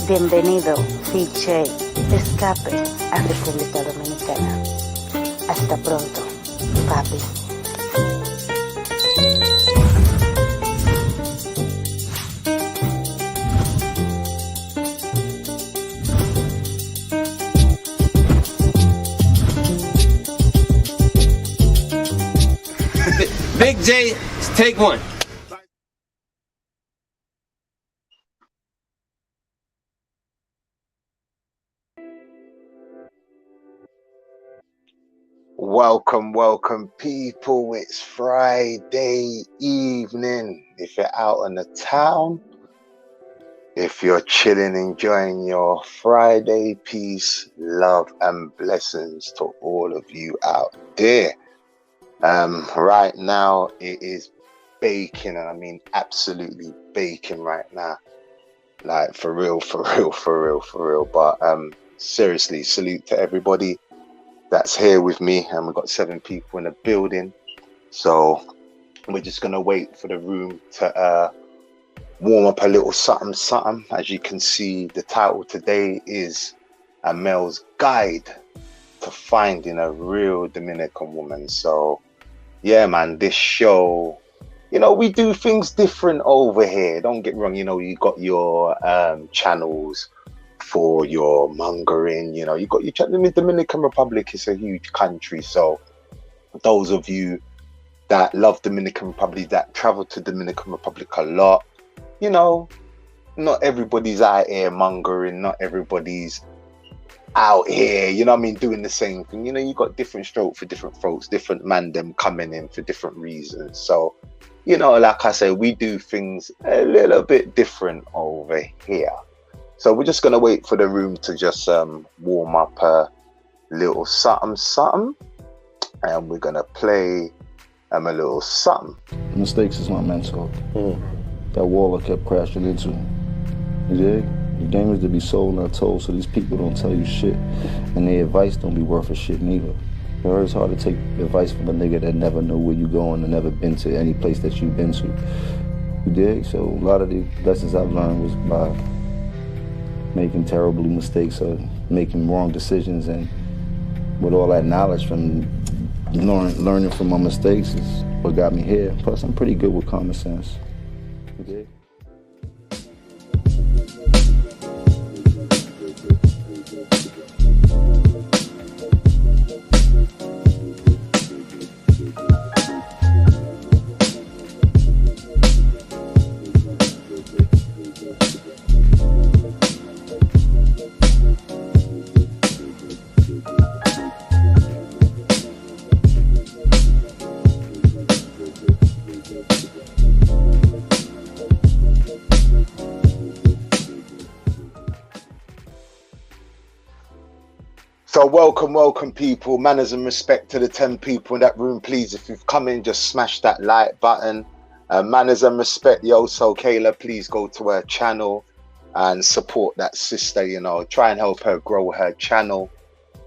Bienvenido, BIGJAY, escape a República Dominicana. Hasta pronto, papi. Big J, take one. Welcome, people. It's Friday evening. If you're out on the town, if you're chilling, enjoying your Friday, peace, love, and blessings to all of you out there. Right now, it is baking, and I mean absolutely baking right now. Like for real. But seriously, salute to everybody that's here with me, and we've got 7 people in the building, so we're just gonna wait for the room to warm up a little something. As you can see, the title today is A Male's Guide to Finding a Real Dominican Woman. So yeah, man, this show, you know, we do things different over here, don't get wrong. You know, you got your channels for your mongering, you know, you got your channel. The Dominican Republic is a huge country, so those of you that love Dominican Republic, that travel to Dominican Republic a lot, you know, not everybody's out here mongering, not everybody's out here, you know what I mean, doing the same thing. You know, you got different stroke for different folks, different man them coming in for different reasons. So, you know, like I say, we do things a little bit different over here. So we're just gonna wait for the room to just warm up a little something, and we're gonna play a little something. Mistakes is my mentor. That wall I kept crashing into. You dig? The game is to be sold, not told, so these people don't tell you shit, and their advice don't be worth a shit neither. It's hard to take advice from a nigga that never know where you going and never been to any place that you've been to. You dig? So a lot of the lessons I've learned was by making terrible mistakes or making wrong decisions, and with all that knowledge from learning from my mistakes is what got me here. Plus, I'm pretty good with common sense. You dig? So welcome, people. Manners and respect to the 10 people in that room. Please, if you've come in, just smash that like button. Manners and respect, yo. So Kayla, please go to her channel and support that sister. You know, try and help her grow her channel.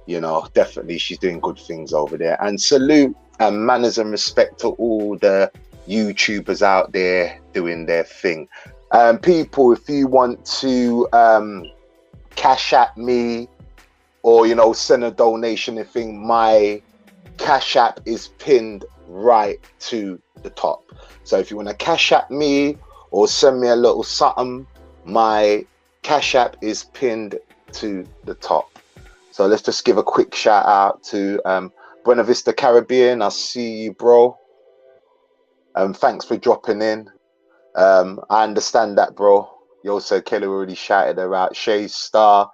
You know, definitely, she's doing good things over there. And salute and manners and respect to all the YouTubers out there doing their thing. People, if you want to cash at me, or, you know, send a donation and thing, my Cash App is pinned right to the top. So if you want to cash at me or send me a little something, my Cash App is pinned to the top. So let's just give a quick shout out to Buena Vista Caribbean. I see you, bro. Thanks for dropping in. I understand that, bro. You also, Kelly already shouted her out. Shay Star,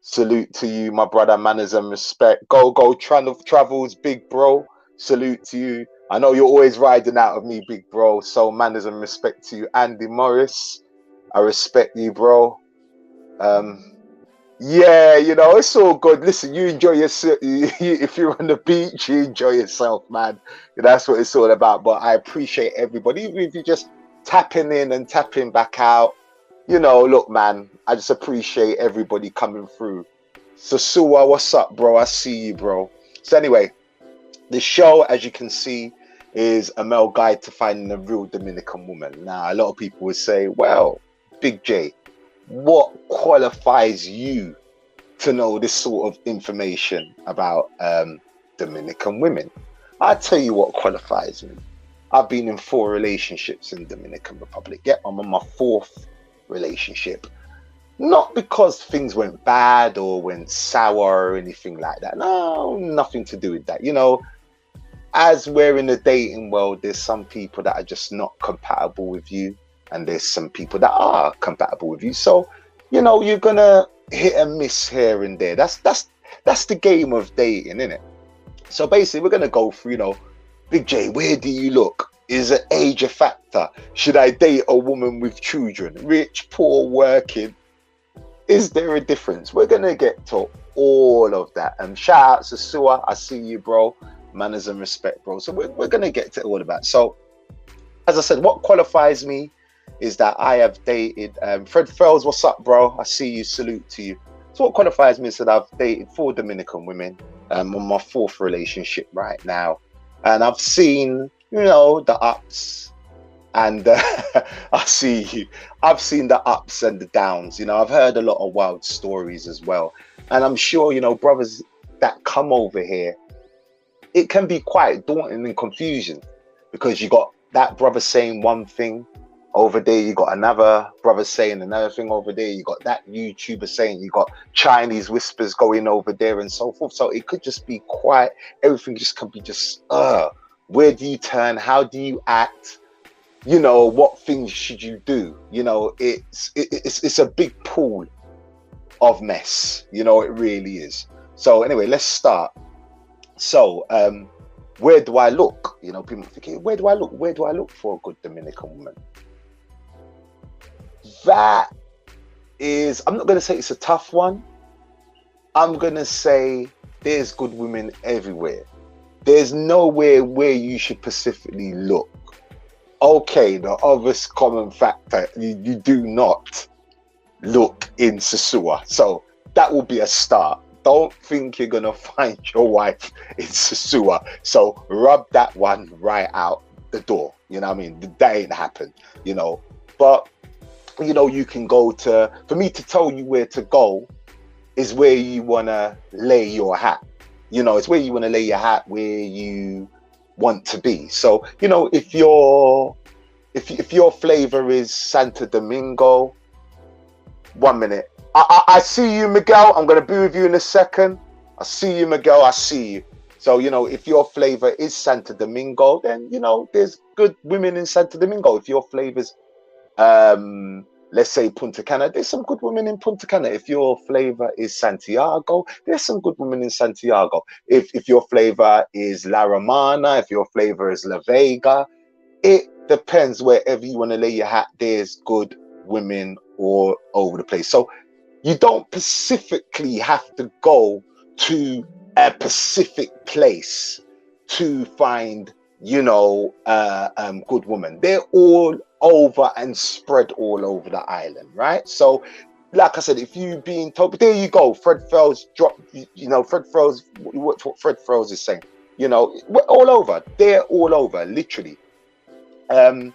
salute to you, my brother. Manners and respect. Go Travels, big bro. Salute to you. I know you're always riding out of me, big bro. So manners and respect to you. Andy Morris, I respect you, bro. Yeah, you know, it's all good. Listen, you enjoy yourself. If you're on the beach, you enjoy yourself, man. That's what it's all about. But I appreciate everybody, even if you're just tapping in and tapping back out. You know, look, man, I just appreciate everybody coming through. So Suwa, what's up, bro? I see you, bro. So anyway, the show, as you can see, is a male guide to finding a real Dominican woman. Now, a lot of people would say, well, Big J, what qualifies you to know this sort of information about Dominican women? I'll tell you what qualifies me. I've been in 4 relationships in Dominican Republic. Yeah, I'm on my 4th relationship. Not because things went bad or went sour or anything like that. No, nothing to do with that. You know, as we're in the dating world, there's some people that are just not compatible with you, and there's some people that are compatible with you. So, you know, you're gonna hit and miss here and there. That's the game of dating, isn't it? So basically, we're gonna go through, you know, Big J, where do you look? Is it age a factor? Should I date a woman with children? Rich, poor, working? Is there a difference? We're gonna get to all of that. And shout out to Sua, I see you, bro. Manners and respect, bro. So we're gonna get to all of that. So, as I said, what qualifies me is that I have dated Fred Fells. What's up, bro? I see you. Salute to you. So what qualifies me is that I've dated 4 Dominican women. I'm on my 4th relationship right now, and I've seen, you know, the ups, and I've seen the ups and the downs. You know, I've heard a lot of wild stories as well, and I'm sure, you know, brothers that come over here, it can be quite daunting and confusing, because you got that brother saying one thing over there, you got another brother saying another thing over there, you got that YouTuber saying, you got Chinese whispers going over there and so forth. So it could just be quite, everything just can be just, where do you turn? How do you act? You know, what things should you do? You know, it's a big pool of mess. You know, it really is. So anyway, let's start. So, where do I look? You know, people thinking, where do I look? Where do I look for a good Dominican woman? That is, I'm not going to say it's a tough one. I'm going to say there's good women everywhere. There's nowhere where you should specifically look. Okay, the obvious common factor, you do not look in Sosua. So that will be a start. Don't think you're going to find your wife in Sosua. So rub that one right out the door. You know what I mean? That ain't happened, you know. But, you know, you can go to, for me to tell you where to go is where you want to lay your hat. You know, it's where you want to lay your hat, where you want to be. So, you know, if your flavor is Santo Domingo, 1 minute. I see you, Miguel. I'm going to be with you in a second. I see you, Miguel. I see you. So, you know, if your flavor is Santo Domingo, then, you know, there's good women in Santo Domingo. If your flavor's, let's say Punta Cana, there's some good women in Punta Cana. If your flavor is Santiago, there's some good women in Santiago. If your flavor is La Romana, if your flavor is La Vega, it depends. Wherever you want to lay your hat, there's good women all over the place. So you don't specifically have to go to a specific place to find, you know, good women. They're all over and spread all over the island, right? So, like I said, if you being told, but there you go, Fred Fells dropped, you know, Fred Fells, what Fred Fells is saying, you know, we're all over. They're all over, literally. You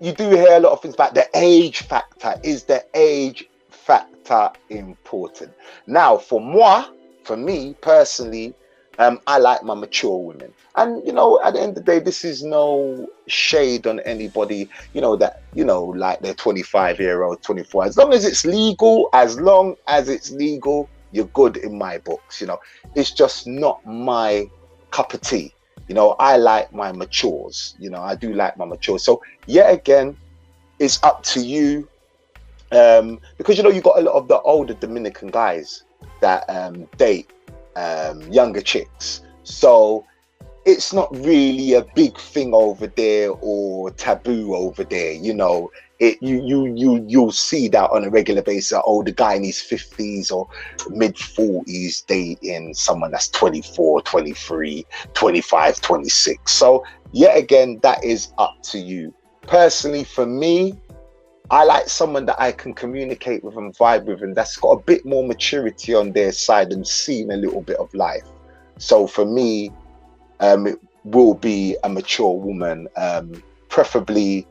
do hear a lot of things about the age factor. Is the age factor important? Now, for me personally, I like my mature women. And, you know, at the end of the day, this is no shade on anybody, you know, that, you know, like they're 25-year-old, 24. As long as it's legal, you're good in my books, you know. It's just not my cup of tea. You know, I like my matures. You know, I do like my matures. So, yet again, it's up to you. Because, you know, you got a lot of the older Dominican guys that date younger chicks. So it's not really a big thing over there or taboo over there. You know, you'll see that on a regular basis. Oh, the guy in his 50s or mid 40s dating someone that's 24, 23, 25, 26. So yet again, that is up to you. Personally, for me, I like someone that I can communicate with and vibe with, and that's got a bit more maturity on their side and seen a little bit of life. So for me, it will be a mature woman, preferably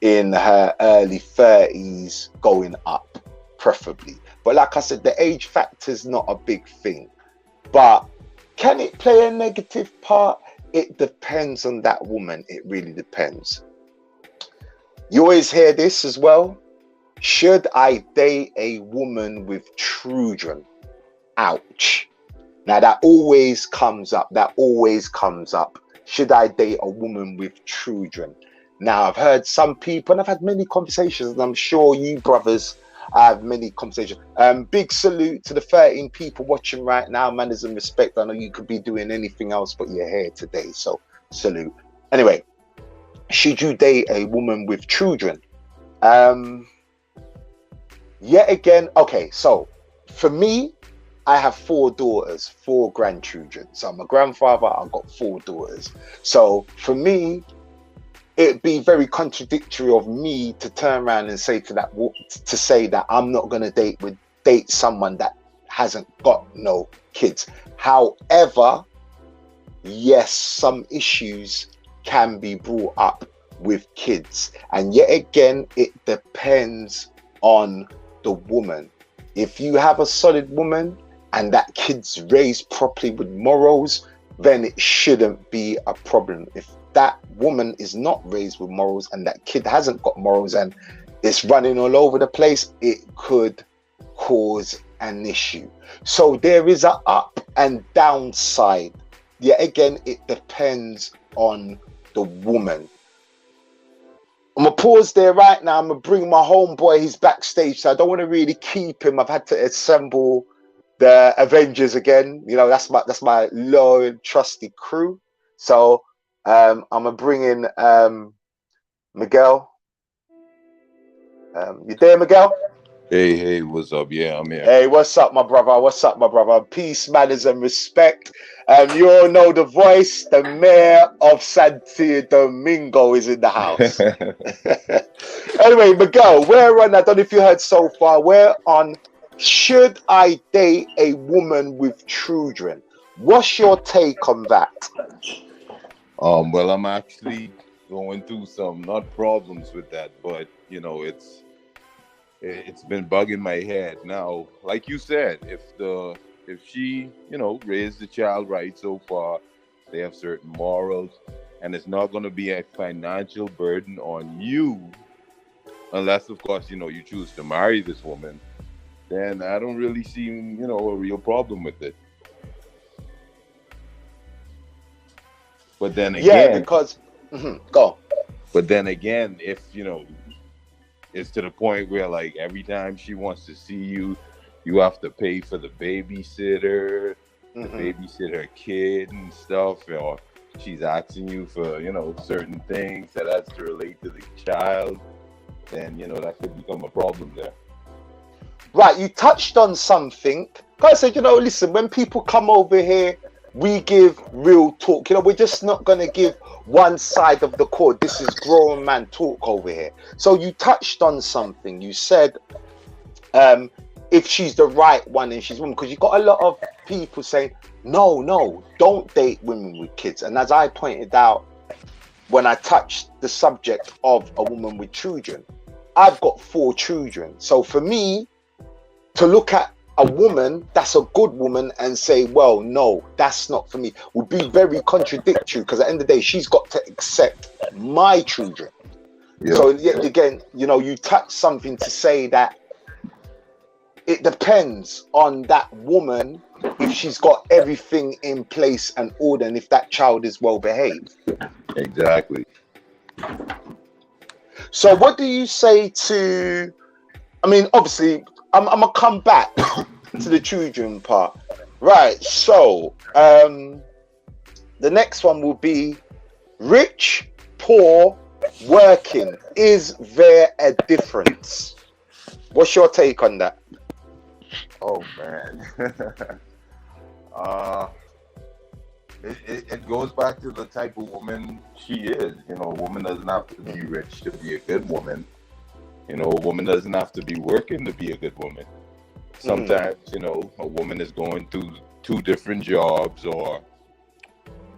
in her early 30s going up, preferably. But like I said, the age factor is not a big thing. But can it play a negative part? It depends on that woman. It really depends. You always hear this as well. Should I date a woman with children? Ouch. Now that always comes up. That always comes up. Should I date a woman with children? Now I've heard some people, and I've had many conversations, and I'm sure you brothers have many conversations. Big salute to the 13 people watching right now. Manners and respect. I know you could be doing anything else, but you're here today, so salute. Anyway, should you date a woman with children? Yet again, okay, so for me, I have 4 daughters, 4 grandchildren. So I'm a grandfather, I've got 4 daughters. So for me, it'd be very contradictory of me to turn around and say that I'm not going to date someone that hasn't got no kids. However, yes, some issues can be brought up with kids, and yet again, it depends on the woman. If you have a solid woman and that kid's raised properly with morals, then it shouldn't be a problem. If that woman is not raised with morals and that kid hasn't got morals and it's running all over the place, it could cause an issue. So there is an up and down side. Yet again, it depends on the woman. I'm gonna pause there right now. I'm gonna bring my homeboy. He's backstage, so I don't want to really keep him. I've had to assemble the Avengers again. You know, that's my loyal, trusty crew. So I'm gonna bring in Miguel. You there, Miguel? Hey, what's up? Yeah, I'm here. Hey, what's up, my brother? What's up, my brother? Peace, manners, and respect. You all know the voice. The mayor of Santo Domingo is in the house. Anyway, Miguel, we're on, I don't know if you heard so far, we're on should I date a woman with children? What's your take on that? Well, I'm actually going through some, not problems with that, but, you know, it's been bugging my head. Now, like you said, if she, you know, raised the child right so far, they have certain morals, and it's not going to be a financial burden on you, unless, of course, you know, you choose to marry this woman, then I don't really see, you know, a real problem with it. But then again, yeah, because go. But then again, if, you know, it's to the point where, like, every time she wants to see you, you have to pay for the babysitter, to babysit her kid and stuff, or she's asking you for, you know, certain things that has to relate to the child, then, you know, that could become a problem there. Right, you touched on something. I said, you know, listen, when people come over here, we give real talk. You know, we're just not going to give one side of the court. This is grown man talk over here. So you touched on something. You said if she's the right one and she's woman, because you've got a lot of people saying, no, don't date women with kids. And as I pointed out when I touched the subject of a woman with children, I've got 4 children. So for me to look at a woman that's a good woman and say, well, no, that's not for me, would be very contradictory, because at the end of the day, she's got to accept my children. Yeah. So yet again, you know, you touch something to say that it depends on that woman if she's got everything in place and order, and if that child is well behaved. Exactly. So what do you say to, I mean, obviously, I'm gonna come back to the children part. Right, so the next one will be rich, poor, working. Is there a difference? What's your take on that? Oh man. It goes back to the type of woman she is. You know, a woman doesn't have to be rich to be a good woman. You know, a woman doesn't have to be working to be a good woman. Sometimes, you know, a woman is going through 2 different jobs, or,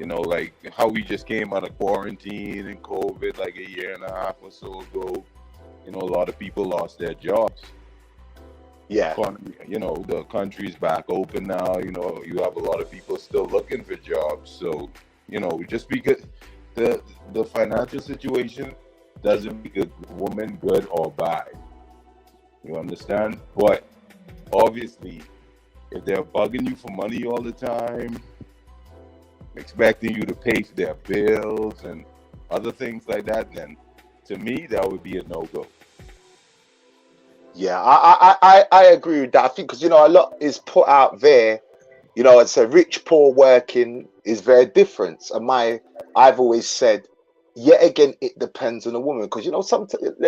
You know, like how we just came out of quarantine and COVID like a year and a half or so ago. You know, a lot of people lost their jobs. Yeah. You know, the country's back open now. You know, you have a lot of people still looking for jobs. So, you know, just because the financial situation doesn't make a woman good or bad. You understand? But obviously, if they're bugging you for money all the time, expecting you to pay for their bills and other things like that, then to me that would be a no-go. Yeah, I agree with that. I think because, you know, a lot is put out there, you know, it's a rich, poor working is very different. And I've always said, yet again, it depends on the woman. Because, you know,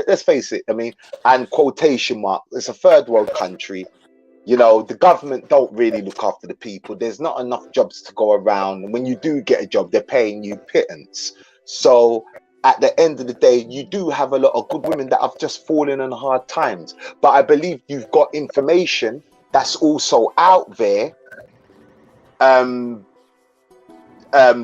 let's face it, I mean, and quotation mark, it's a third world country. You know, the government don't really look after the people. There's not enough jobs to go around. And when you do get a job, they're paying you pittance. So at the end of the day, you do have a lot of good women that have just fallen on hard times. But I believe you've got information that's also out there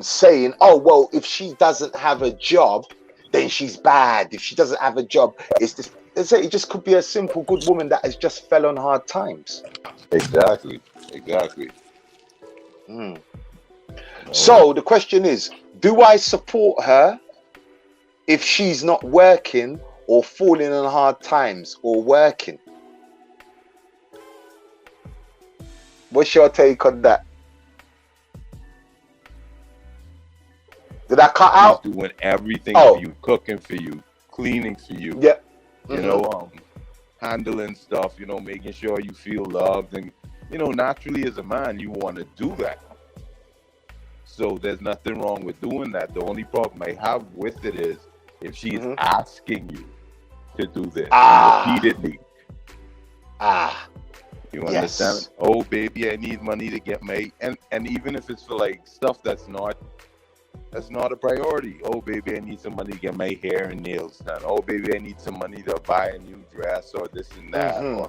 saying, oh, well, if she doesn't have a job, then she's bad. If she doesn't have a job, it's this. It just could be a simple good woman that has just fell on hard times. Exactly. So the question is, do I support her if she's not working or falling on hard times or working? What's your take on that? Did I cut out? She's doing everything for you, cooking for you, cleaning for you. Yeah. You know, handling stuff, you know, making sure you feel loved. And, you know, naturally as a man, you want to do that. So there's nothing wrong with doing that. The only problem I have with it is if she's asking you to do this repeatedly. You understand? Oh, baby, I need money to get my... And even if it's for, like, stuff that's not a priority. Oh, baby, I need some money to get my hair and nails done. Oh, baby, I need some money to buy a new dress or this and that. Or,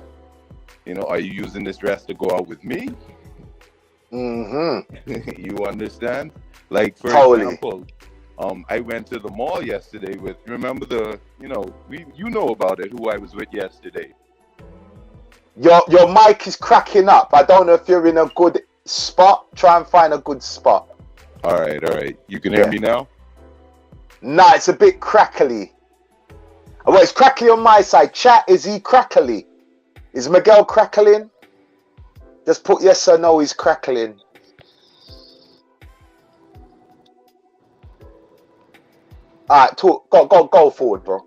you know, are you using this dress to go out with me? You understand? Like, for example, I went to the mall yesterday with, remember you know about it, who I was with yesterday. Your mic is cracking up. I don't know if you're in a good spot. Try and find a good spot. All right. You can hear me now? Nah, it's a bit crackly. Well, it's crackly on my side. Chat, is he crackly? Is Miguel crackling? Just put yes or no, he's crackling. All right, go forward, bro.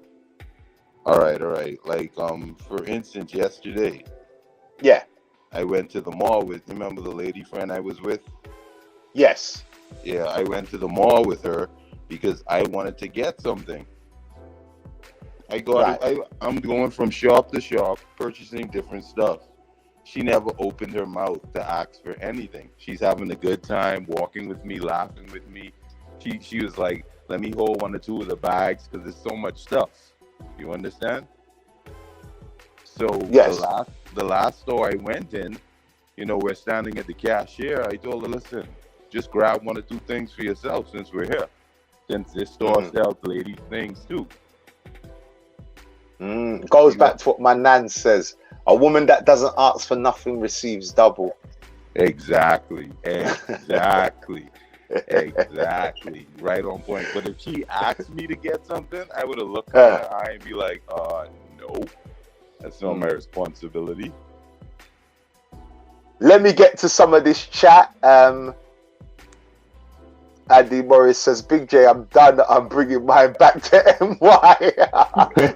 All right. Like, for instance, yesterday. Yeah. I went to the mall with, remember the lady friend I was with? Yes. Yeah, I went to the mall with her because I wanted to get something. I'm going from shop to shop, purchasing different stuff. She never opened her mouth to ask for anything. She's having a good time, walking with me, laughing with me. She was like, let me hold one or two of the bags because there's so much stuff. You understand? So yes. The last store I went in, you know, we're standing at the cashier. I told her, listen, just grab one or two things for yourself since we're here. Since this store sells ladies things too. Goes back to what my nan says. A woman that doesn't ask for nothing receives double. Exactly. Right on point. But if she asked me to get something, I would have looked at her eye and be like, no, that's not my responsibility. Let me get to some of this chat. Andy Morris says, Big J, I'm done. I'm bringing mine back to NY.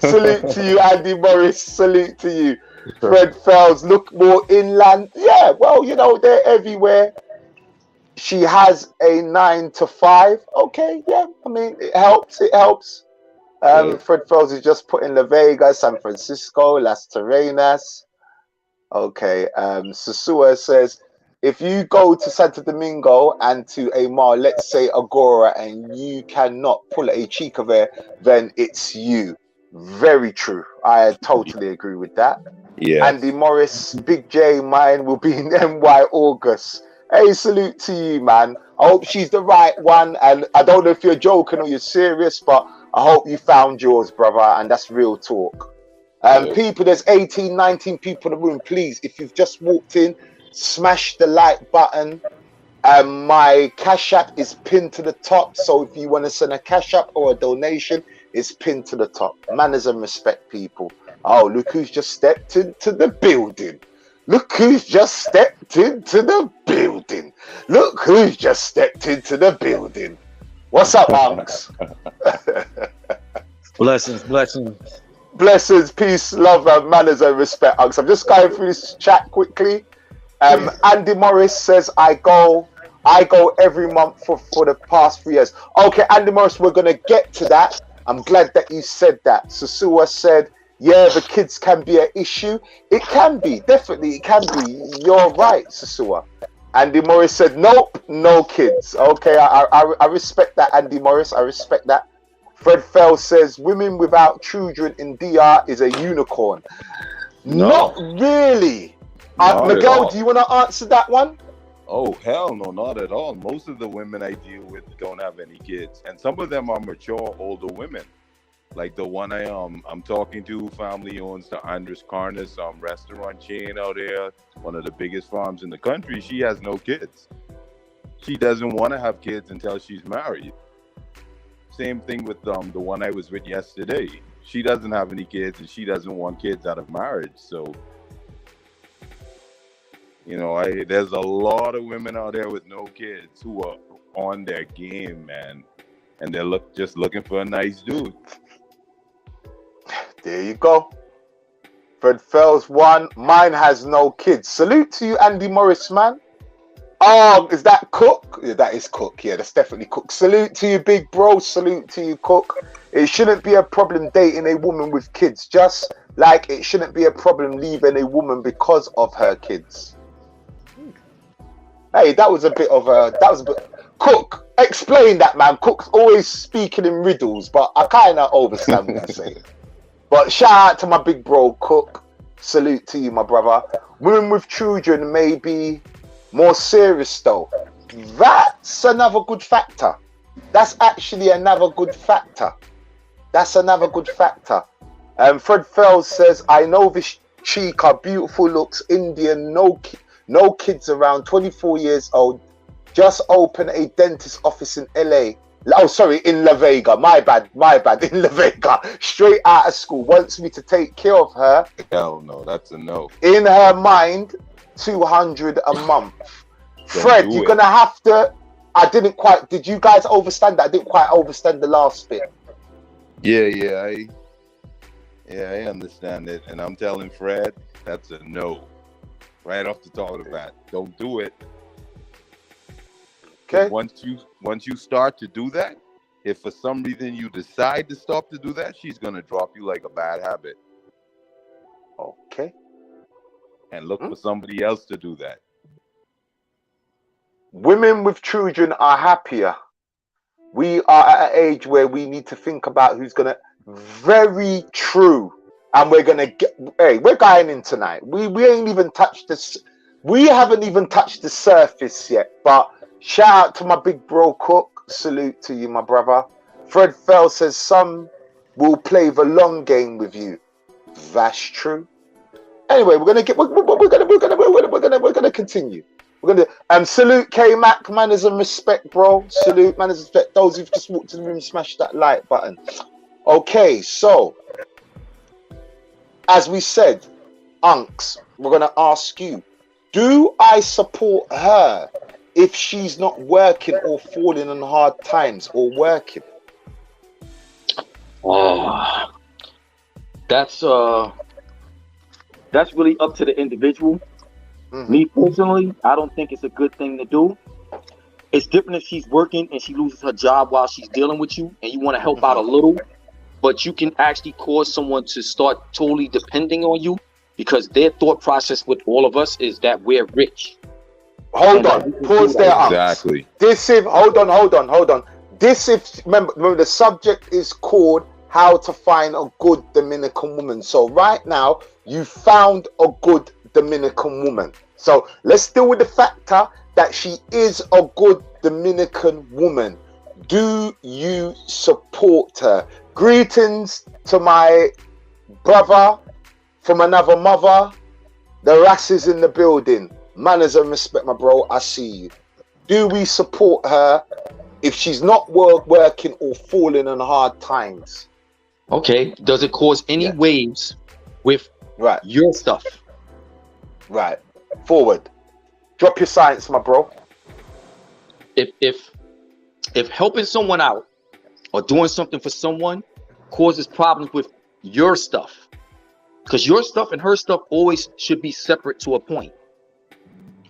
Salute to you, Andy Morris. Salute to you. Fred Fells, look more inland. Yeah, well, you know, they're everywhere. She has a 9 to 5. Okay, yeah. I mean, it helps. Fred Fells is just putting La Vega, San Francisco, Las Terrenas. Okay. Sasua says, if you go to Santo Domingo and to a mall, let's say Agora, and you cannot pull a Chica there, then it's you. Very true. I totally agree with that. Yeah. Andy Morris, Big J, mine will be in NY August. Hey, salute to you, man. I hope she's the right one. And I don't know if you're joking or you're serious, but I hope you found yours, brother. And that's real talk. Yeah. People, there's 18, 19 people in the room. Please, if you've just walked in, smash the like button. My Cash App is pinned to the top. So if you want to send a Cash App or a donation, it's pinned to the top. Manners and respect, people. Oh, look who's just stepped into the building. Look who's just stepped into the building. Look who's just stepped into the building. What's up, Unks? Blessings, blessings. Blessings, peace, love, and manners and respect, Unks. I'm just going through this chat quickly. Andy Morris says, I go every month for the past 3 years. Okay, Andy Morris, we're going to get to that. I'm glad that you said that. Susua said, yeah, the kids can be an issue. It can be, definitely, it can be. You're right, Susua. Andy Morris said, nope, no kids. Okay, I respect that, Andy Morris. I respect that. Fred Fell says, women without children in DR is a unicorn. No. Not really. Miguel, do you want to answer that one? Oh, hell no, not at all. Most of the women I deal with don't have any kids. And some of them are mature, older women. Like the one I'm talking to, family owns the Andres Carnes restaurant chain out there, one of the biggest farms in the country. She has no kids. She doesn't want to have kids until she's married. Same thing with the one I was with yesterday. She doesn't have any kids and she doesn't want kids out of marriage. So, you know, there's a lot of women out there with no kids who are on their game, man. And they're just looking for a nice dude. There you go. Fred Fells one. Mine has no kids. Salute to you, Andy Morris, man. Oh, is that Cook? Yeah, that is Cook. Yeah, that's definitely Cook. Salute to you, big bro. Salute to you, Cook. It shouldn't be a problem dating a woman with kids, just like it shouldn't be a problem leaving a woman because of her kids. Hey, that was a bit. Cook, explain that, man. Cook's always speaking in riddles, but I kind of understand what I say. But shout out to my big bro, Cook. Salute to you, my brother. Women with children may be more serious, though. That's another good factor. That's actually another good factor. That's another good factor. Fred Fells says, I know this chica, beautiful looks, Indian, no kids around, 24 years old, just opened a dentist office in LA. Oh, sorry, in La Vega. My bad. In La Vega. Straight out of school. Wants me to take care of her. Hell no, that's a no. In her mind, $200 a month. Fred, you're going to have to... Did you guys understand that? I didn't quite understand the last bit. Yeah, I understand it. And I'm telling Fred, that's a no. Right off the top of the bat. Don't do it. Okay. Once you start to do that, if for some reason you decide to stop to do that, she's gonna drop you like a bad habit. Okay. And look for somebody else to do that. Women with children are happier. We are at an age where we need to think about who's gonna. Very true. And we're gonna get. Hey, we're going in tonight. We ain't even touched this. We haven't even touched the surface yet, but. Shout out to my big bro Cook. Salute to you, my brother. Fred Fell says some will play the long game with you. That's true. Anyway, we're gonna continue. We're gonna salute K Mac, manners and respect, bro. Salute, manners and respect. Those who've just walked in the room, smash that like button. Okay, so as we said, Unks, we're gonna ask you: do I support her if she's not working or falling on hard times or working? Oh, that's really up to the individual. Me personally, I don't think it's a good thing to do. It's different if she's working and she loses her job while she's dealing with you and you want to help out a little, but you can actually cause someone to start totally depending on you because their thought process with all of us is that we're rich. Hold on, pause there. Exactly. Hold on. Remember the subject is called how to find a good Dominican woman. So right now, you found a good Dominican woman. So let's deal with the factor that she is a good Dominican woman. Do you support her? Greetings to my brother from another mother. The Ras is in the building. Manners and respect, my bro. I see you. Do we support her if she's not working or falling on hard times? Okay. Does it cause any waves with your stuff? Right. Forward. Drop your science, my bro. If helping someone out or doing something for someone causes problems with your stuff, because your stuff and her stuff always should be separate to a point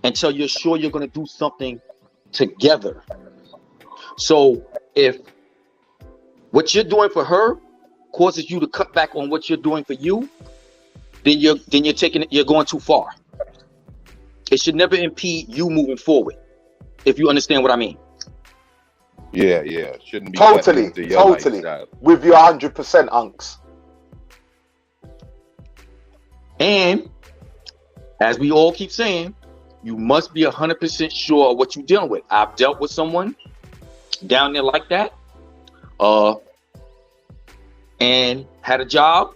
until you're sure you're going to do something together. So if what you're doing for her causes you to cut back on what you're doing for you, then you're going too far. It should never impede you moving forward, if you understand what I mean. Yeah. Shouldn't be totally with your 100%, unks. And as we all keep saying, you must be 100% sure of what you're dealing with. I've dealt with someone down there like that, and had a job,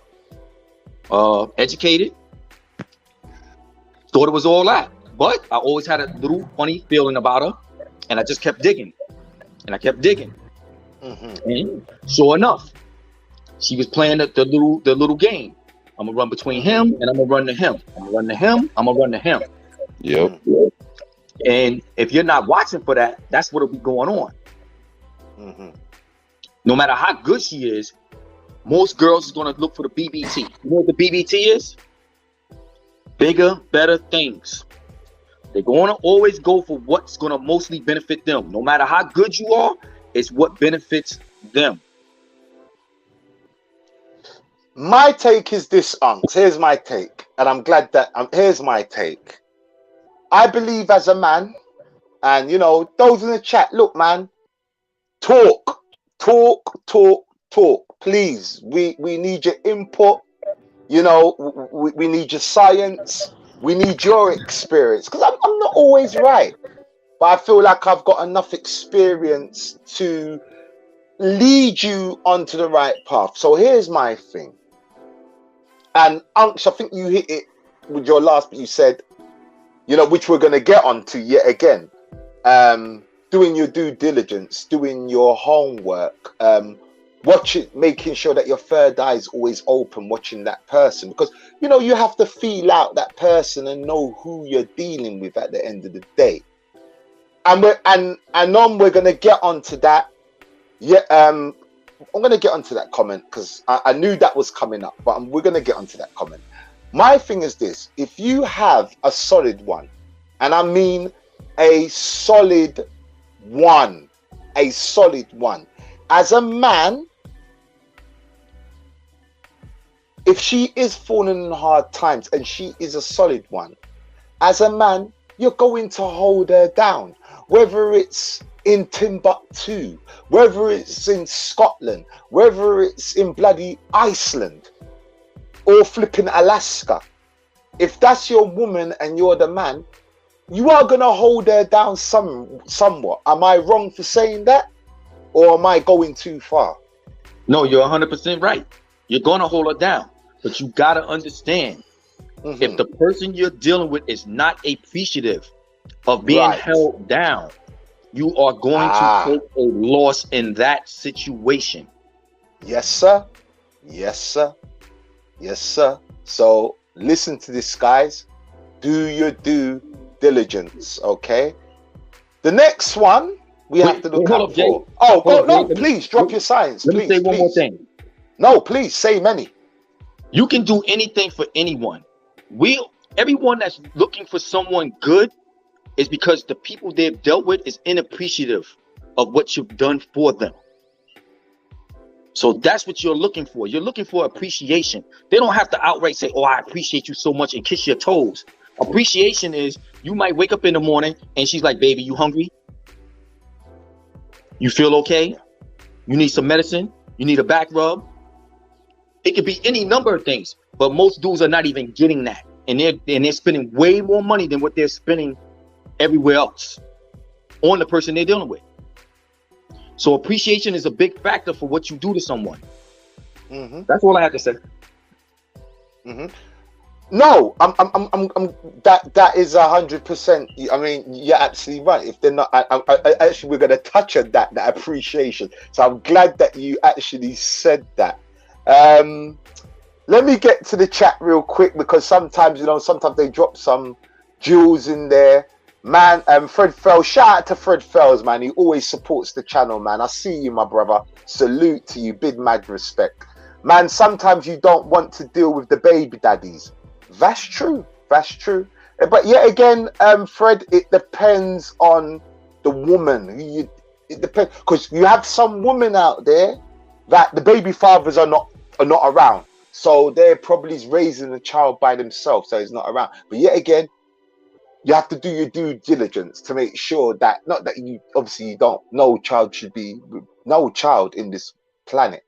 educated, thought it was all that. But I always had a little funny feeling about her, and I just kept digging, and I kept digging. And sure enough, she was playing the little game. I'm gonna run between him, and I'm gonna run to him. I'm gonna run to him. I'm gonna run to him. Yep. And if you're not watching for that, that's what'll be going on. No matter how good she is, most girls is gonna look for the BBT. You know what the BBT is? Bigger, better things. They're gonna always go for what's gonna mostly benefit them. No matter how good you are, it's what benefits them. My take is this, unks. Here's my take, and I'm glad that here's my take. I believe as a man, and you know, those in the chat, look, man, talk. Please, we need your input. You know, we need your science. We need your experience, because I'm not always right, but I feel like I've got enough experience to lead you onto the right path. So here's my thing. And unks, I think you hit it with your last, but you said, you know, which we're going to get onto yet again. Doing your due diligence, doing your homework, watching, making sure that your third eye is always open, watching that person, because you know you have to feel out that person and know who you're dealing with at the end of the day. And we're going to get onto that. Yeah, I'm going to get onto that comment because I knew that was coming up, but we're going to get onto that comment. My thing is this: if you have a solid one, and I mean a solid one, as a man, if she is falling in hard times and she is a solid one, as a man, you're going to hold her down, whether it's in Timbuktu, whether it's in Scotland, whether it's in bloody Iceland or flipping Alaska. If that's your woman and you're the man, you are going to hold her down somewhat. Am I wrong for saying that? Or am I going too far? No, you're 100% right. You're going to hold her down. But you got to understand, if the person you're dealing with is not appreciative of being held down, you are going to take a loss in that situation. Yes, sir. Yes, sir. Yes, sir. So listen to this, guys. Do your due diligence, okay? The next one we have to look out for. Oh, God, no, please drop your science. Let me say one more thing. No, please say many. You can do anything for anyone. Everyone that's looking for someone good is because the people they've dealt with is inappreciative of what you've done for them. So that's what you're looking for. You're looking for appreciation. They don't have to outright say, "Oh, I appreciate you so much," and kiss your toes. Appreciation is you might wake up in the morning and she's like, "Baby, you hungry? You feel okay? You need some medicine? You need a back rub?" It could be any number of things, but most dudes are not even getting that. and they're spending way more money than what they're spending everywhere else on the person they're dealing with. So appreciation is a big factor for what you do to someone. That's all I have to say. No, I'm that is 100%. I mean, you're absolutely right. If they're not, I actually, we're gonna touch on that appreciation. So I'm glad that you actually said that. Let me get to the chat real quick, because sometimes, you know, sometimes they drop some jewels in there. Man, Fred Fells, shout out to Fred Fells, man. He always supports the channel, man. I see you, my brother. Salute to you, big mad respect. Man, sometimes you don't want to deal with the baby daddies. That's true. That's true. But yet again, Fred, it depends on the woman. It depends, because you have some women out there that the baby fathers are not around. So they're probably raising the child by themselves, so he's not around. But yet again, you have to do your due diligence to make sure that, not that you, obviously you don't, no child in this planet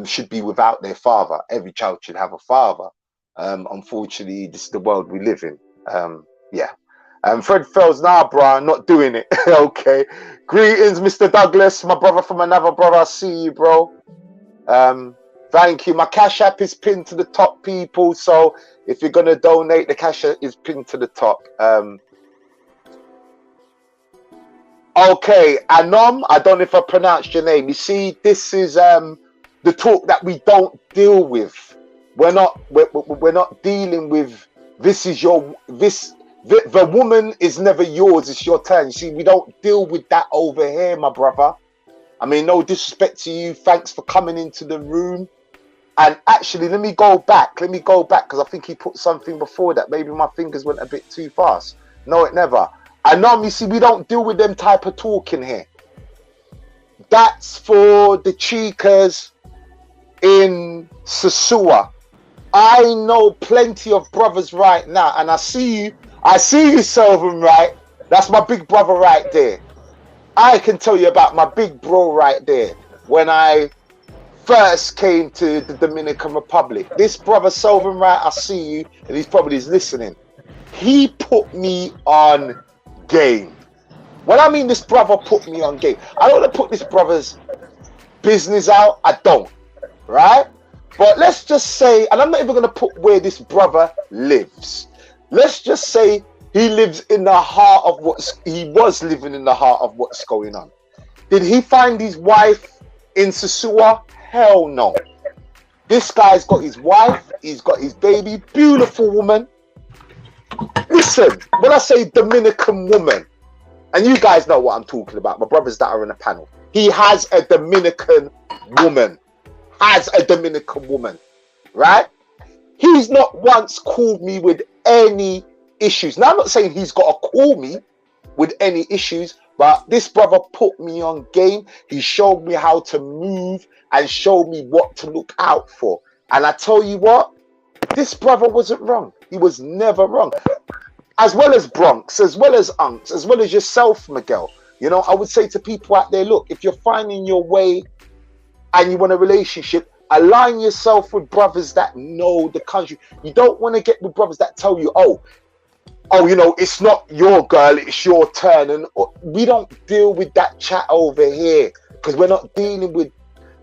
should be without their father. Every child should have a father. Unfortunately, this is the world we live in. Yeah. Fred Fells, nah, bro, I'm not doing it. Okay. Greetings, Mr. Douglas, my brother from another brother. I see you, bro. Thank you. My Cash App is pinned to the top, people. So if you're gonna donate, the Cash App is pinned to the top. Okay, Anom, I don't know if I pronounced your name. You see, this is the talk that we don't deal with. We're not dealing with the woman is never yours, it's your turn. You see, we don't deal with that over here, my brother. I mean, no disrespect to you. Thanks for coming into the room. And actually, let me go back, because I think he put something before that. Maybe my fingers went a bit too fast. No, it never. And now, you see, we don't deal with them type of talking here. That's for the chicas in Sosua. I know plenty of brothers right now, and I see you, Selvin, right? That's my big brother right there. I can tell you about my big bro right there. When I first came to the Dominican Republic, this brother Selvin, right? I see you, and he's probably listening. He put me on game. When I mean this brother put me on game, I don't want to put this brother's business out. I don't, right? But let's just say, and I'm not even going to put where this brother lives. Let's just say he lives in the heart of he was living in the heart of what's going on. Did he find his wife in Sosua? Hell no. This guy's got his wife, he's got his baby, beautiful woman. Listen, when I say Dominican woman, and you guys know what I'm talking about, my brothers that are in the panel, he has a Dominican woman. Right? He's not once called me with any issues. Now, I'm not saying he's got to call me with any issues, but this brother put me on game. He showed me how to move and showed me what to look out for. And I tell you what, this brother wasn't wrong. He was never wrong. As well as Bronx, as well as Unks, as well as yourself, Miguel. You know, I would say to people out there, look, if you're finding your way and you want a relationship, align yourself with brothers that know the country. You don't want to get with brothers that tell you, oh, you know, it's not your girl, it's your turn. And we don't deal with that chat over here, because we're not dealing with.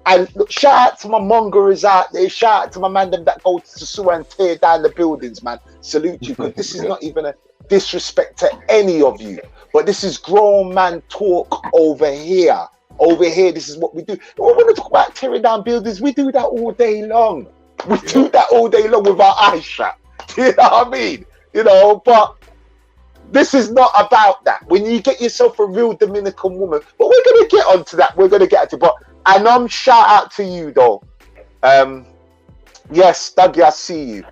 And look, shout out to my mongers out there. Shout out to my man them that go to Sosua and tear down the buildings, man. Salute you, because this is not even a disrespect to any of you, but this is grown man talk over here. Over here, this is what we do. We want to talk about tearing down buildings. We do that all day long. We do that all day long with our eyes shut. You know what I mean? You know, but this is not about that. When you get yourself a real Dominican woman, but we're going to get onto that. We're going to get to, but and shout out to you though. Yes, Dougie, I see you.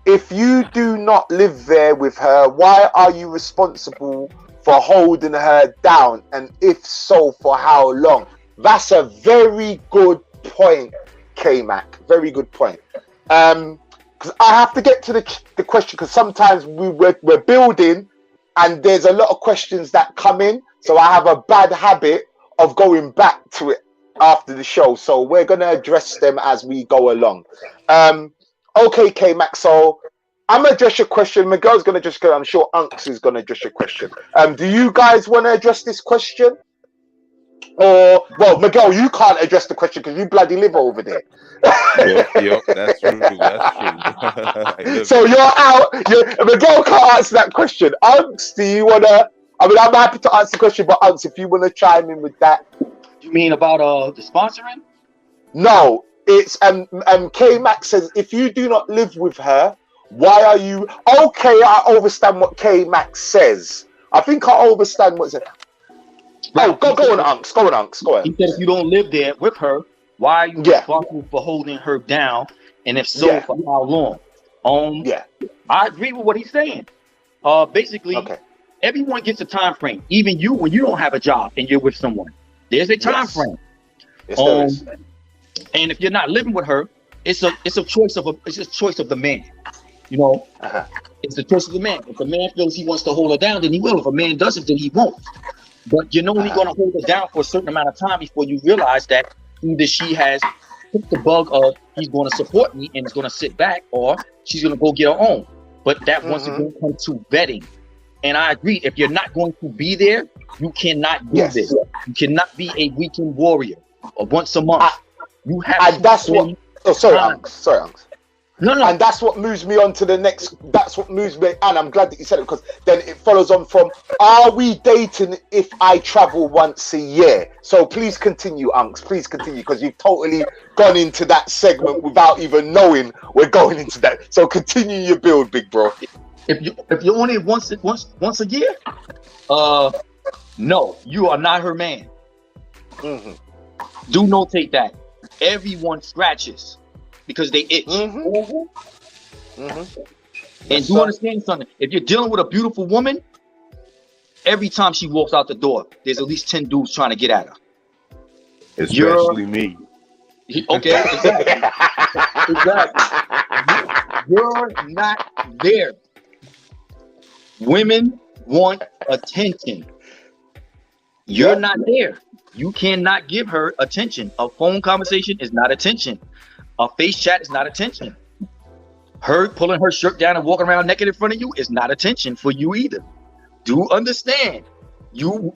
If you do not live there with her, why are you responsible for holding her down? And if so, for how long? That's a very good point, K-Mac. Very good point. Because I have to get to the question, because sometimes we're building and there's a lot of questions that come in. So I have a bad habit of going back to it after the show. So we're going to address them as we go along. Okay, K-Mac. So I'm gonna address your question. Miguel's gonna address it. I'm sure Unks is gonna address your question. Do you guys want to address this question? Or, well, Miguel, you can't address the question because you bloody live over there. Yep, that's true. That's true. So you're out. Miguel can't answer that question. Unks, do you wanna? I mean, I'm happy to answer the question, but Unks, if you wanna chime in with that. You mean about the sponsoring? No, it's K Max says if you do not live with her, why are you okay? I understand what K Max says. I think I understand what it says. Right. Oh, go on, Unks. Go on. He said if you don't live there with her, why are you responsible for holding her down? And if so, for how long? Yeah. I agree with what he's saying. Basically, everyone gets a time frame. Even you, when you don't have a job and you're with someone, there's a time frame. Yes, there is. And if you're not living with her, it's a choice of the man. You know, it's the choice of the man. If the man feels he wants to hold her down, then he will. If a man doesn't, then he won't. But you're only going to hold her down for a certain amount of time before you realize that either she has hit the bug of he's going to support me and is going to sit back, or she's going to go get her own. But that once again comes to vetting. And I agree, if you're not going to be there, you cannot do this. You cannot be a weekend warrior or once a month. You have to. That's what. Oh, sorry, Unks. No. And that's what moves me on to the next. That's what moves me, and I'm glad that you said it because then it follows on from: are we dating if I travel once a year? So please continue, Unks. Please continue because you've totally gone into that segment without even knowing we're going into that. So continue your build, big bro. If you're only once a year, no, you are not her man. Do notate that everyone scratches because they itch. And do understand something. If you're dealing with a beautiful woman, every time she walks out the door, there's at least 10 dudes trying to get at her. Especially me. Okay, exactly. You're not there. Women want attention. You're not there. You cannot give her attention. A phone conversation is not attention. A face chat is not attention. Her pulling her shirt down and walking around naked in front of you is not attention for you either. Do understand. You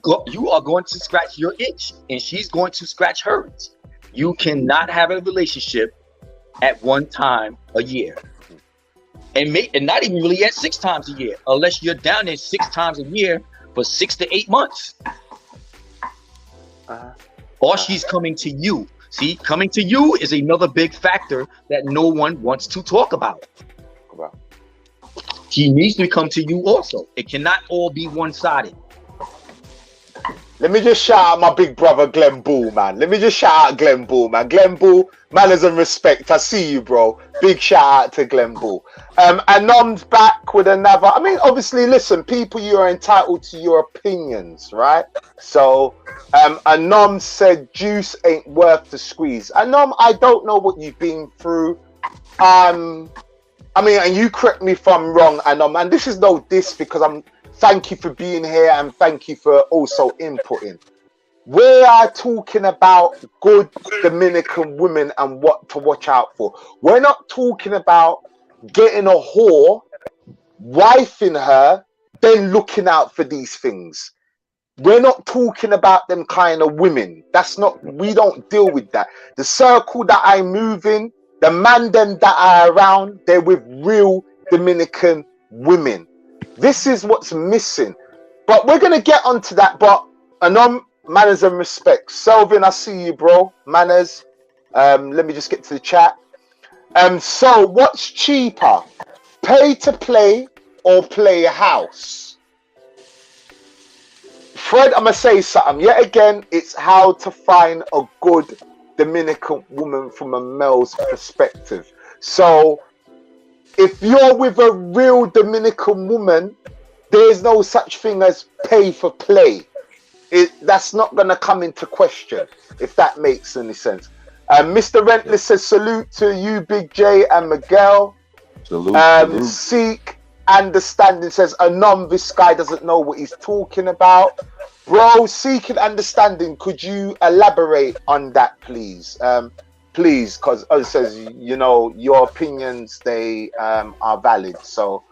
are going to scratch your itch and she's going to scratch hers. You cannot have a relationship at one time a year. And not even really at 6 times a year, unless you're down there 6 times a year for 6 to 8 months. Or she's coming to you. See, coming to you is another big factor that no one wants to talk about. She needs to come to you also. It cannot all be one-sided. Let me just shout out my big brother Glenn Bull, man. Glenn Bull, manners and respect. I see you, bro. Big shout out to Glenn Bull. And Nom's back with another. I mean, obviously, listen, people, you are entitled to your opinions, right? So, Anom said juice ain't worth the squeeze. Anom, I don't know what you've been through. I mean, and you correct me if I'm wrong, Anom, and this is no diss because thank you for being here and thank you for also inputting. We are talking about good Dominican women and what to watch out for. We're not talking about getting a whore, wifing her, then looking out for these things. We're not talking about them kind of women. We don't deal with that. The circle that I move in, the man them that are around, they're with real Dominican women. This is what's missing. But we're going to get onto that. But manners and respect. Selvin, I see you, bro. Manners. Let me just get to the chat. So what's cheaper? Pay to play or play a house? Fred, I'm going to say something. Yet again, it's how to find a good Dominican woman from a male's perspective. So if you're with a real Dominican woman, there's no such thing as pay for play. That's not going to come into question, if that makes any sense. Mr. Rentless says salute to you, Big J and Miguel. Salute. Seek understanding says Anom, this guy doesn't know what he's talking about. Bro, seeking understanding, could you elaborate on that, please? please, because as it says, you know, your opinions, they are valid. So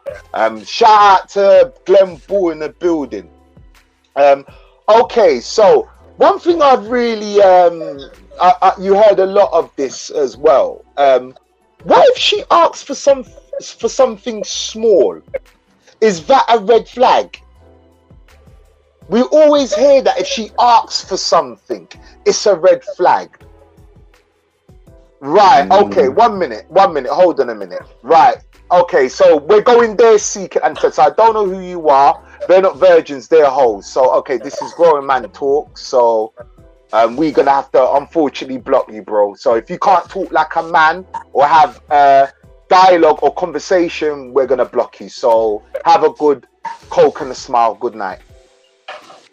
shout out to Glenn Bull in the building. Okay, so one thing I've really you heard a lot of this as well. What if she asks for something small? Is that a red flag? We always hear that if she asks for something, it's a red flag. Right, okay, 1 minute, hold on a minute. Right, okay, so we're going there, Secret Answers. I don't know who you are. They're not virgins, they're hoes. So, okay, this is grown man talk. So, we're gonna have to unfortunately block you, bro. So, if you can't talk like a man or have dialogue or conversation, we're gonna block you. So, have a good coke and a smile. Good night.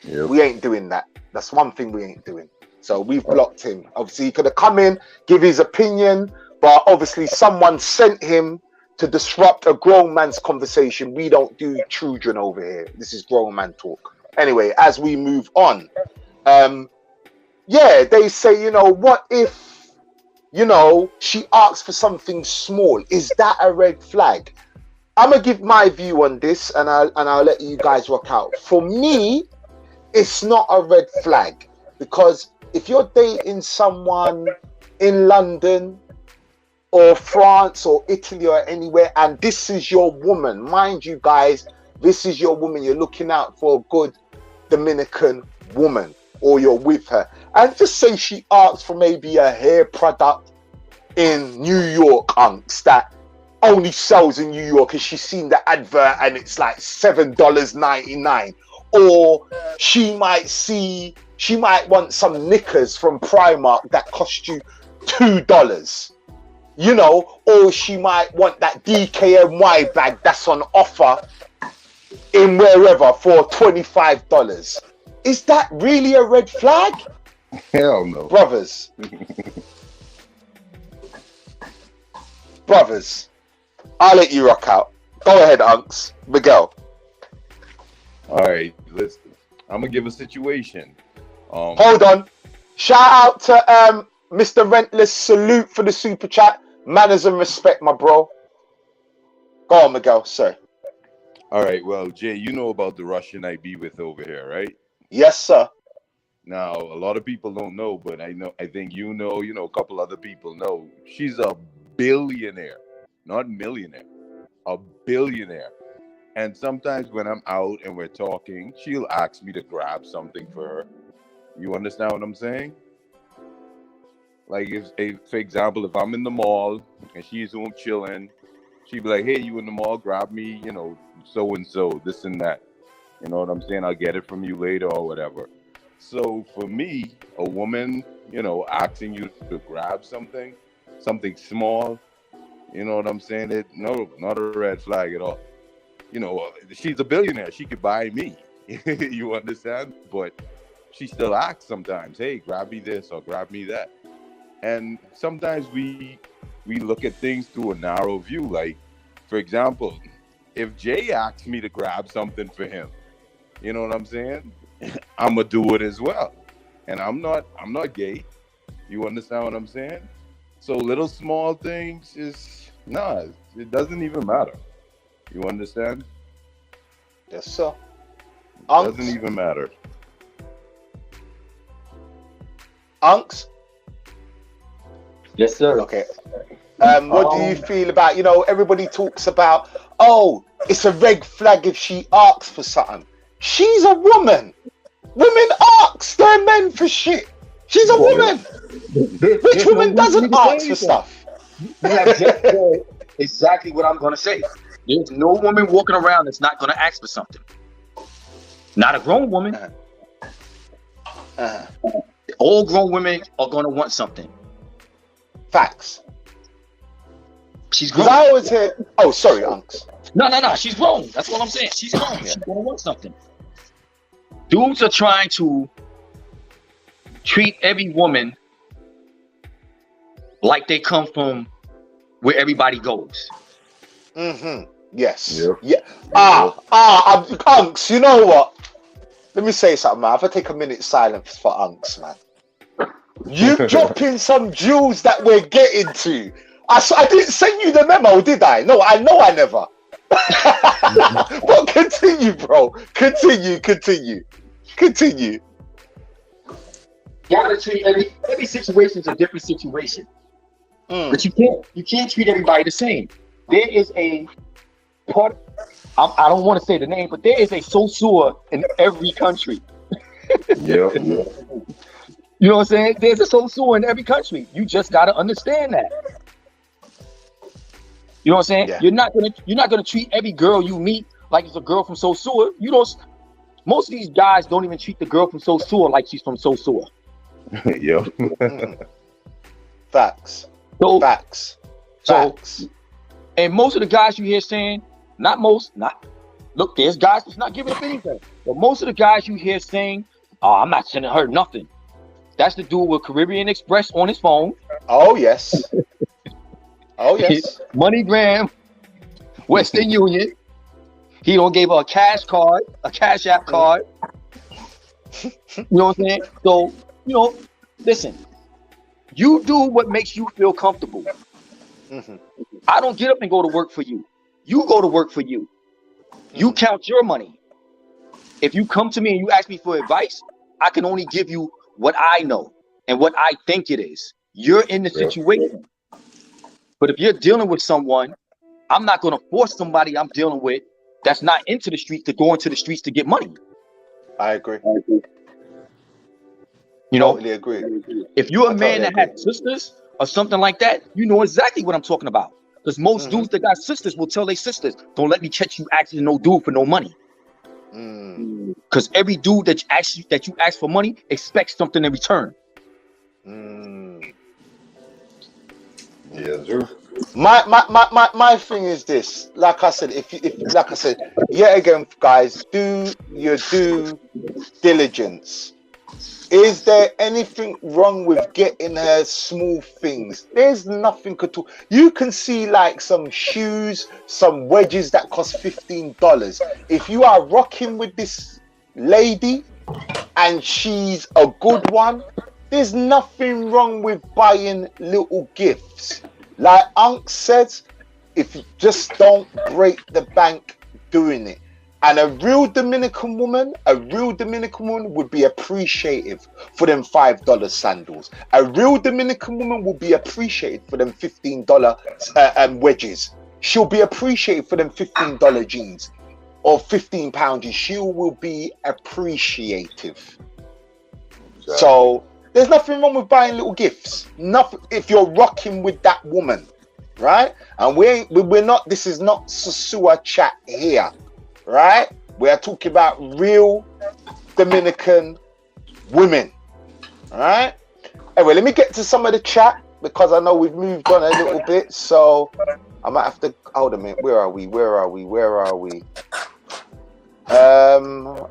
Yep. We ain't doing that. That's one thing we ain't doing. So we've blocked him. Obviously, he could have come in, give his opinion, but obviously someone sent him to disrupt a grown man's conversation. We don't do children over here. This is grown man talk. Anyway, as we move on, yeah, they say, you know, what if, you know, she asks for something small? Is that a red flag? I'm gonna give my view on this, and I'll let you guys rock out. For me, it's not a red flag, because if you're dating someone in London or France or Italy or anywhere, and this is your woman, mind you guys, this is your woman, you're looking out for a good Dominican woman, or you're with her, and just say she asks for maybe a hair product in New York, unks, that only sells in New York, and she's seen the advert and it's like $7.99. Or she might want some knickers from Primark that cost you $2, you know, or she might want that DKNY bag that's on offer in wherever for $25. Is that really a red flag? Hell no. Brothers, I'll let you rock out. Go ahead, unks. Miguel. All right, listen. I'm gonna give a situation. Hold on. Shout out to Mr. Rentless. Salute for the super chat. Manners and respect, my bro. Go on, Miguel. Sir. All right. Well, Jay, you know about the Russian I be with over here, right? Yes, sir. Now, a lot of people don't know, but I think you know, a couple other people know. She's a billionaire, not millionaire, a billionaire. And sometimes when I'm out and we're talking, she'll ask me to grab something for her. You understand what I'm saying? Like, for example, if I'm in the mall and she's home chilling, she'd be like, hey, you in the mall, grab me, so-and-so, this and that. You know what I'm saying? I'll get it from you later or whatever. So for me, a woman, asking you to grab something small, you know what I'm saying? No, not a red flag at all. She's a billionaire. She could buy me. You understand? But she still asks sometimes, hey, grab me this or grab me that. And sometimes we look at things through a narrow view. Like, for example, if Jay asks me to grab something for him, you know what I'm saying? I'm going to do it as well. And I'm not gay. You understand what I'm saying? So little small things it doesn't even matter. You understand? Yes, sir. Doesn't even matter. Unks? Yes, sir. Okay. What do you feel about, everybody talks about, oh, it's a red flag if she asks for something. She's a woman. Women ask their men for shit. She's a woman. Which woman doesn't ask for stuff? You have just said exactly what I'm going to say. There's no woman walking around that's not going to ask for something. Not a grown woman. All grown women are going to want something. Facts. She's grown. Because I always hear, oh, sorry, unks. No. She's grown. That's what I'm saying. She's grown. She's going to want something. Dudes are trying to treat every woman like they come from where everybody goes. Mm-hmm. Yes. Yep. Yeah. Unks, you know what? Let me say something, man. If I take a minute silence for unks, man. You dropping some jewels that we're getting to. I didn't send you the memo, did I? No, I know I never. But continue, bro. Continue. You gotta treat every situation is a different situation. But you can't treat everybody the same. There is a part. I don't want to say the name, but there is a Sosua in every country. Yeah. You know what I'm saying? There's a Sosua in every country. You just gotta understand that. You know what I'm saying? Yeah. You're not gonna treat every girl you meet like it's a girl from Sosua. You don't. Most of these guys don't even treat the girl from Sosua like she's from Sosua. Yeah. Facts. So, Facts. And most of the guys you hear saying, look, there's guys that's not giving up anything. But most of the guys you hear saying, oh, I'm not sending her nothing. That's the dude with Caribbean Express on his phone. Oh, yes. MoneyGram, Western Union. He don't give her a cash card, a Cash App card. You know what I'm saying? So, listen, you do what makes you feel comfortable. I don't get up and go to work for you. You go to work for you. You count your money. If you come to me and you ask me for advice, I can only give you what I know and what I think it is. You're in the situation. But if you're dealing with someone, I'm not going to force somebody I'm dealing with that's not into the streets to go into the streets to get money. I agree. Totally agree. If you're a man that has sisters or something like that, you know exactly what I'm talking about. Because most dudes that got sisters will tell their sisters, don't let me catch you asking no dude for no money. Because every dude that you ask for money expects something in return. Yes, sir. My thing is this. Like I said, yet again, guys, do your due diligence. Is there anything wrong with getting her small things? There's nothing at all. You can see like some shoes, some wedges that cost $15. If you are rocking with this lady and she's a good one, there's nothing wrong with buying little gifts. Like Unc says, if you just don't break the bank doing it. And a real Dominican woman would be appreciative for them $5 sandals. A real Dominican woman will be appreciated for them $15 wedges. She'll be appreciated for them $15 jeans or £15. She will be appreciative. Exactly. So there's nothing wrong with buying little gifts. Nothing if you're rocking with that woman, right? And we're not. This is not Sosua chat here. Right? We are talking about real Dominican women. All right? Anyway, let me get to some of the chat because I know we've moved on a little bit. So I might have to hold a minute. Where are we?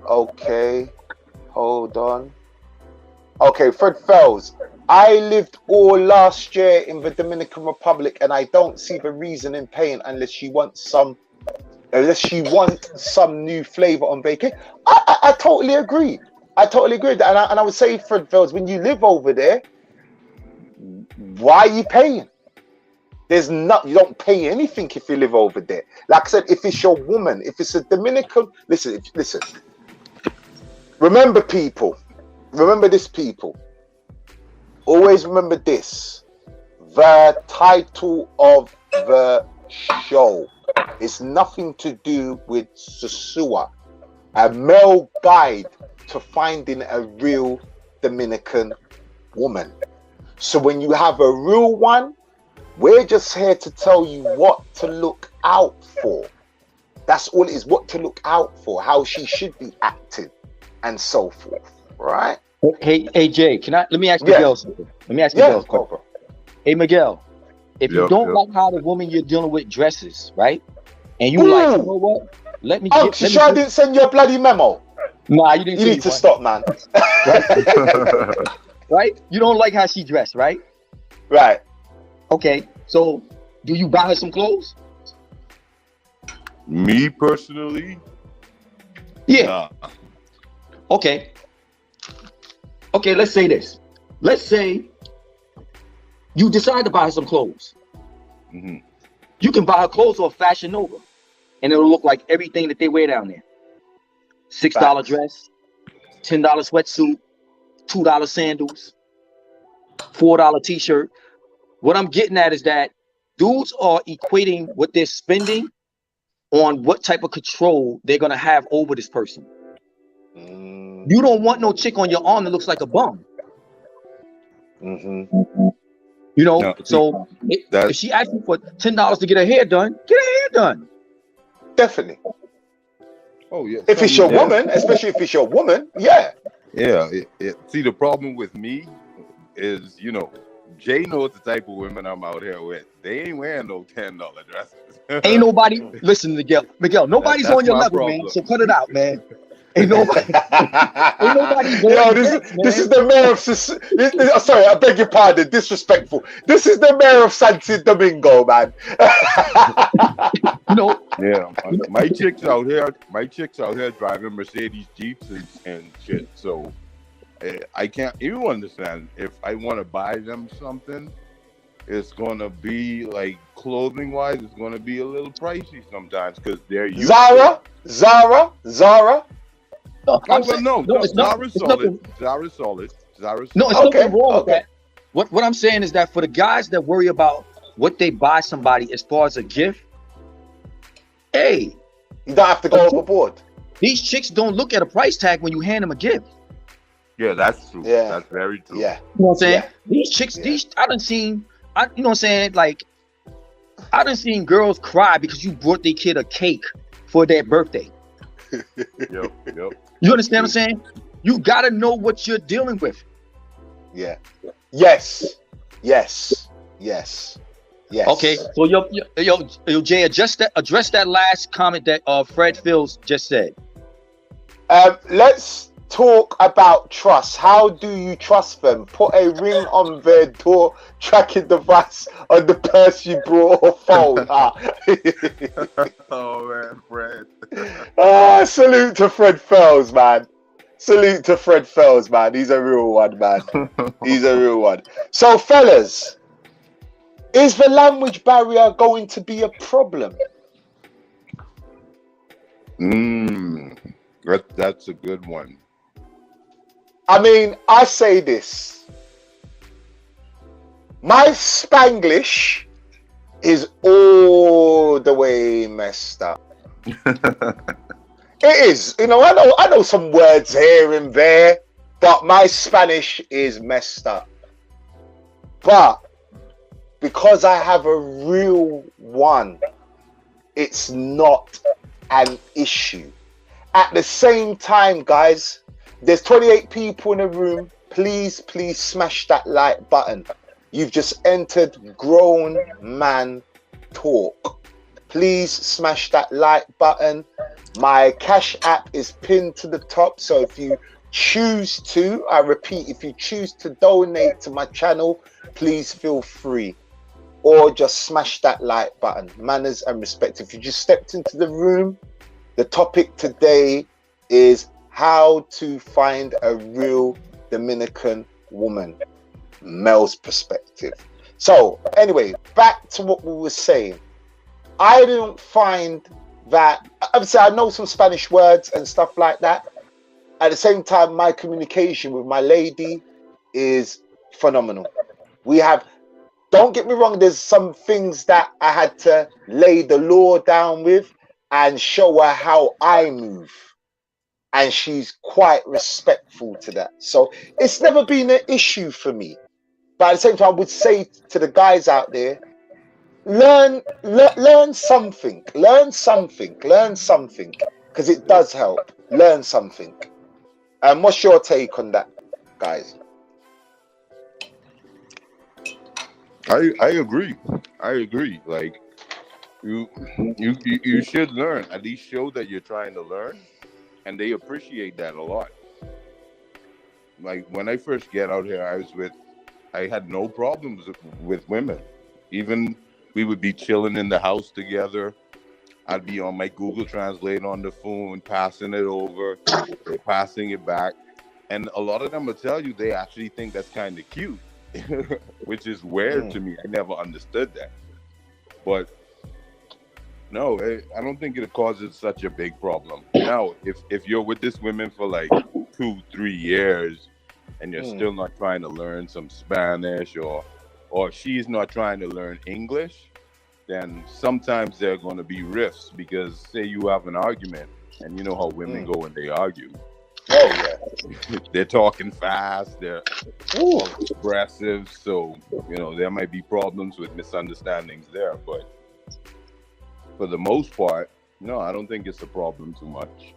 Okay. Hold on. Okay, Fred Fells. I lived all last year in the Dominican Republic and I don't see the reason in paying unless you want some new flavor on vacation. I totally agree. And I would say, Fred Fells, when you live over there, why are you paying? You don't pay anything if you live over there. Like I said, if it's your woman, if it's a Dominican, listen. Remember this, people. Always remember this. The title of the show. It's nothing to do with Sosua, a male guide to finding a real Dominican woman. So when you have a real one, we're just here to tell you what to look out for. That's all it is, what to look out for, how she should be acting, and so forth, right? Hey Jay, let me ask Miguel something. Let me ask Miguel something. Hey Miguel, if you don't like how the woman you're dealing with dresses, right? And you like, you know what? I didn't send you a bloody memo. Nah, you didn't. You need to stop, man. Right? You don't like how she dressed, right? Right. Okay. So, do you buy her some clothes? Me personally? Yeah. Nah. Okay. Let's say this. let's say you decide to buy her some clothes. Mhm. You can buy her clothes off Fashion Nova, and it'll look like everything that they wear down there. $6 Facts. dress, $10 sweatsuit, $2 sandals, $4 t-shirt. What I'm getting at is that dudes are equating what they're spending on what type of control they're gonna have over this person. Mm, You don't want no chick on your arm that looks like a bum. mhm. You know, No, so if that she asks you for $10 to get her hair done, get her hair done. Definitely. oh yeah. If it's some- your yeah. woman, especially if it's your woman, yeah. Yeah, see, the problem with me is, Jay knows the type of women I'm out here with. They ain't wearing no $10 dresses. Ain't nobody listen, Miguel. Nobody's that's on your my level, man. problem. So cut it out, man. Ain't nobody. Ain't nobody Yo, wearing this dress, this is man. the mayor of sorry, I beg your pardon, disrespectful. This is the mayor of Santo Domingo, man. You know, Yeah, my chicks out here driving Mercedes Jeeps and shit. So I can't even understand if I want to buy them something. It's gonna be like clothing wise. It's gonna be a little pricey sometimes because they're used Zara. no, Oh, I'm well, saying, no, no, it's not. Zara's It's solid. nothing. Zara's solid. Zara's No, it's solid. Okay, nothing wrong with okay. that. What I'm saying is that for the guys that worry about what they buy somebody as far as a gift, hey, You don't have to go overboard. these chicks don't look at a price tag when you hand them a gift. Yeah, that's true. Yeah. That's very true. Yeah. You know what I'm saying? Yeah. These chicks, Yeah. you know what I'm saying? Like, I done seen girls cry because you brought their kid a cake for their birthday. Yep. You understand what I'm saying? You gotta know what you're dealing with. Yeah. Yes. Yes. Yes. Yes. Okay, so yo, Jay, address that last comment that Fred Fields just said. Let's talk about trust. How do you trust them? Put a ring on their door tracking device on the person you brought or phone. Oh man, Fred. Salute to Fred Fells, man. Salute to Fred Fells, man. He's a real one, man. He's a real one. So, fellas, is the language barrier going to be a problem? That's a good one. I mean, I say this. My Spanglish is all the way messed up. It is. You know, I know some words here and there, but my Spanish is messed up. But because I have a real one, it's not an issue. At the same time, guys, there's 28 people in the room. Please smash that like button. You've just entered Grown Man Talk. Please smash that like button. My Cash App is pinned to the top. So if you choose to, I repeat, if you choose to donate to my channel, please feel free. Or just smash that like button. Manners and respect. If you just stepped into the room, the topic today is how to find a real Dominican woman, male's perspective. So anyway, back to what we were saying. I don't find that, obviously I know some Spanish words and stuff like that. At the same time, my communication with my lady is phenomenal. Don't get me wrong, there's some things that I had to lay the law down with and show her how I move. And she's quite respectful to that. So it's never been an issue for me. But at the same time, I would say to the guys out there, learn something. Learn something. Because it does help. Learn something. What's your take on that, guys? I agree. Like you should learn. At least show that you're trying to learn, and they appreciate that a lot. Like when I first get out here, I had no problems with women. Even we would be chilling in the house together. I'd be on my Google Translate on the phone, passing it over, passing it back. And a lot of them will tell you they actually think that's kind of cute, which is weird to me. I never understood that. But no, I don't think it causes such a big problem. Now, if you're with this woman for like 2-3 years and you're still not trying to learn some Spanish, or she's not trying to learn English, then sometimes there are going to be rifts, because say you have an argument, and you know how women go when they argue. Oh yeah. They're talking fast, they're aggressive, so there might be problems with misunderstandings there, but for the most part, no, I don't think it's a problem too much.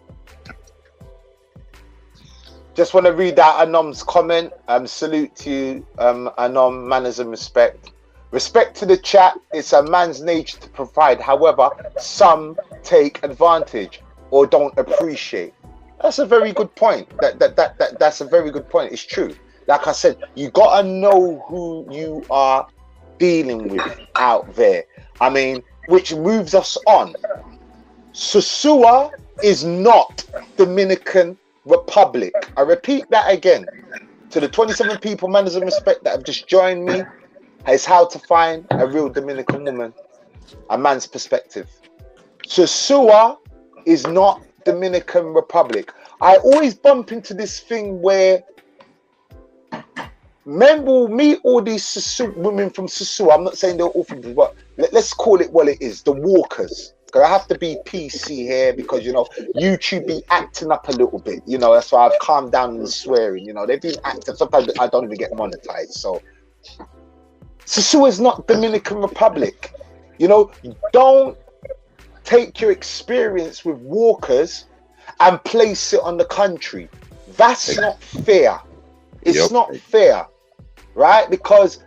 Just want to read out Anom's comment. Salute to you, Anom, manners and respect. Respect to the chat. It's a man's nature to provide. However, some take advantage or don't appreciate. That's a very good point. That's a very good point. It's true. Like I said, you gotta know who you are dealing with out there. I mean, which moves us on. Susua is not Dominican Republic. I repeat that again to the 27 people, manners and respect, that have just joined me. Is how to find a real Dominican woman, a man's perspective. Susua is not Dominican Republic. I always bump into this thing where men will meet all these women from Susua. I'm not saying they're all from, but let's call it what it is, the walkers. Because I have to be PC here, because YouTube be acting up a little bit. That's why I've calmed down in the swearing. They've been acting. Sometimes I don't even get monetized. So Susua is not Dominican Republic. Don't take your experience with walkers and place it on the country. That's not fair. It's not fair, right? Because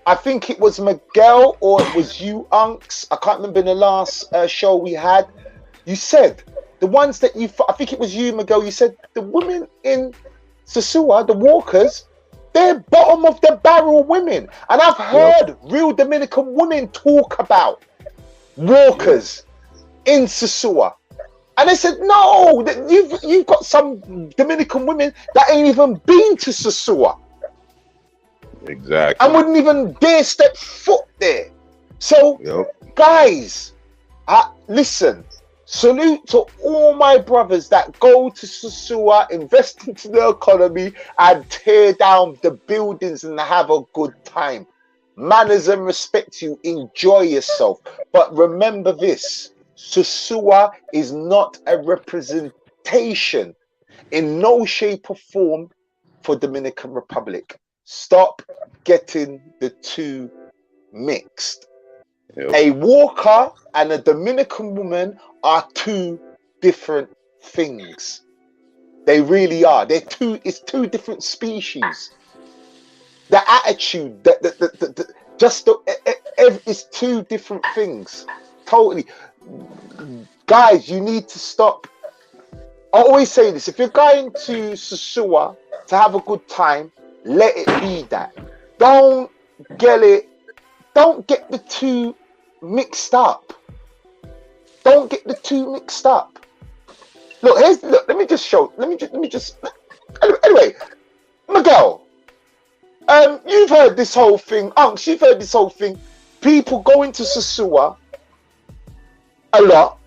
I think it was Miguel, or it was you, Unks. I can't remember in the last show we had. You said the ones that I think it was you, Miguel. You said the women in Susua, the walkers, they're bottom of the barrel women. And I've heard real Dominican women talk about walkers in Susua. And they said, no, you've got some Dominican women that ain't even been to Susua. Exactly. I wouldn't even dare step foot there. So, guys, listen, salute to all my brothers that go to Susua, invest into the economy, and tear down the buildings and have a good time. Manners and respect to you. Enjoy yourself. But remember this, Susua is not a representation in no shape or form for Dominican Republic. Stop getting the two mixed. A walker and a Dominican woman are two different things. They really are. It's two different species. The attitude, it's two different things. Totally. Guys, you need to stop. I always say this: if you're going to Susua to have a good time, let it be that. Don't get the two mixed up. Don't get the two mixed up. Look, let me just anyway, Miguel, you've heard this whole thing. Unks, you've heard this whole thing. People go into Susua a lot,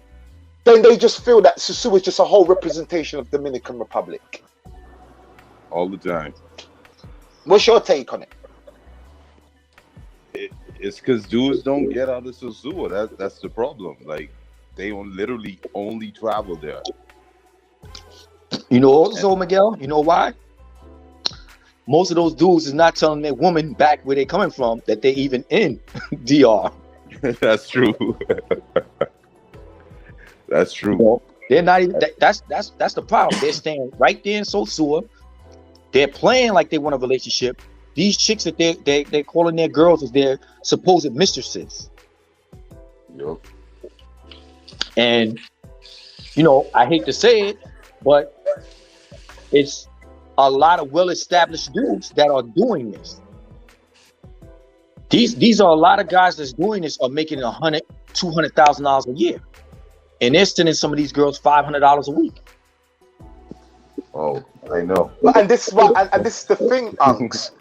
then they just feel that Susua is just a whole representation of Dominican Republic. All the time. What's your take on it? It's because dudes don't get out of Susua. That's the problem. Like, they literally only travel there. Also, Miguel, you know why? Most of those dudes is not telling their woman back where they're coming from that they're even in DR. That's true. That's true. They're not even. That's the problem. They're staying right there in Susua. They're playing like they want a relationship. These chicks that they're calling their girls as their supposed mistresses. Yep. And I hate to say it, but it's a lot of well-established dudes that are doing this. These are a lot of guys that's doing this are making $100,000, $200,000 a year, and they're sending some of these girls $500 a week. Oh, I know. And this is what, and this is the thing, Unks.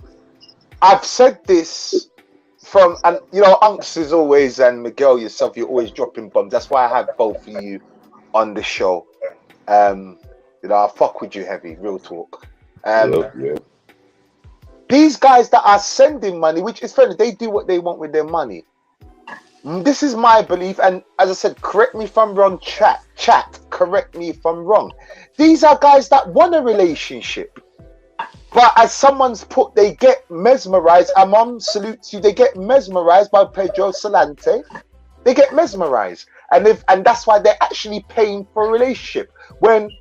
I've said this from, and you know, Unks is always, and Miguel yourself, you're always dropping bombs. That's why I have both of you on the show. You know, I fuck with you heavy, real talk. Yep. These guys that are sending money, which is fair, they do what they want with their money. This is my belief, and as I said, correct me if I'm wrong, chat, correct me if I'm wrong. These are guys that want a relationship, but as someone's put, they get mesmerized. Amon salutes you. They get mesmerized by Pedro Solante. They get mesmerized, and that's why they're actually paying for a relationship when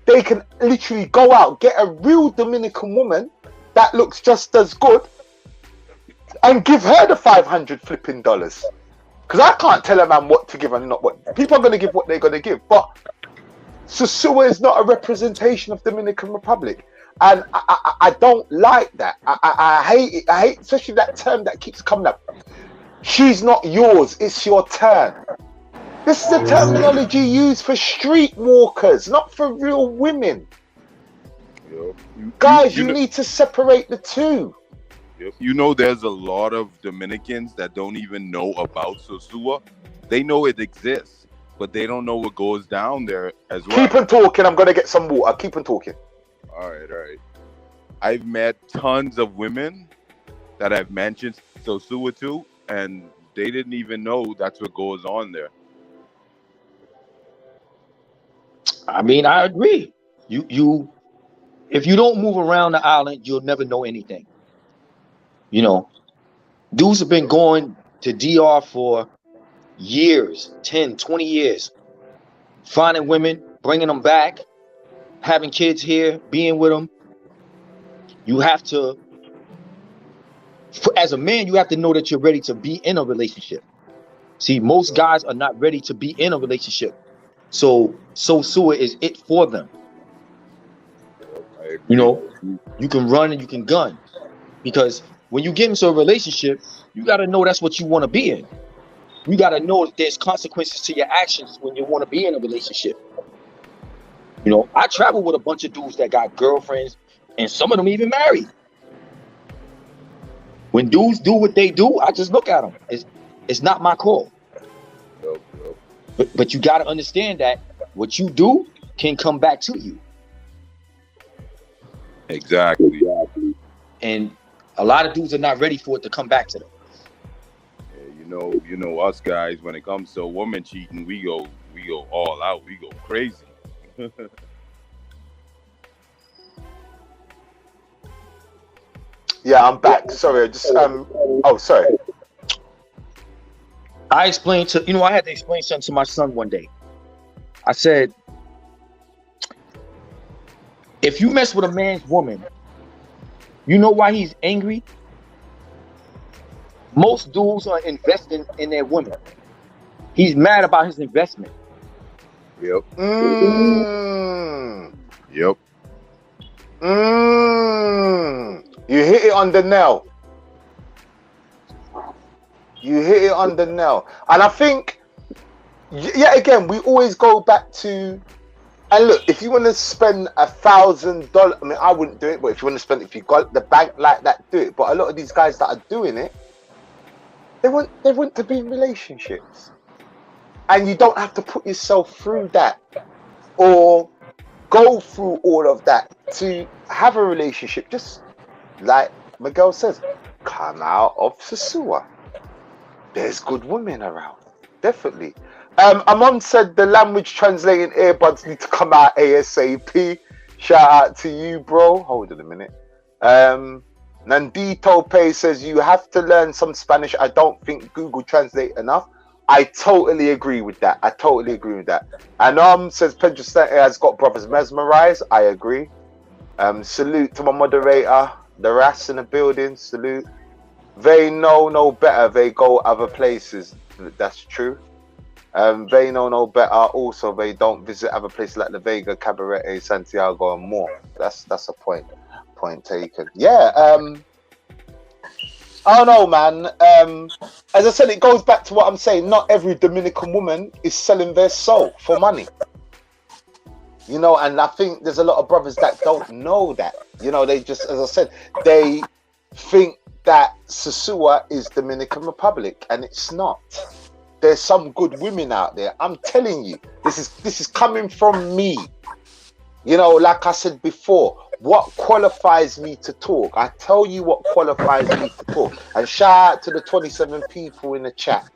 they can literally go out, get a real Dominican woman that looks just as good, and give her the $500 flipping. Because I can't tell a man what to give and not what. People are going to give what they're going to give. But Sosua is not a representation of Dominican Republic. And I don't like that. I hate it. I hate especially that term that keeps coming up. She's not yours. It's your turn. This is a terminology used for street walkers, not for real women. Guys, you need to separate the two. You know, there's a lot of Dominicans that don't even know about Sosua. They know it exists, but they don't know what goes down there as well. Keep on talking. I'm going to get some water. Keep on talking. All right. I've met tons of women that I've mentioned Sosua to, and they didn't even know that's what goes on there. I mean, I agree. You if you don't move around the island, you'll never know anything. You know, dudes have been going to DR for years, 10, 20 years, finding women, bringing them back, having kids here, being with them. You have to, as a man, you have to know that you're ready to be in a relationship. See, most guys are not ready to be in a relationship. So Sosua is it for them. You know, you can run and you can gun. Because when you get into a relationship, you got to know that's what you want to be in. You got to know that there's consequences to your actions when you want to be in a relationship. You know, I travel with a bunch of dudes that got girlfriends, and some of them even married. When dudes do what they do, I just look at them. It's not my call. But you got to understand that what you do can come back to you. Exactly. And a lot of dudes are not ready for it to come back to them. Yeah, you know us guys, when it comes to a woman cheating, we go all out. We go crazy. Yeah, I'm back. Sorry, I just sorry. I explained to I had to explain something to my son one day. I said, if you mess with a man's woman, you know why he's angry? Most dudes are investing in their women. He's mad about his investment. Yep. Yep. You hit it on the nail. You hit it on the nail. And I think, yet again, we always go back to, and look, if you want to spend $1,000, I mean, I wouldn't do it, but if you want to spend, if you got the bank like that, do it. But a lot of these guys that are doing it, they want to be in relationships. And you don't have to put yourself through that or go through all of that to have a relationship. Just like Miguel says, come out of Sosua. There's good women around, definitely. Amon said the language translating earbuds need to come out ASAP. Shout out to you, bro. Hold on a minute. Nandito Pay says you have to learn some Spanish. I don't think Google Translate enough. I totally agree with that. And says Pedro Sante has got brothers mesmerized. I agree. Salute to my moderator. The Ras in the building. Salute. They know no better. They go other places. That's true. They know no better. Also, they don't visit other places like the Vega, Cabaret, Santiago, and more. That's a point taken. Yeah. I don't know, man. As I said, it goes back to what I'm saying. Not every Dominican woman is selling their soul for money. You know, and I think there's a lot of brothers that don't know that. You know, they just, as I said, they think that Sosua is Dominican Republic, and it's not. There's some good women out there. I'm telling you, this is coming from me. You know, like I said before, what qualifies me to talk? I tell you what qualifies me to talk. And shout out to the 27 people in the chat.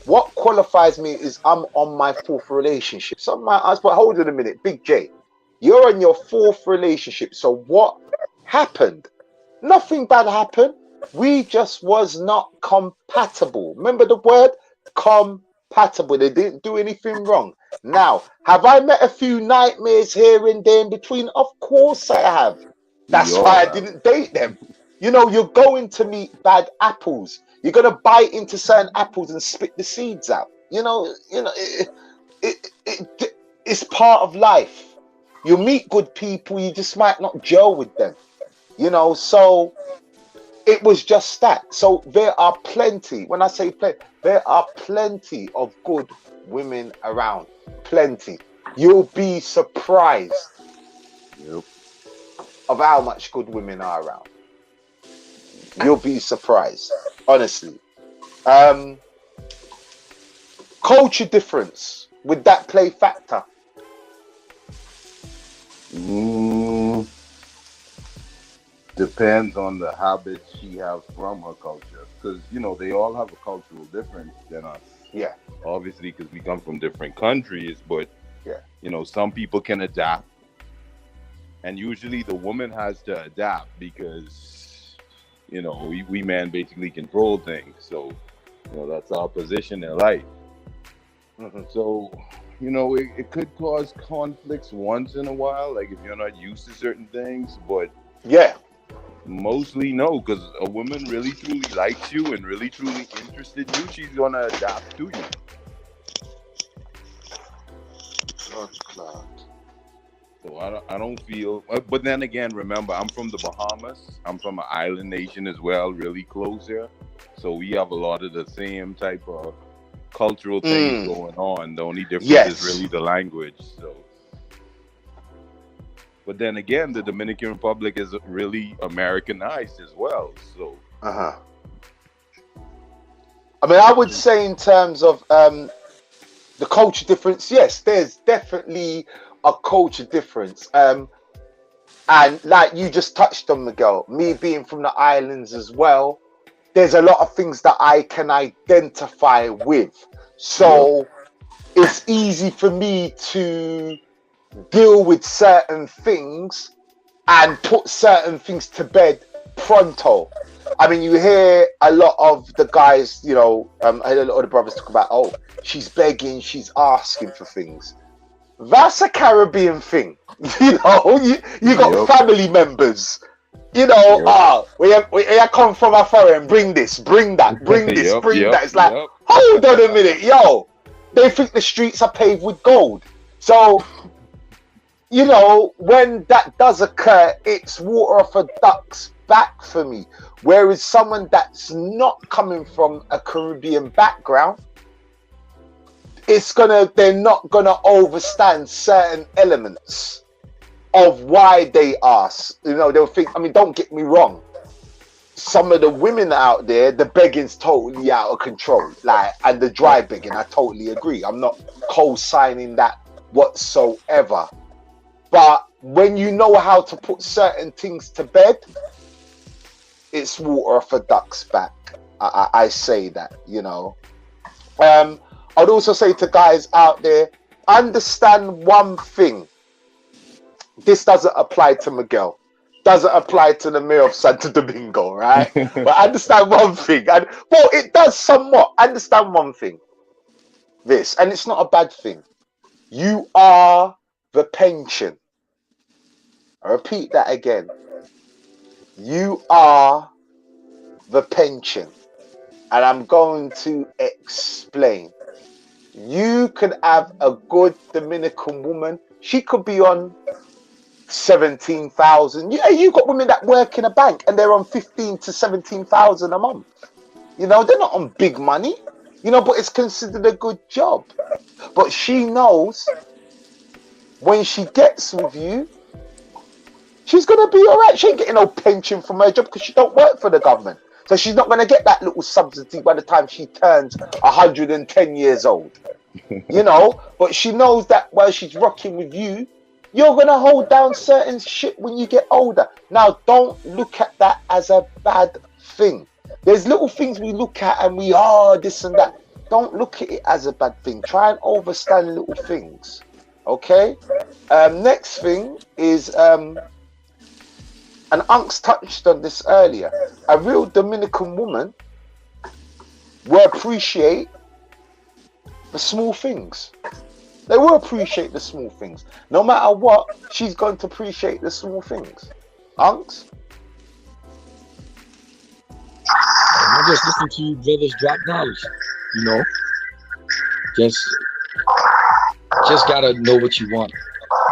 What qualifies me is I'm on my 4th relationship. Some might ask, but hold on a minute, Big J, you're in your 4th relationship. So what happened? Nothing bad happened. We just was not compatible. Remember the word? Compatible. They didn't do anything wrong. Now, have I met a few nightmares here and there in between? Of course I have. That's why I didn't date them. You know, you're going to meet bad apples. You're going to bite into certain apples and spit the seeds out. You know, it's part of life. You meet good people, you just might not gel with them. You know, so it was just that. So there are plenty, when I say plenty, there are plenty of good women around. Plenty. You'll be surprised of how much good women are around. You'll be surprised, honestly. Culture difference, would that play factor? Depends on the habits she has from her culture, because you know they all have a cultural difference than us. Yeah. Obviously, because we come from different countries, but yeah, you know, some people can adapt, and usually the woman has to adapt because you know we men basically control things. So you know that's our position in life. So you know it could cause conflicts once in a while, like if you're not used to certain things, but yeah. Mostly no, because a woman really truly likes you and really truly interested in you, she's gonna adapt to you. So I don't feel, but then again, remember, I'm from the Bahamas. I'm from an island nation as well, really close here. So we have a lot of the same type of cultural things going on. The only difference is really the language. So. But then again, the Dominican Republic is really Americanized as well. So, I mean, I would say in terms of the culture difference, yes, there's definitely a culture difference. And like you just touched on, Miguel, me being from the islands as well, there's a lot of things that I can identify with. So it's easy for me to deal with certain things and put certain things to bed pronto. I mean, you hear a lot of the guys, you know, I heard a lot of the brothers talk about, oh, she's begging, she's asking for things. That's a Caribbean thing. You know, you got family members. You know, where I come from a foreign, bring this, bring that, bring this, bring that. It's like, hold on a minute, yo. They think the streets are paved with gold. So, you know, when that does occur, it's water off a duck's back for me. Whereas someone that's not coming from a Caribbean background, they're not gonna understand certain elements of why they ask. You know, they'll think, I mean, don't get me wrong. Some of the women out there, the begging's totally out of control. Like, and the dry begging, I totally agree. I'm not co-signing that whatsoever. But when you know how to put certain things to bed, it's water off a duck's back. I say that, you know. I'd also say to guys out there, understand one thing. This doesn't apply to Miguel. Doesn't apply to the mayor of Santo Domingo, right? But understand one thing. Well, it does somewhat. Understand one thing. This, and it's not a bad thing. You are the pension. I repeat that again. You are the pension. And I'm going to explain. You could have a good Dominican woman. She could be on 17,000. Yeah, you got women that work in a bank and they're on 15 to 17,000 a month. You know, they're not on big money. You know, but it's considered a good job. But she knows when she gets with you, she's gonna be all right. She ain't getting no pension from her job because she don't work for the government. So she's not gonna get that little subsidy by the time she turns 110 years old. You know, but she knows that while she's rocking with you, you're gonna hold down certain shit when you get older. Now, don't look at that as a bad thing. There's little things we look at and we this and that. Don't look at it as a bad thing. Try and understand little things. Okay. Next thing is and Unks touched on this earlier. A real Dominican woman will appreciate the small things. They will appreciate the small things. No matter what, she's going to appreciate the small things. Unks? I just listen to you brothers drop knowledge. You know, just gotta know what you want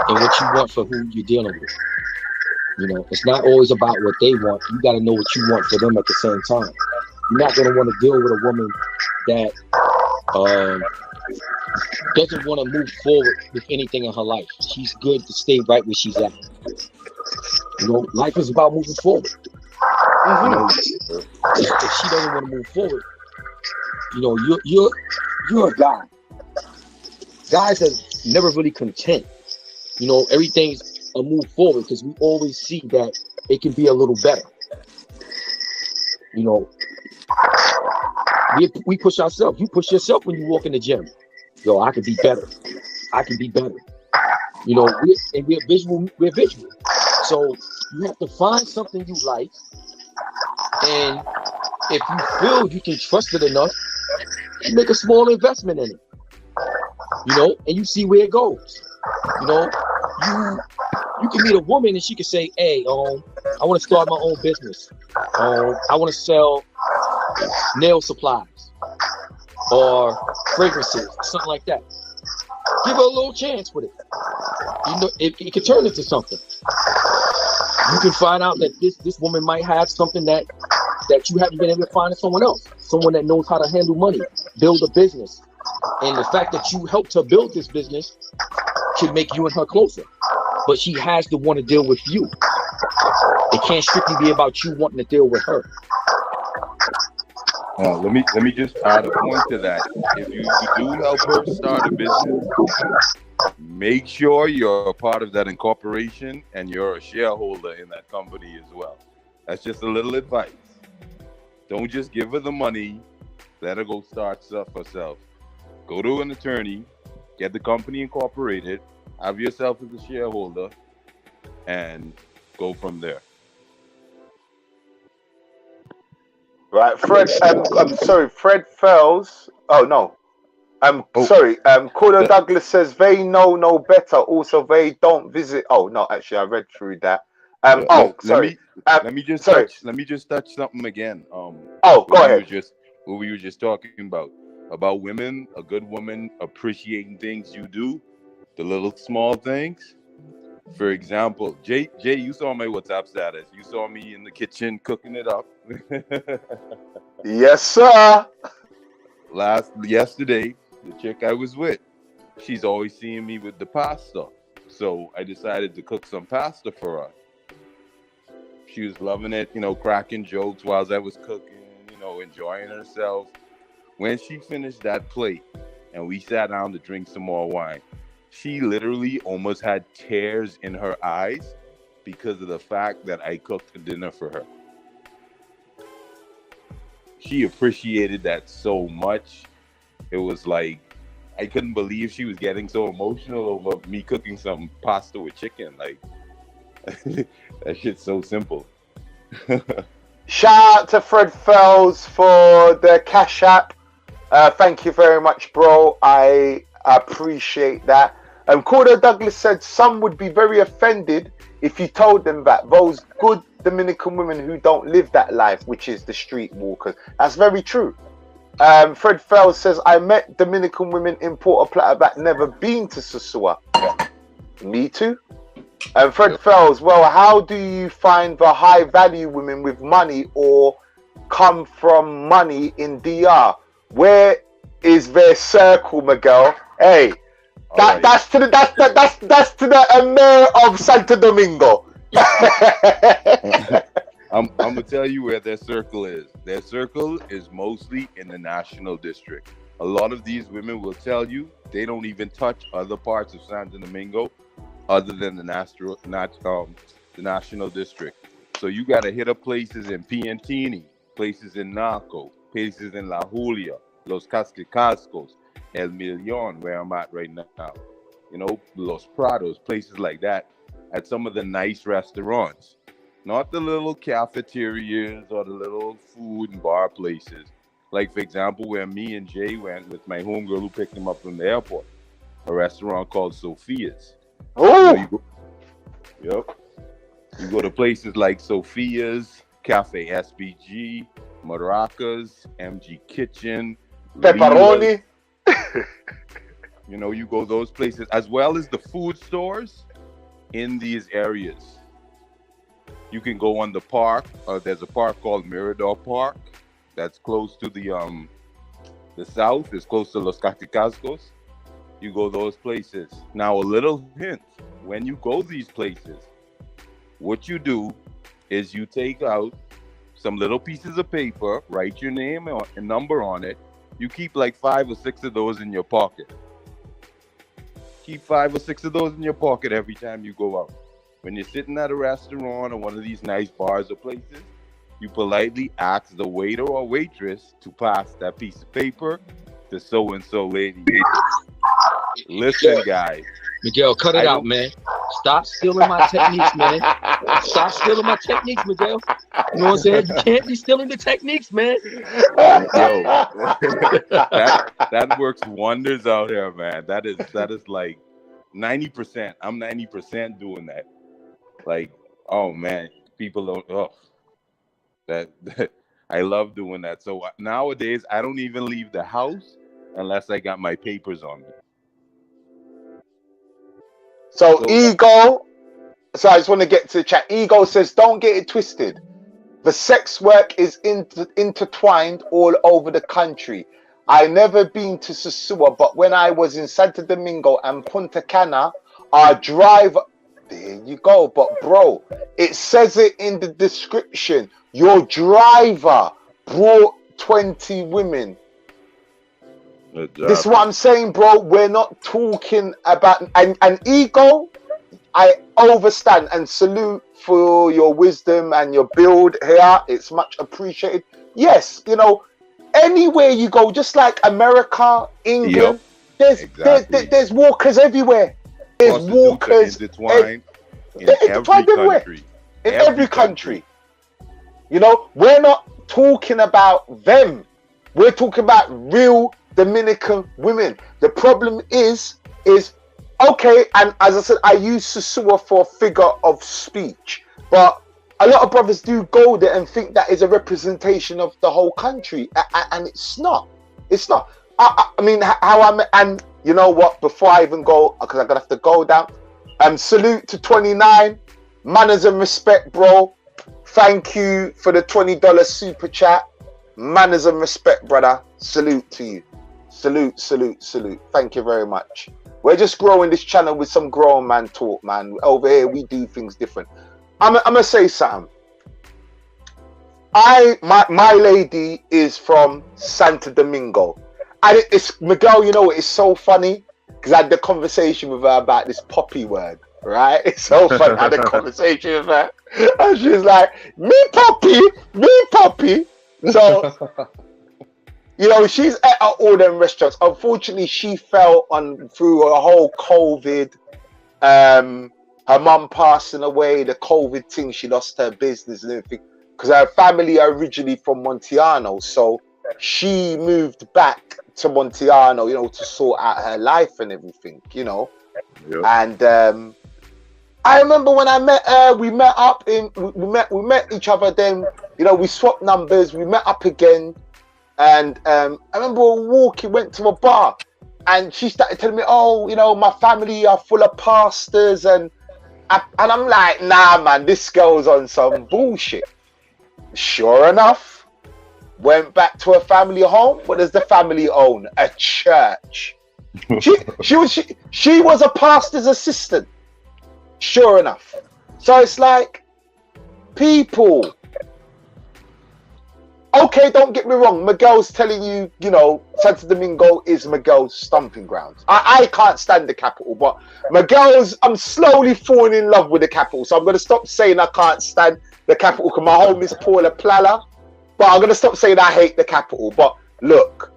and what you want for who you're dealing with. You know, it's not always about what they want. You gotta know what you want for them at the same time. You're not gonna want to deal with a woman that doesn't want to move forward with anything in her life. She's good to stay right where she's at. You know, life is about moving forward. You know, if she doesn't want to move forward, you know, you're a guy. Guys are never really content. You know, everything's a move forward because we always see that it can be a little better. You know, we push ourselves. You push yourself when you walk in the gym. Yo, I can be better. I can be better. You know, we're visual. We're visual. So you have to find something you like, and if you feel you can trust it enough, you make a small investment in it. You know, and you see where it goes. You know, you can meet a woman and she can say, "Hey, I want to start my own business. I want to sell nail supplies or fragrances, something like that." Give her a little chance with it. You know, it can turn into something. You can find out that this woman might have something that you haven't been able to find in someone else. Someone that knows how to handle money, build a business. And the fact that you helped her build this business should make you and her closer. But she has to want to deal with you. It can't strictly be about you wanting to deal with her. Let me just add a point to that. If you do help her start a business, make sure you're a part of that incorporation and you're a shareholder in that company as well. That's just a little advice. Don't just give her the money, let her go start stuff herself. Go to an attorney, get the company incorporated, have yourself as a shareholder, and go from there. Right, Fred. I'm sorry, Fred Fells. Oh no. Sorry. Cordo Douglas says they know no better. Also, they don't visit. Oh no, actually, I read through that. Sorry. Let me just touch something again. Go ahead. What we were just talking about women, a good woman appreciating things you do, the little small things. For example, Jay, you saw my WhatsApp status. You saw me in the kitchen cooking it up. Yes, sir. Yesterday, the chick I was with, she's always seeing me with the pasta. So I decided to cook some pasta for her. She was loving it, you know, cracking jokes while I was cooking, you know, enjoying herself. When she finished that plate and we sat down to drink some more wine, she literally almost had tears in her eyes because of the fact that I cooked a dinner for her. She appreciated that so much. It was like, I couldn't believe she was getting so emotional over me cooking some pasta with chicken. Like, that shit's so simple. Shout out to Fred Fells for the Cash App. Thank you very much, bro. I appreciate that. Cordo Douglas said some would be very offended if you told them that those good Dominican women who don't live that life, which is the street walkers. That's very true. Fred Fells says, I met Dominican women in Puerto Plata that never been to Sosua. Me too. And Fred Fells, well, how do you find the high value women with money or come from money in DR? Where is their circle, Miguel? Hey, Alright. That's to the mayor of Santo Domingo. I'm gonna tell you where their circle is. Their circle is mostly in the National District. A lot of these women will tell you they don't even touch other parts of Santo Domingo other than the National District. So you gotta hit up places in Piantini, places in Naco, places in La Julia, Los Cascos, El Millón, where I'm at right now. You know, Los Prados, places like that, at some of the nice restaurants. Not the little cafeterias or the little food and bar places. Like, for example, where me and Jay went with my homegirl who picked him up from the airport. A restaurant called Sophia's. Oh! Yep. You go to places like Sophia's, Cafe SBG, Maracas, MG Kitchen, Pepperoni. You know, you go those places, as well as the food stores in these areas. You can go on the park. There's a park called Mirador Park that's close to the south. It's close to Los Cascos. You go those places. Now, a little hint: when you go these places, what you do is you take out some little pieces of paper, write your name and number on it. You keep like 5 or 6 of those in your pocket. Keep 5 or 6 of those in your pocket every time you go out. When you're sitting at a restaurant or one of these nice bars or places, you politely ask the waiter or waitress to pass that piece of paper to so-and-so lady. Listen, guys. Miguel, cut it out, man. Stop stealing my techniques, man. Stop stealing my techniques, Miguel. You know what I'm saying? You can't be stealing the techniques, man. Yo, that works wonders out here, man. That is like 90%. I'm 90% doing that. Like, oh man, people don't. Oh, that I love doing that. So nowadays, I don't even leave the house unless I got my papers on me. So Ego, so I just want to get to the chat. Ego says, don't get it twisted. The sex work is intertwined all over the country. I never been to Sosua, but when I was in Santo Domingo and Punta Cana, our driver, there you go. But bro, it says it in the description. Your driver brought 20 women. This is what I'm saying, bro. We're not talking about and Ego. I understand and salute for your wisdom and your build here. It's much appreciated. Yes, you know, anywhere you go, just like America, England, there's walkers everywhere. There's walkers intertwined in every country. You know, we're not talking about them. We're talking about real Dominican women. The problem is okay, and as I said, I use Sosua for a figure of speech, but a lot of brothers do go there and think that is a representation of the whole country, and it's not. It's not. I mean, and you know what? Before I even go, because I'm gonna have to go down. Salute to 29, manners and respect, bro. Thank you for the $20 super chat. Manners and respect, brother. Salute to you. Salute, salute, salute. Thank you very much. We're just growing this channel with some grown man talk, man. Over here, we do things different. I'm gonna say something. My lady is from Santo Domingo, and it's Miguel. You know, it's so funny because I had the conversation with her about this poppy word. Right? It's so funny. I had a conversation with her, and she's like, "Me poppy." So. You know, she's at all them restaurants. Unfortunately, she fell on through a whole COVID. Her mum passing away, the COVID thing. She lost her business and everything because her family are originally from Montiano. So she moved back to Montiano, you know, to sort out her life and everything, you know. Yep. And I remember when I met her, we met up we met each other. Then, you know, we swapped numbers. We met up again. And I remember we were walking, went to a bar, and she started telling me, "Oh, you know, my family are full of pastors," and I'm like, "Nah, man, this girl's on some bullshit." Sure enough, went back to her family home. What does the family own? A church. She was a pastor's assistant. Sure enough. So it's like, people. Okay, don't get me wrong. Miguel's telling you, you know, Santo Domingo is Miguel's stomping grounds. I can't stand the capital, but I'm slowly falling in love with the capital. So I'm going to stop saying I can't stand the capital because my home is Paula Plala. But I'm going to stop saying I hate the capital. But look,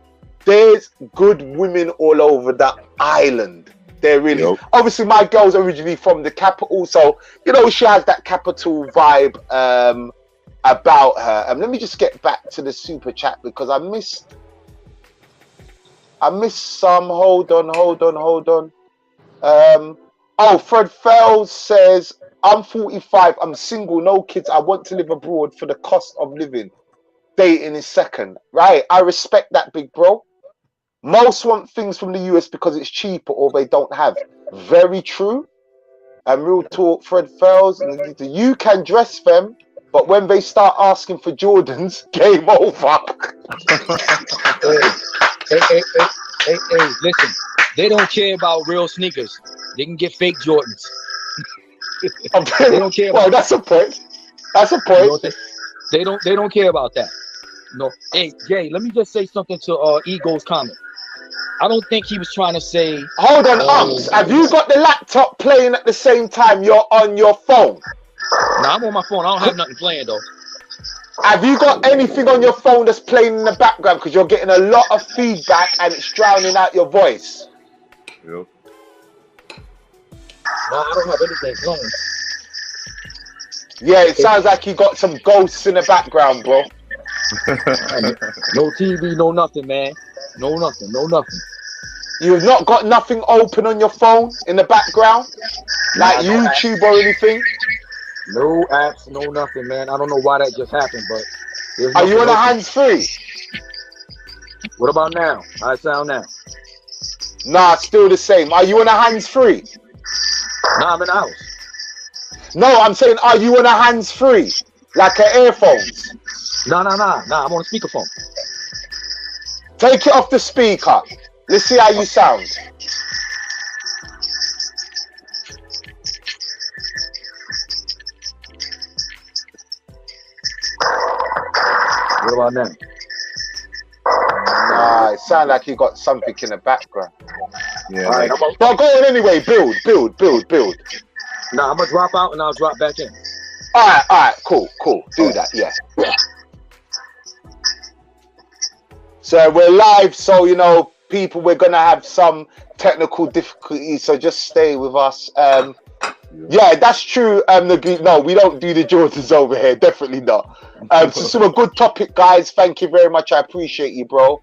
there's good women all over the island. They're really, obviously my girl's originally from the capital. So, you know, she has that capital vibe about her. Let me just get back to the super chat because I missed some. Hold on. Fred Fells says, I'm 45, I'm single, no kids, I want to live abroad for the cost of living. Dating is second. Right, I respect that, big bro. Most want things from the US because it's cheaper or they don't have. Very true. And real talk, Fred Fells, you can dress them, but when they start asking for Jordans, game over. Hey, listen, they don't care about real sneakers. They can get fake Jordans. They don't care about that's a point. That's a point. They don't care about that. No. Hey, Jay, let me just say something to Ego's comment. I don't think he was trying to say. Hold on, Unks. Have you got the laptop playing at the same time you're on your phone? Nah, I'm on my phone. I don't have nothing playing though. Have you got anything on your phone that's playing in the background? Because you're getting a lot of feedback and it's drowning out your voice. Yep. No, I don't have anything playing. Yeah, it sounds like you got some ghosts in the background, bro. No TV, no nothing, man. No nothing. You've not got nothing open on your phone in the background? Like YouTube or anything? No apps, no nothing, man. I don't know why that just happened, but... Are you on a hands-free? What about now? How it sound now? Nah, still the same. Are you on a hands-free? Nah, I'm in the house. No, I'm saying, are you on a hands-free? Like an earphones? Nah. I'm on a speakerphone. Take it off the speaker. Let's see how you sound. What about now? Nah, it sounds like you got something in the background. Yeah. All right, But go on anyway. Build. Nah, I'm gonna drop out and I'll drop back in. All right, cool. Do that, yeah. So we're live, so you know, people, we're gonna have some technical difficulties, so just stay with us. Yeah, that's true. No, we don't do the Jordans over here, definitely not. So a good topic, guys. Thank you very much. I appreciate you, bro.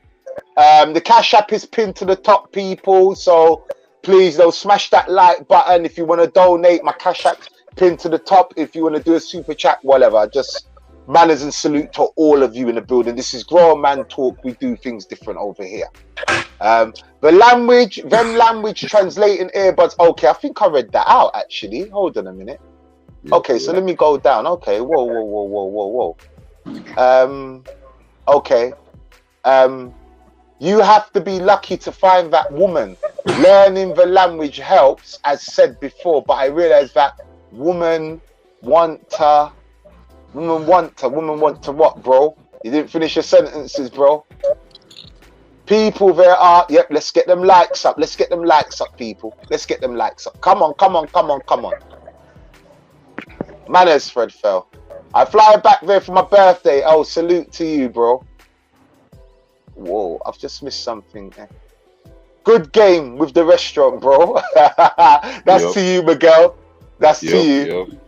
The Cash App is pinned to the top, people. So please, though, smash that like button if you want to donate. My Cash App pinned to the top. If you want to do a super chat, whatever. Just manners and salute to all of you in the building. This is Grown Man Talk. We do things different over here. The language translating earbuds. Okay, I think I read that out actually. Hold on a minute. Okay, so let me go down. Okay, whoa. Okay. You have to be lucky to find that woman. Learning the language helps, as said before, but I realized that women want to what, bro? You didn't finish your sentences, bro. People, there are, yep, let's get them likes up. Let's get them likes up, people. Let's get them likes up. Come on. Manners, Fred Fell. I fly back there for my birthday. Oh, salute to you, bro. Whoa, I've just missed something there. Good game with the restaurant, bro. That's to you, Miguel. That's to you.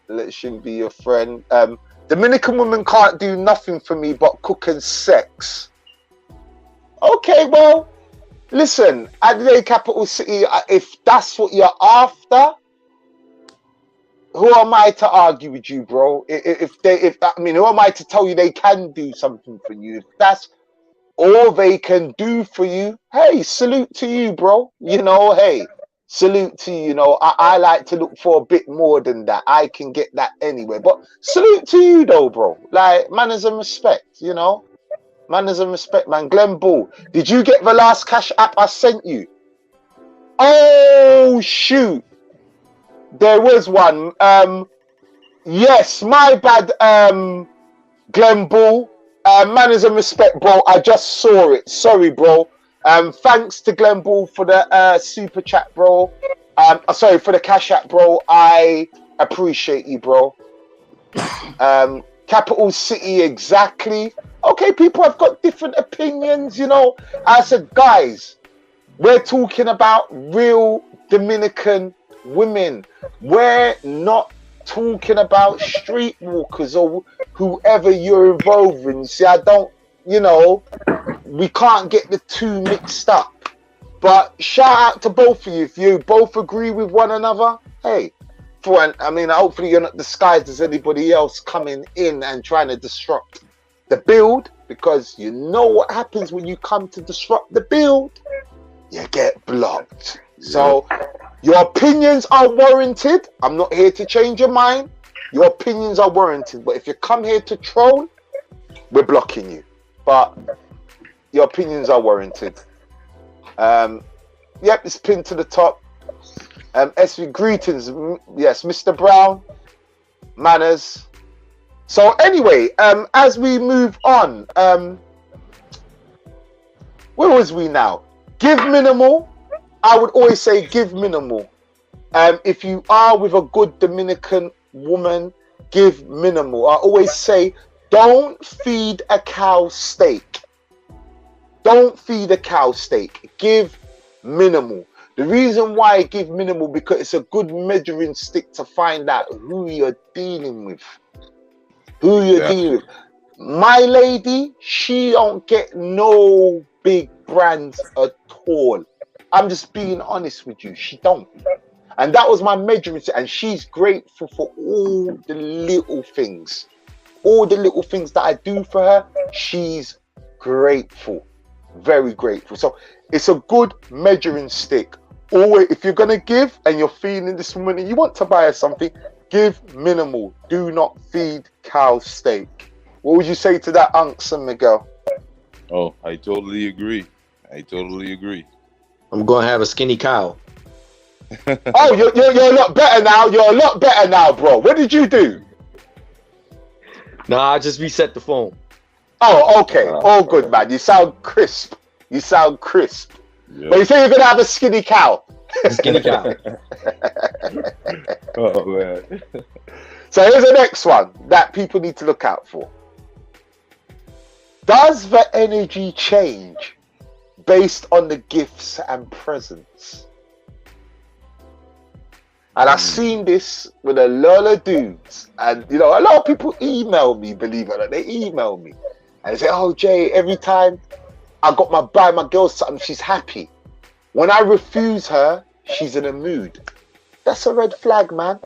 Let shouldn't be your friend. Dominican women can't do nothing for me but cook and sex. Okay, well, listen, Adelaide capital city, if that's what you're after, who am I to argue with you, bro? Who am I to tell you they can do something for you? If that's all they can do for you, hey, salute to you, bro. You know, hey, salute to you. You know, I like to look for a bit more than that. I can get that anyway. But salute to you, though, bro. Like, manners and respect, you know. Manners and respect, man. Glenn Ball, did you get the last Cash App I sent you? Oh shoot, there was one. Yes, my bad. Glenn Ball, manners and respect, bro. I just saw it. Sorry, bro. Thanks to Glenn Ball for the super chat, bro. Sorry for the Cash App, bro. I appreciate you, bro. Capital City, exactly. Okay, people have got different opinions, you know. I said, guys, we're talking about real Dominican women. We're not talking about streetwalkers or whoever you're involved in. See, I don't, you know, we can't get the two mixed up. But shout out to both of you. If you both agree with one another, hey, I mean, hopefully you're not disguised as anybody else coming in and trying to disrupt the build, because you know what happens when you come to disrupt the build. You get blocked. So your opinions are warranted. I'm not here to change your mind. Your opinions are warranted. But if you come here to troll, we're blocking you. But your opinions are warranted. Yep, it's pinned to the top. SV, greetings. Yes, Mr. Brown. Manners. So anyway, as we move on, where was we now? Give minimal. I would always say give minimal. If you are with a good Dominican woman, give minimal. I always say, don't feed a cow steak. Don't feed a cow steak. Give minimal. The reason why I give minimal, because it's a good measuring stick to find out who you're dealing with. Who you're dealing with. My lady, she don't get no big brands at all. I'm just being honest with you. She don't. And that was my measuring stick. And she's grateful for all the little things. All the little things that I do for her, she's grateful. Very grateful. So it's a good measuring stick. Always, if you're going to give and you're feeding this woman and you want to buy her something, give minimal. Do not feed cow steak. What would you say to that, Unc San Miguel? Oh, I totally agree. I totally agree. I'm going to have a skinny cow. Oh, you're a lot better now. You're a lot better now, bro. What did you do? Nah, I just reset the phone. Oh, okay. All good, man. You sound crisp. You sound crisp. Yeah. But you say you're going to have a skinny cow. Skinny cow. Oh, man. So here's the next one that people need to look out for. Does the energy change based on the gifts and presents? And I've seen this with a lot of dudes. And, you know, a lot of people email me, believe it or not. They email me. And they say, oh, Jay, every time I got buy my girl something, she's happy. When I refuse her, she's in a mood. That's a red flag, man.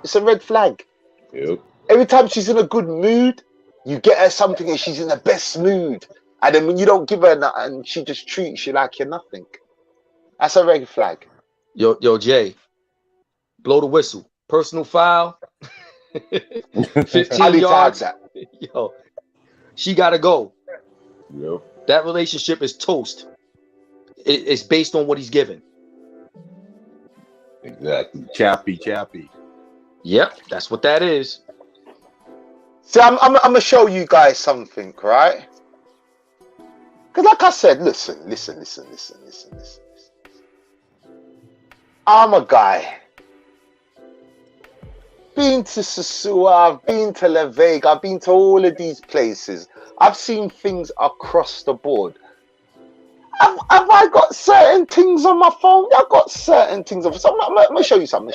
It's a red flag. Yep. Every time she's in a good mood, you get her something and she's in the best mood. And then when you don't give her nothing, she just treats you like you're nothing. That's a red flag. Yo, Jay, blow the whistle. Personal foul. 15 yards. Yo, she got to go. Yep. That relationship is toast. It's based on what he's given. Exactly. Chappy. Yep, that's what that is. See, I'm going to show you guys something, right? Because like I said, listen. I'm a guy. Been to Sosua, I've been to La Vega, I've been to all of these places. I've seen things across the board. Have I got certain things on my phone? I've got certain things on my phone. I'm going to show you something.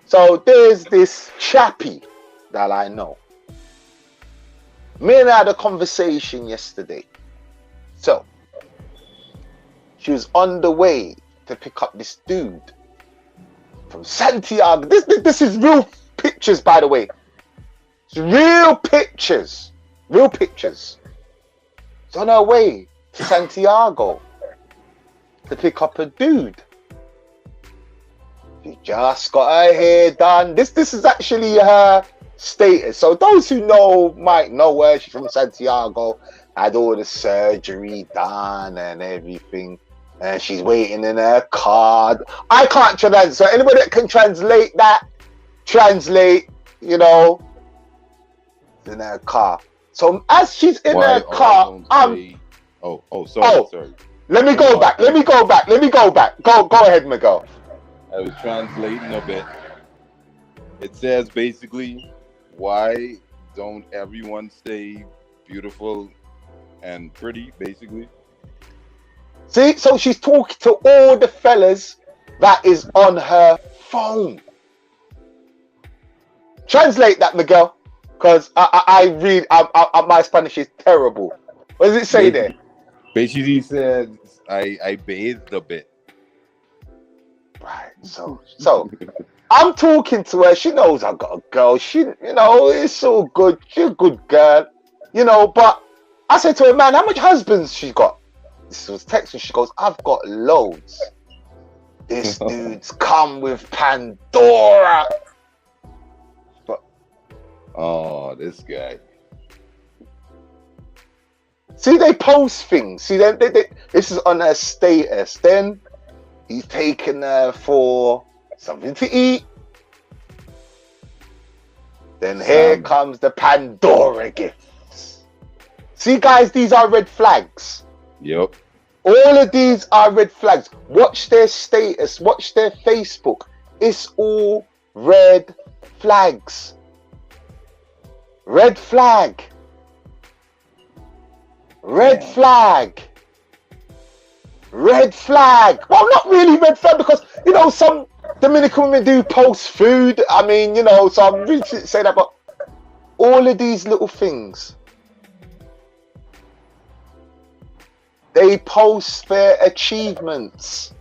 So there's this chappie that I know. Me and her had a conversation yesterday. So she was on the way to pick up this dude from Santiago. This is real pictures, by the way. It's real pictures. It's on her way to Santiago to pick up a dude. She just got her hair done. This is actually her status. So those who know might know her. She's from Santiago, had all the surgery done and everything. And she's waiting in her car. I can't translate. So anybody that can translate that, you know, in her car. So as she's in her car, sorry. Let me go back. Go ahead, Miguel. I was translating a bit. It says basically, why don't everyone stay beautiful and pretty, basically? See, so she's talking to all the fellas that is on her phone. Translate that, Miguel, because I read. My Spanish is terrible. What does it say there? Basically says I bathed a bit. Right. So I'm talking to her. She knows I got a girl. She, you know, it's all good. She's a good girl, you know. But I said to her, man, how much husbands she got? This was texting. She goes, I've got loads. This dude's come with Pandora. But this guy. See, they post things. See, they this is on her status. Then he's taking her for something to eat. Then here comes the Pandora gifts. See, guys, these are red flags. Yep. All of these are red flags. Watch their status. Watch their Facebook. It's all red flags. Red flag. Red flag. Red flag. Well, not really red flag because, you know, some Dominican women do post food. I mean, you know, so I'm really saying that, but all of these little things, they post their achievements.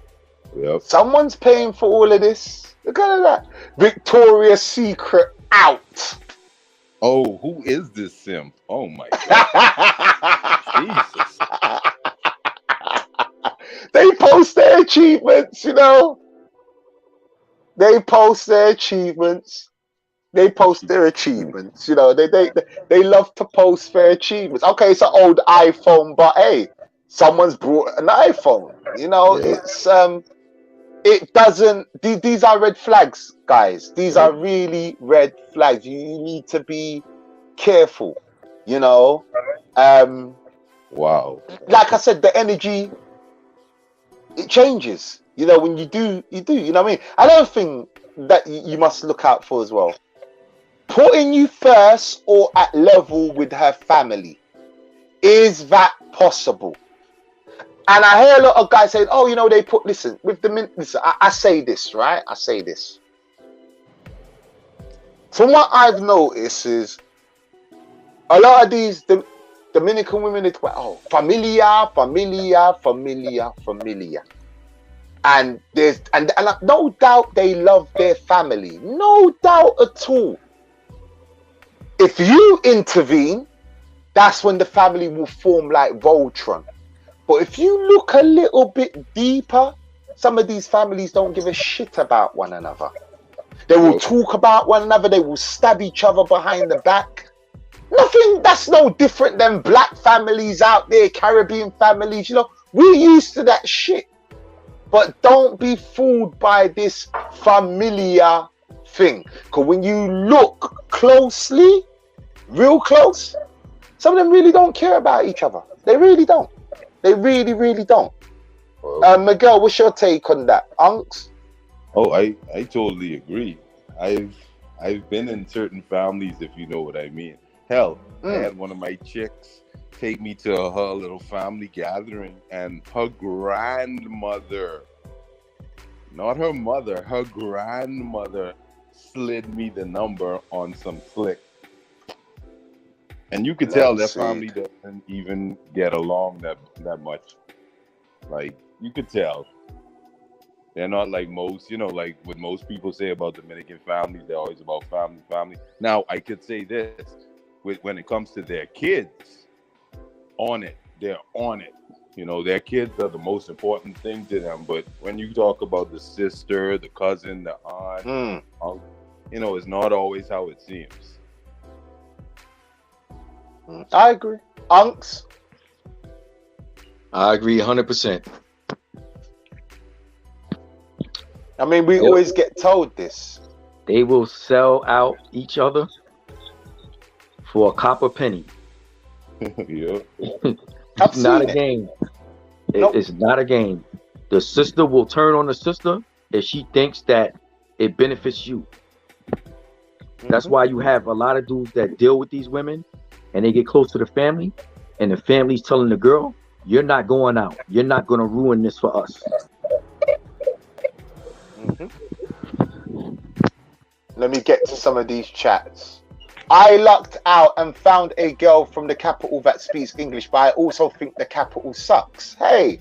Yep. Someone's paying for all of this. Look at that. Victoria's Secret out. Oh, who is this simp? Oh my God. Jesus. They post their achievements, you know. They post their achievements. You know. They love to post their achievements. Okay, it's an old iPhone, but hey, someone's brought an iPhone. You know, it's it doesn't. These are red flags, guys. These are really red flags. You need to be careful. You know. Wow. Like I said, the energy, it changes. You know, when you do. You know what I mean? Another thing that you must look out for as well. Putting you first or at level with her family. Is that possible? And I hear a lot of guys saying, oh, you know, they put, listen, I say this, right? I say this. From what I've noticed is a lot of these Dominican women, it's like, oh, familia. And there's, and no doubt they love their family. No doubt at all. If you intervene, that's when the family will form like Voltron. But if you look a little bit deeper, some of these families don't give a shit about one another. They will talk about one another. They will stab each other behind the back. Nothing, that's no different than black families out there, Caribbean families. You know, we're used to that shit. But don't be fooled by this familiar thing. Because when you look closely, real close, some of them really don't care about each other. They really don't. They really, really don't. Miguel, what's your take on that, Unks? Oh, I totally agree. I've been in certain families, if you know what I mean. Hell, I had one of my chicks take me to her little family gathering, and her grandmother, not her mother, her grandmother slid me the number on some flick. And you could tell that family doesn't even get along that much. Like, you could tell. They're not like most, you know, like what most people say about Dominican families. They're always about family. Now, I could say this. When it comes to their kids, they're on it. You know, their kids are the most important thing to them. But when you talk about the sister, the cousin, the aunt, you know, it's not always how it seems. I agree. Unks. I agree 100%. I mean, we always get told this. They will sell out each other for a copper penny. Yeah. It's not a game. It's not a game. The sister will turn on the sister if she thinks that it benefits you. That's why you have a lot of dudes that deal with these women and they get close to the family, and the family's telling the girl, you're not going out. You're not going to ruin this for us. Let me get to some of these chats. I lucked out and found a girl from the capital that speaks English, but I also think the capital sucks. Hey,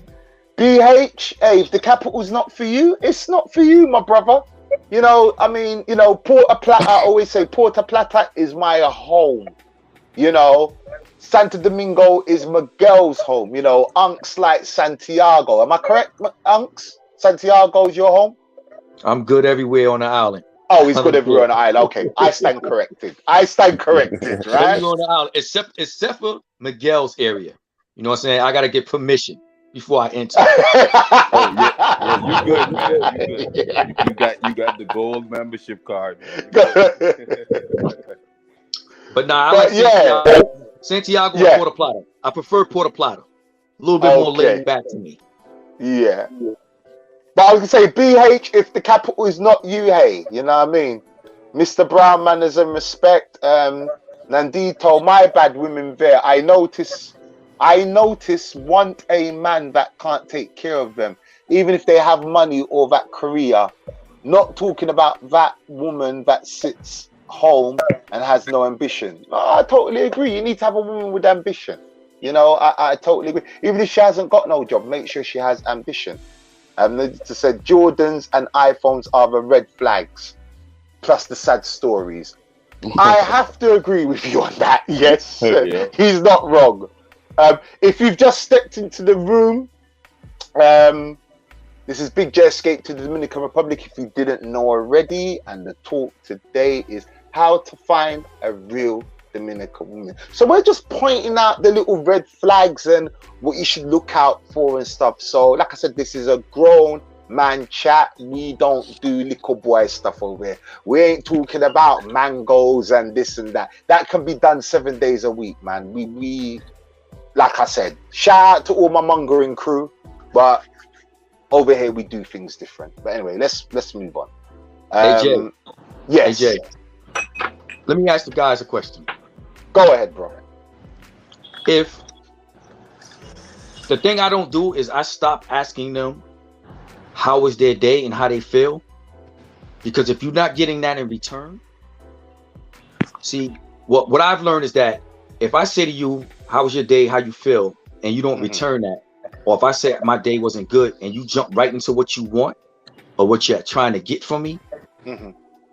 BH, hey, if the capital's not for you, it's not for you, my brother. You know, I mean, you know, Puerto Plata, I always say Puerto Plata is my home. You know, Santo Domingo is Miguel's home. You know, Unks like Santiago. Am I correct, Unks? Santiago is your home? I'm good everywhere on the island. Oh, he's good everywhere on the island. Okay, I stand corrected. Right? Everywhere on the island, except for Miguel's area. You know what I'm saying? I got to get permission before I enter. Oh, yeah, you good, man. You good. You got the gold membership card, man. But nah, I like Santiago and Puerto Plata. I prefer Puerto Plata. A little bit more laid back to me. Yeah. But I was going to say, BH, if the capital is not you, hey, you know what I mean? Mr. Brown, manners and respect. Nandito, my bad, women there. I notice want a man that can't take care of them, even if they have money or that career. Not talking about that woman that sits home and has no ambition. I totally agree. You need to have a woman with ambition. You know, I totally agree. Even if she hasn't got no job, make sure she has ambition. They said Jordans and iPhones are the red flags, plus the sad stories. I have to agree with you on that. Yes, yeah. He's not wrong. If you've just stepped into the room, this is Big J Escape to the Dominican Republic. If you didn't know already, and the talk today is how to find a real Dominican woman. So we're just pointing out the little red flags and what you should look out for and stuff. So like I said, this is a grown man chat. We don't do little boy stuff over here. We ain't talking about mangoes and this and that. That can be done 7 days a week, man. We like I said, shout out to all my mongering crew, but over here we do things different. But anyway, let's move on. AJ. Yes. AJ. Let me ask the guys a question. Go ahead, bro. If the thing I don't do is I stop asking them how was their day and how they feel, because if you're not getting that in return, see, what I've learned is that if I say to you, how was your day, how you feel, and you don't return that, or if I say my day wasn't good and you jump right into what you want or what you're trying to get from me,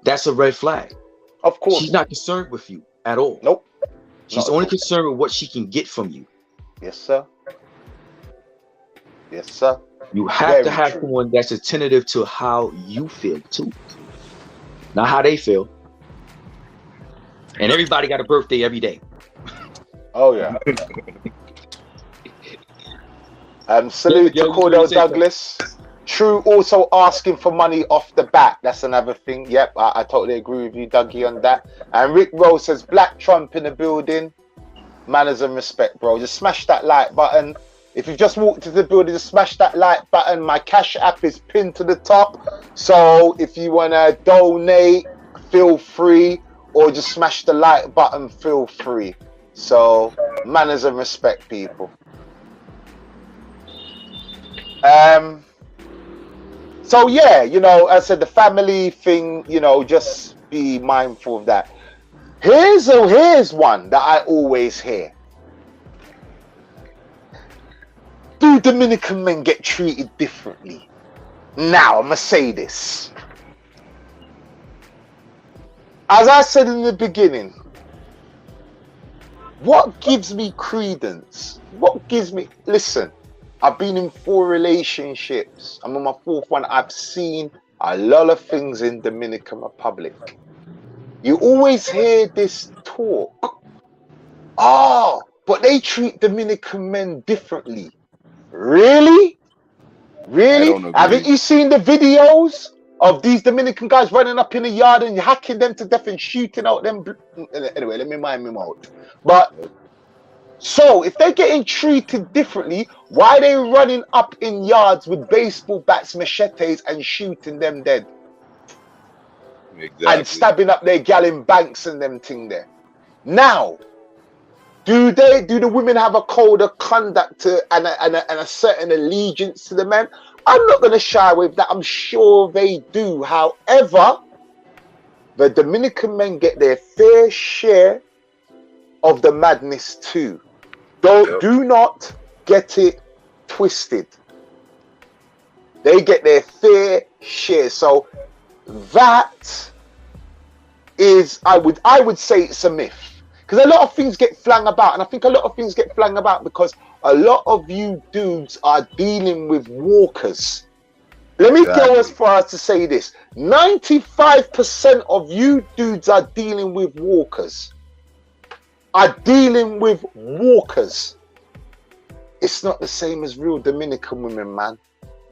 that's a red flag. Of course. She's not concerned with you at all. Nope. She's only concerned with what she can get from you. Yes, sir. Yes, sir. You have to have someone that's attentive to how you feel too, not how they feel. And everybody got a birthday every day. Oh yeah. Salute to Cordell Douglas. True, also asking for money off the bat. That's another thing. Yep, I totally agree with you, Dougie, on that. And Rick Rose says, Black Trump in the building. Manners and respect, bro. Just smash that like button. If you've just walked into the building, just smash that like button. My Cash App is pinned to the top. So if you want to donate, feel free. Or just smash the like button, feel free. So, manners and respect, people. So yeah, you know, as I said, the family thing, you know, just be mindful of that. Here's one that I always hear. Do Dominican men get treated differently? Now, I'm going to say this. As I said in the beginning, what gives me credence? Listen, I've been in 4 relationships. I'm on my 4th one. I've seen a lot of things in Dominican Republic. You always hear this talk Oh, but they treat Dominican men differently. Really? I don't agree. Haven't you seen the videos of these Dominican guys running up in the yard and hacking them to death and shooting out them? Anyway, let me mind me out. But so if they're getting treated differently, why are they running up in yards with baseball bats, machetes, and shooting them dead? Exactly. And stabbing up their gal in banks and them thing there. Now, do the women have a code of conduct and a certain allegiance to the men? I'm not going to shy with that. I'm sure they do. However, the Dominican men get their fair share of the madness too. Do not get it twisted. They get their fair share. So that is, I would say it's a myth. Because a lot of things get flung about, and I think a lot of things get flung about because a lot of you dudes are dealing with walkers. Let me go as far as to say this. 95% of you dudes are dealing with walkers. It's not the same as real Dominican women, man.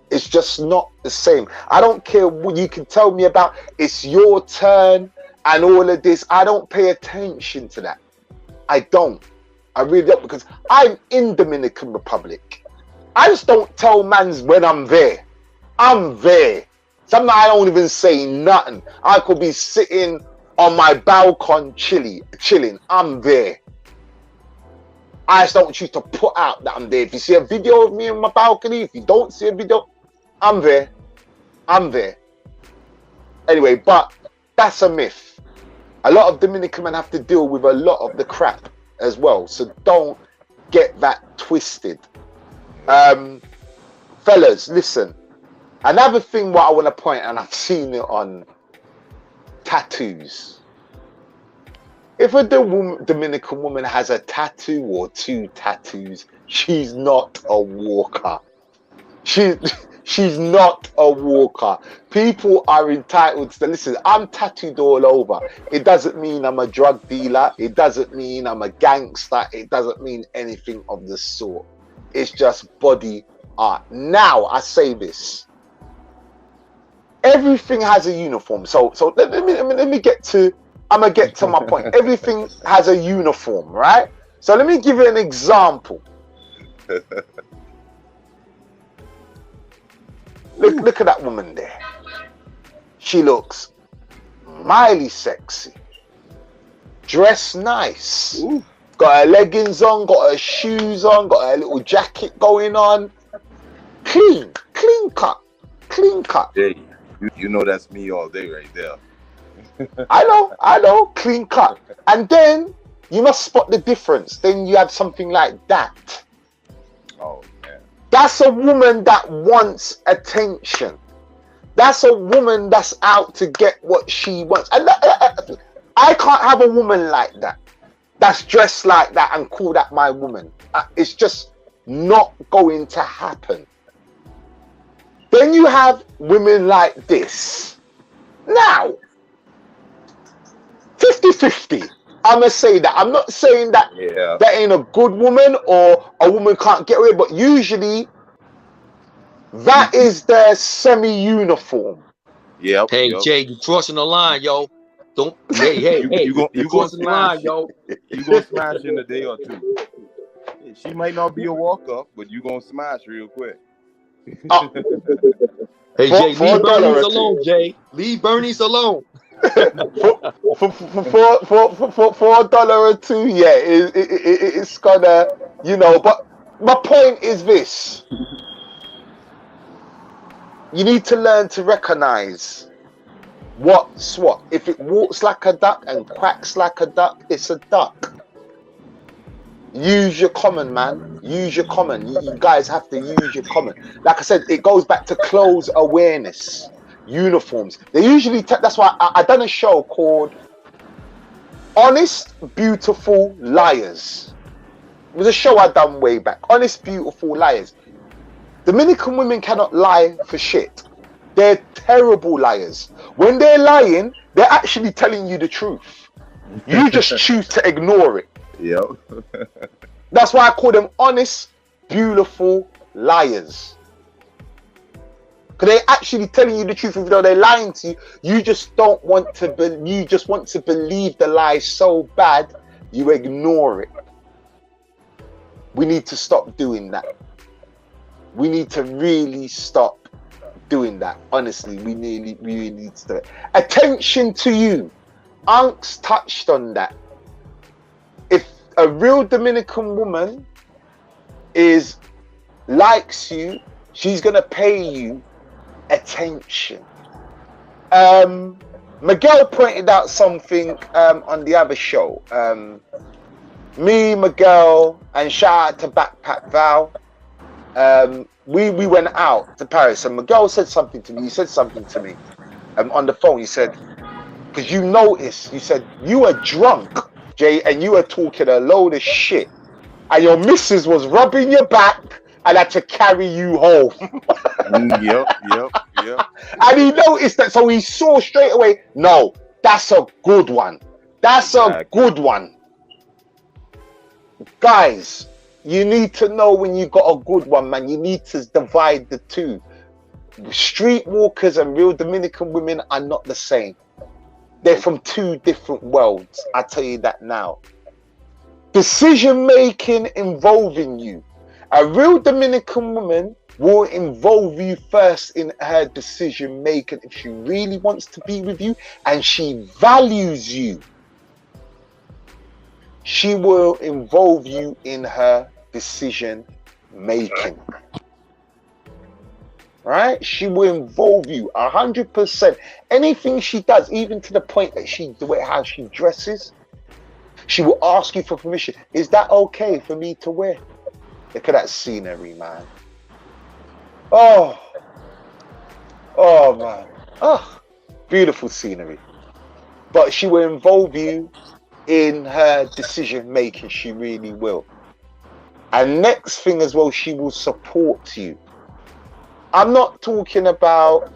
It's just not the same. I don't care what you can tell me about. It's your turn and all of this. I don't pay attention to that. I don't. I really don't, because I'm in Dominican Republic. I just don't tell mans when I'm there. I'm there. Sometimes I don't even say nothing. I could be sitting on my balcony chilling. I'm there. I just don't choose to put out that I'm there. If you see a video of me on my balcony, if you don't see a video, I'm there. I'm there. Anyway, but that's a myth. A lot of Dominican men have to deal with a lot of the crap as well. So don't get that twisted. Fellas, listen. Another thing what I want to point, and I've seen it on tattoos. If a Dominican woman has a tattoo or 2 tattoos, she's not a walker. She's not a walker. People are entitled to listen. I'm tattooed all over. It doesn't mean I'm a drug dealer. It doesn't mean I'm a gangster. It doesn't mean anything of the sort. It's just body art. Now I say this. Everything has a uniform. So let me get to. I'm gonna get to my point. Everything has a uniform, right? So let me give you an example. Look at that woman there. She looks mighty sexy. Dressed nice. Ooh. Got her leggings on, got her shoes on, got her little jacket going on. Clean cut. Hey, you know that's me all day right there. I know, clean cut. And then you must spot the difference. Then you have something like that. Oh, man. That's a woman that wants attention. That's a woman that's out to get what she wants. And I can't have a woman like that, that's dressed like that and call that my woman. It's just not going to happen. Then you have women like this. Now, 50-50. I'm going to say that. I'm not saying that that ain't a good woman or a woman can't get away, but usually that is their semi-uniform. Yep. Hey, Jay, you crossing the line, yo. Don't. Hey, you crossing the line, yo. You gonna smash in a day or two. She might not be a walk-up, but you gonna smash real quick. Hey, Jay, leave Bernice alone, Jay. Leave Bernice alone. for $1 or 2, yeah, it's gonna, but my point is this. You need to learn to recognize what's what. If it walks like a duck and quacks like a duck, it's a duck. Use your common, man. Use your common. You guys have to use your common. Like I said, it goes back to clothes awareness. Uniforms. They usually that's why I done a show called Honest Beautiful Liars. It was a show I done way back. Honest Beautiful Liars. Dominican women cannot lie for shit. They're terrible liars. When they're lying, they're actually telling you the truth. You just choose to ignore it. Yep. That's why I call them honest, beautiful liars. Because they're actually telling you the truth, even though they're lying to you. You just don't want to. You just want to believe the lie so bad, you ignore it. We need to stop doing that. We need to really stop doing that. Honestly, we really need to do it. Attention to you. Unks touched on that. If a real Dominican woman likes you, she's gonna pay you attention. Miguel pointed out something on the other show. Me, Miguel, and shout out to Backpack Val. We went out to Paris, and Miguel said something to me. He said something to me on the phone. He said, because you noticed, you said you were drunk, Jay, and you were talking a load of shit, and your missus was rubbing your back and had to carry you home. Yep. And he noticed that, so he saw straight away, no, that's a good one. That's a good one. Guys, you need to know when you got a good one, man. You need to divide the two. Streetwalkers and real Dominican women are not the same. They're from two different worlds. I tell you that now. Decision making involving you. A real Dominican woman will involve you first in her decision making if she really wants to be with you and she values you. She will involve you in her decision making. Right? She will involve you 100%. Anything she does, even to the point that how she dresses, she will ask you for permission. Is that okay for me to wear? Look at that scenery, man. Oh man. Oh, beautiful scenery. But she will involve you in her decision making. She really will. And next thing as well, she will support you. I'm not talking about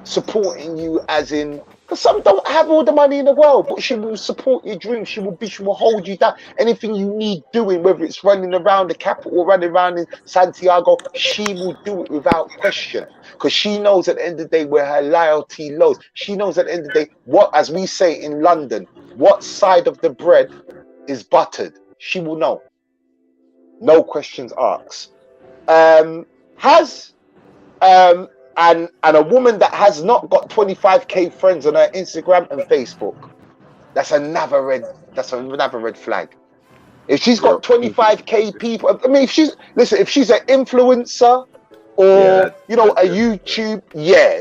supporting you as in, because some don't have all the money in the world, but she will support your dreams. She will hold you down. Anything you need doing, whether it's running around the capital or running around in Santiago, she will do it without question. Because she knows at the end of the day where her loyalty lies. She knows at the end of the day, what, as we say in London, what side of the bread is buttered. She will know. No questions asked. And a woman that has not got 25k friends on her Instagram and Facebook, that's another red flag. If she's got 25k people, I mean, if she's an influencer or a YouTube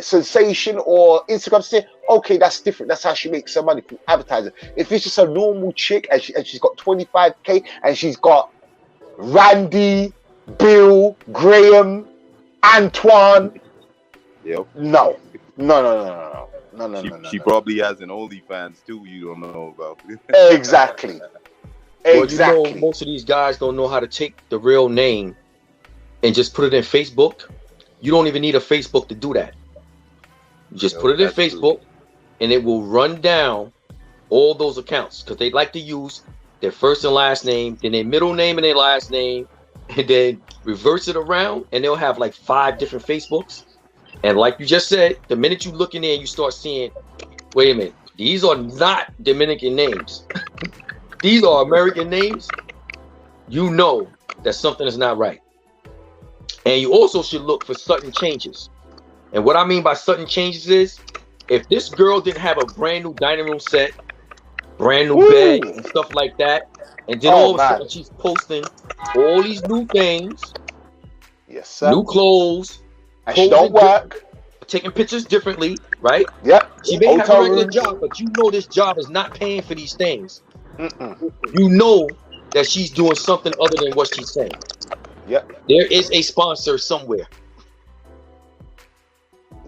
sensation or Instagram, okay, that's different. That's how she makes her money from advertising. If it's just a normal chick and she's got 25k and she's got Randy, Bill, Graham, Antoine. Yep. No. She probably has an OnlyFans too. You don't know about. Exactly. Well, you know, most of these guys don't know how to take the real name and just put it in Facebook. You don't even need a Facebook to do that. You just put it in Facebook, and it will run down all those accounts because they like to use their first and last name, then their middle name and their last name, and then reverse it around, and they'll have like 5 different Facebooks. And like you just said, the minute you look in there, you start seeing, wait a minute, these are not Dominican names. These are American names. You know that something is not right. And you also should look for sudden changes. And what I mean by sudden changes is, if this girl didn't have a brand new dining room set, brand new bed and stuff like that, and then all of a sudden she's posting all these new things, yes, sir, new clothes, and she don't work, taking pictures differently, right? Yep. She may have a regular job, but you know this job is not paying for these things. You know that she's doing something other than what she's saying. Yep. There is a sponsor somewhere.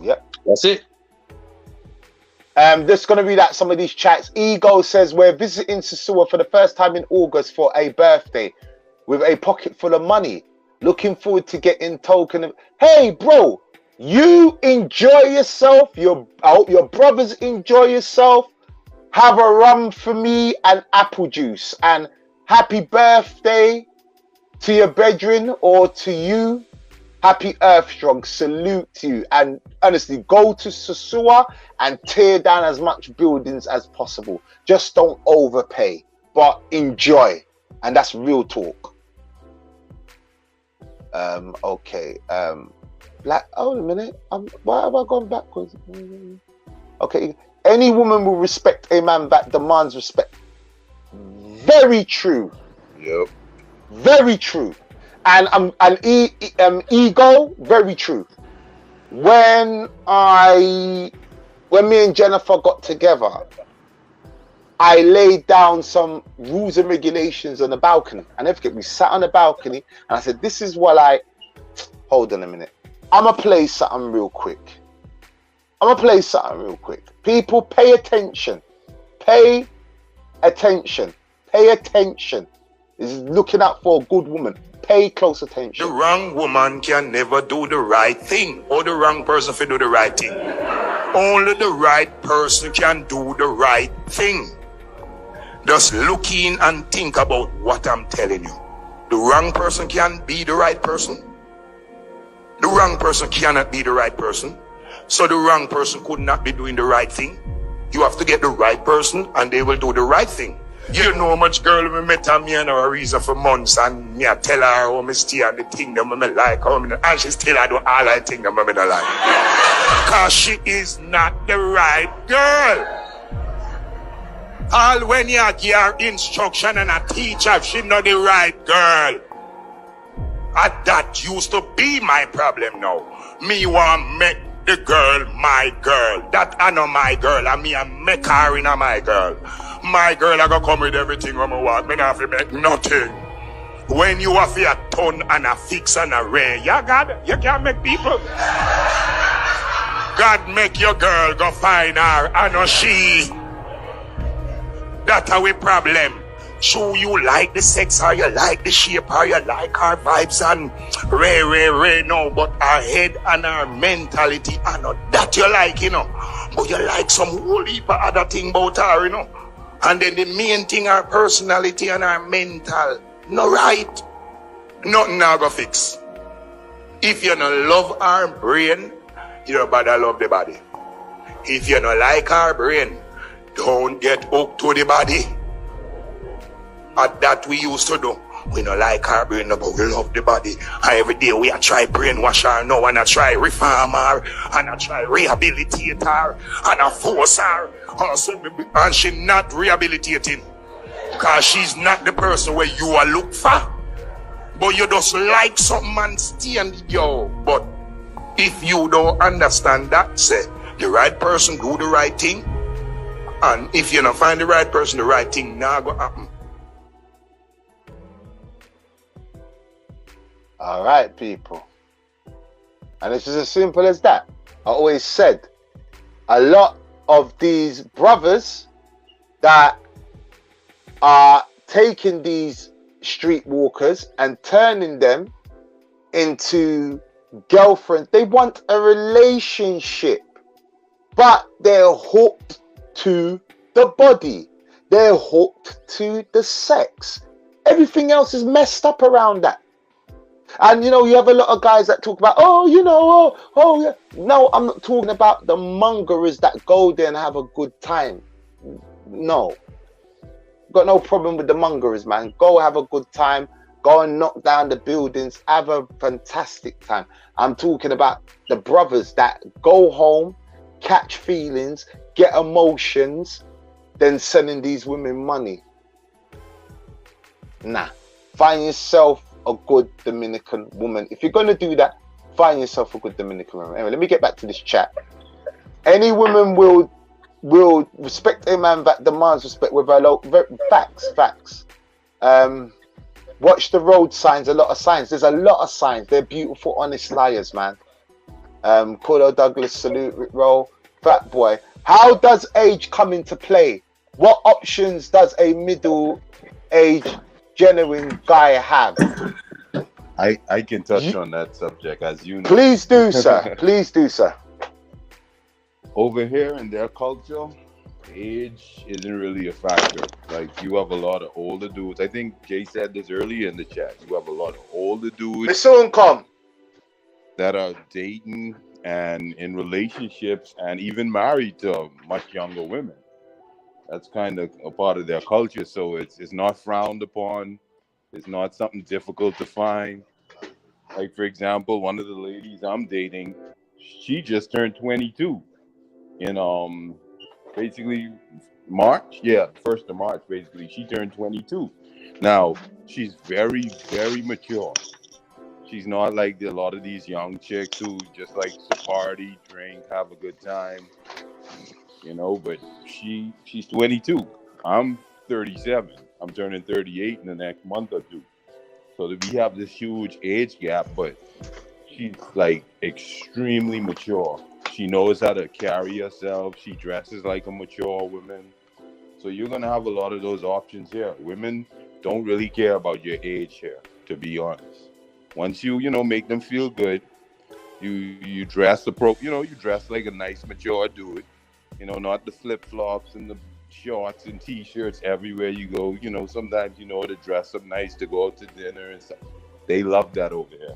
Yep. That's it. Just going to read out some of these chats. Ego says, we're visiting Sosua for the first time in August for a birthday with a pocket full of money. Looking forward to getting token of... Hey, bro, you enjoy yourself. I hope your brothers enjoy yourself. have a rum for me and apple juice. And happy birthday to your brethren or to you. Happy Earth Strong. Salute to you. And honestly, go to Sosua and tear down as much buildings as possible. Just don't overpay, but enjoy. And that's real talk. Okay. Hold a minute. Why have I gone backwards? Okay. Any woman will respect a man that demands respect. Very true. Yep. Very true. And ego, very true. When me and Jennifer got together, I laid down some rules and regulations on the balcony. I never forget, we sat on the balcony and I said, this is what hold on a minute. I'm going to play something real quick. People, pay attention. Pay attention. Pay attention. This is looking out for a good woman. Pay close attention. The wrong woman can never do the right thing, or the wrong person can do the right thing. Only the right person can do the right thing. Just look in and think about what I'm telling you. The wrong person can be the right person. The wrong person cannot be the right person. So the wrong person could not be doing the right thing. You have to get the right person and they will do the right thing. You know how much girl we met and me and her reason for months and me I tell her how me stay and the thing that me like, and she still I do all I think that me don't like. Cause she is not the right girl. All when you give her instruction and a teacher, she not the right girl. And that used to be my problem now. Me want make the girl my girl. That I know my girl and me I make her in a my girl. My girl I go come with everything when I want. Me not have to make nothing. When you have a ton and a fix and a ray, yeah God, you can't make people. God make your girl go find her and not she. That's our problem. So you like the sex or you like the shape or you like her vibes and ray no, but her head and her mentality are not that you like, you know. But you like some whole heap of other thing about her, you know. And then the main thing, her personality and her mental, no right. Nothing now go fix. If you don't love her brain, you don't bother love the body. If you don't like her brain, don't get hooked to the body. And that we used to do. We don't like her brain, but we love the body. And every day we are try brainwash her now, and I try reform her, and I try rehabilitate her, and I force her. And she not rehabilitating. Because she's not the person where you are look for. But you just like some man stand yo. But if you don't understand that, say, the right person do the right thing. And if you don't find the right person, the right thing now go happen. All right, people. And it's just as simple as that. I always said, a lot of these brothers that are taking these streetwalkers and turning them into girlfriends, they want a relationship, but they're hooked to the body. They're hooked to the sex. Everything else is messed up around that. And you know, you have a lot of guys that talk about, oh yeah. No, I'm not talking about the mongerers that go there and have a good time. No. Got no problem with the mongerers, man. Go have a good time. Go and knock down the buildings. Have a fantastic time. I'm talking about the brothers that go home, catch feelings, get emotions, then sending these women money. Nah. Find yourself a good Dominican woman. If you're going to do that, find yourself a good Dominican woman. Anyway, let me get back to this chat. Any woman will respect a man that demands respect with her facts. Watch the road signs, a lot of signs. There's a lot of signs. They're beautiful, honest liars, man. Cordo Douglas, salute, Rick Roll, Fat Boy. How does age come into play? What options does a middle-aged genuine guy have? I can touch on that subject, as you know. Please do, sir. Please do, sir. Over here in their culture, age isn't really a factor. Like, you have a lot of older dudes. I think Jay said this earlier in the chat. You have a lot of older They dudes soon come. that are dating and in relationships and even married to much younger women. That's kind of a part of their culture. So it's not frowned upon. It's not something difficult to find. Like, for example, one of the ladies I'm dating, she just turned 22 in basically March. Yeah, 1st of March, basically. She turned 22. Now, she's very, very mature. She's not like a lot of these young chicks who just like to party, drink, have a good time, but she's 22. I'm 37. I'm turning 38 in the next month or two. So we have this huge age gap, but she's like extremely mature. She knows how to carry herself. She dresses like a mature woman. So you're gonna have a lot of those options here. Women don't really care about your age here, to be honest. Once you make them feel good, you dress you dress like a nice mature dude. Not the flip flops and the shorts and t-shirts everywhere you go. Sometimes to dress up nice to go out to dinner and stuff. They love that over here.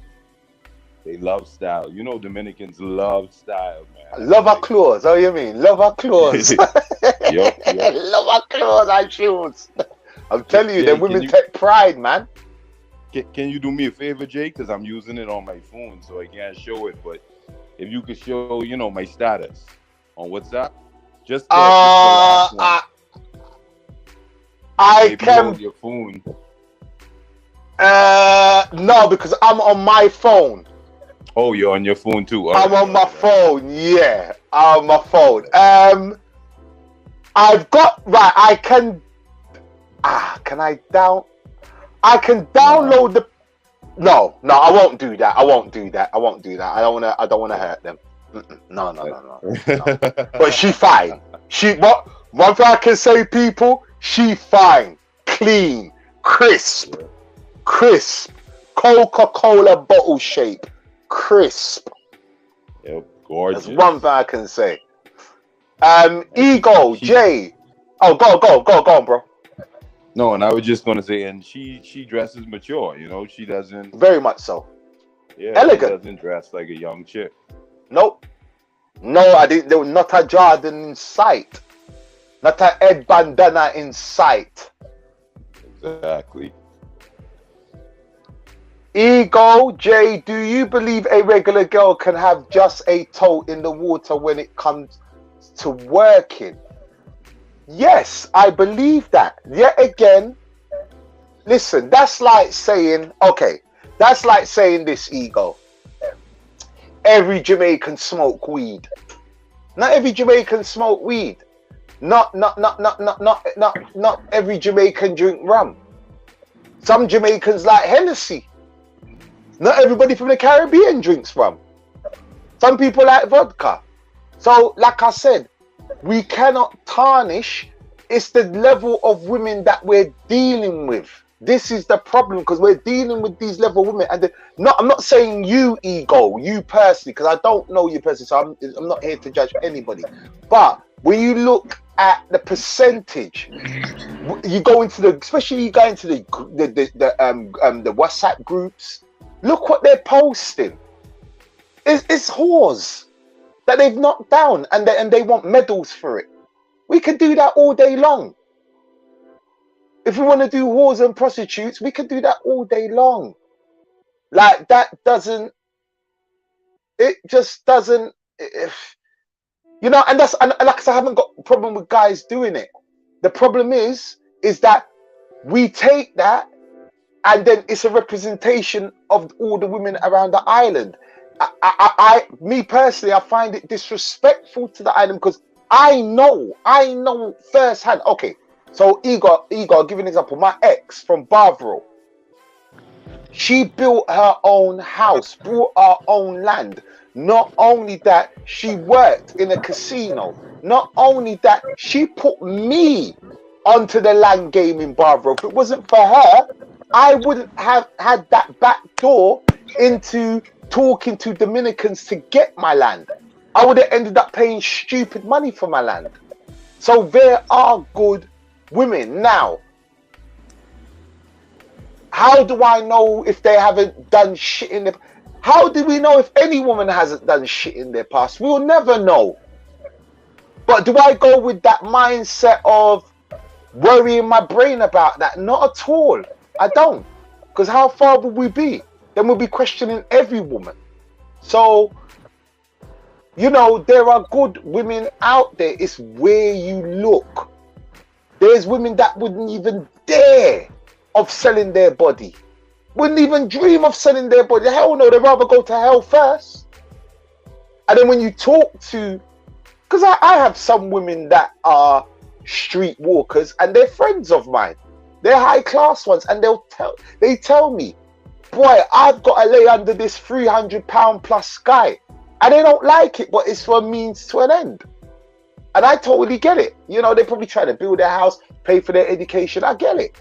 They love style. Dominicans love style, man. Love our clothes. How you mean? Love our clothes. Yep. Love our clothes and shoes. I'm telling you, Jay, the women take pride, man. Can you do me a favor, Jay? Because I'm using it on my phone, so I can't show it. But if you could show, my status on WhatsApp, just the last one. I Maybe can. hold your phone. No, because I'm on my phone. Oh, you're on your phone too. All I'm right, on my all right. phone. Yeah, I'm on my phone. I've got right. I can. Can I down? I can download the. No, I won't do that. I won't do that. I don't wanna hurt them. No. But she fine. One thing I can say, people. She fine, clean, crisp, Coca-Cola bottle shape, crisp. Yep, gorgeous. That's one thing I can say. Ego, Jay. Oh, go on, bro. No, and I was just gonna say, and she dresses mature. She doesn't. Very much so. Yeah, Elegant. She doesn't dress like a young chick. Nope. No, I didn't. There was not a Jordan in sight. Not a Ed bandana in sight. Exactly. Ego, Jay, do you believe a regular girl can have just a toe in the water when it comes to working? Yes, I believe that. Yet again, listen, that's like saying this, Ego. Every Jamaican smoke weed. Not every Jamaican smoke weed. Not every Jamaican drink rum. Some Jamaicans like Hennessy. Not everybody from the Caribbean drinks rum. Some people like vodka. So, like I said, we cannot tarnish. It's the level of women that we're dealing with. This is the problem, because we're dealing with these level of women. And I'm not saying you, Ego, you personally, because I don't know you personally, so I'm not here to judge anybody. But when you look at the percentage, you go into especially you go into the WhatsApp groups. Look what they're posting. It's whores that they've knocked down, and they want medals for it. We could do that all day long. If we want to do whores and prostitutes, we could do that all day long. Like, that doesn't. It just doesn't. And like I said, I haven't got a problem with guys doing it. The problem is that we take that, and then it's a representation of all the women around the island. Me personally, I find it disrespectful to the island, because I know firsthand. Okay, so Igor, I'll give you an example. My ex from Barbaro, she built her own house, bought her own land. Not only that, she worked in a casino. Not only that, she put me onto the land game in Barbaro. If it wasn't for her, I wouldn't have had that back door into talking to Dominicans to get my land. I would have ended up paying stupid money for my land. So there are good women. Now, how do I know if they haven't done shit in the... How do we know if any woman hasn't done shit in their past? We'll never know. But do I go with that mindset of worrying my brain about that? Not at all. I don't. Because how far would we be? Then we'll be questioning every woman. So, you know, there are good women out there. It's where you look. There's women that wouldn't even dare of selling their body. Wouldn't even dream of selling their body. Hell no, they'd rather go to hell first. And then when you talk to... Because I have some women that are street walkers and they're friends of mine. They're high class ones, and they tell me, boy, I've got to lay under this £300 plus guy. And they don't like it, but it's for a means to an end. And I totally get it. You know, they probably try to build their house, pay for their education. I get it.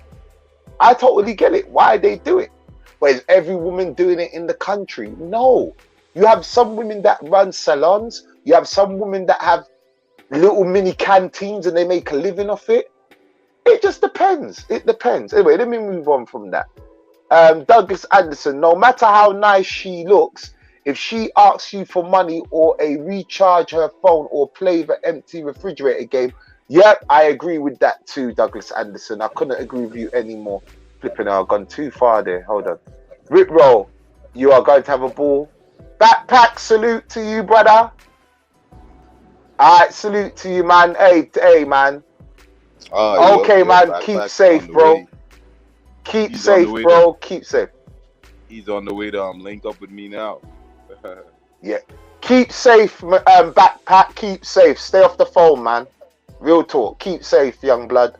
I totally get it. Why they do it? But is every woman doing it in the country? No. You have some women that run salons. You have some women that have little mini canteens and they make a living off it. It just depends. It depends. Anyway, let me move on from that. Douglas Anderson, no matter how nice she looks, if she asks you for money or a recharge her phone or play the empty refrigerator game, yep, I agree with that too, Douglas Anderson. I couldn't agree with you anymore. Flipping, I've gone too far there. Hold on. Rip Roll, you are going to have a ball. Backpack, salute to you, brother. All right, salute to you, man. Hey, man. Okay, man. Keep safe, bro. Keep safe, bro. Keep safe. He's on the way to link up with me now. Yeah. Keep safe, Backpack. Keep safe. Stay off the phone, man. Real talk. Keep safe, young blood.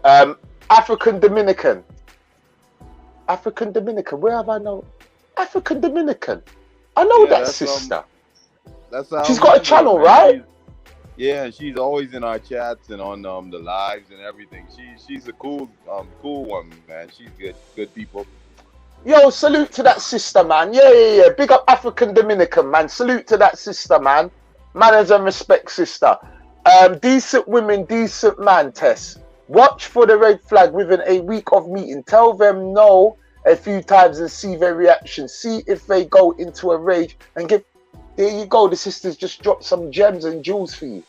African Dominican. Where have I known? African Dominican. I know that sister. She's got a channel, right? She's always in our chats and on the lives and everything. She's a cool one, man. She's good people. Yo, salute to that sister, man. Yeah. Big up African Dominican, man. Salute to that sister, man. Manners and respect, sister. Decent women, decent man, Tess. Watch for the red flag within a week of meeting. Tell them no a few times and see their reaction. See if they go into a rage and give... There you go. The sisters just dropped some gems and jewels for you.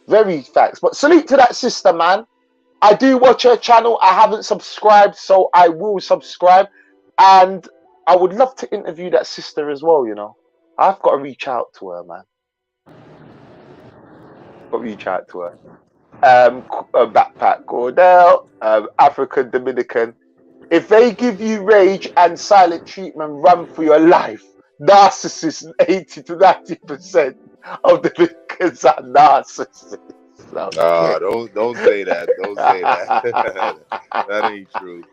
Very facts. But salute to that sister, man. I do watch her channel. I haven't subscribed, so I will subscribe. And I would love to interview that sister as well, you know. I've got to reach out to her, man. Backpack Cordell, African Dominican. If they give you rage and silent treatment, run for your life. Narcissists, 80 to 90% of the Dominicans are narcissists. No, don't say that. Don't say that. That ain't true.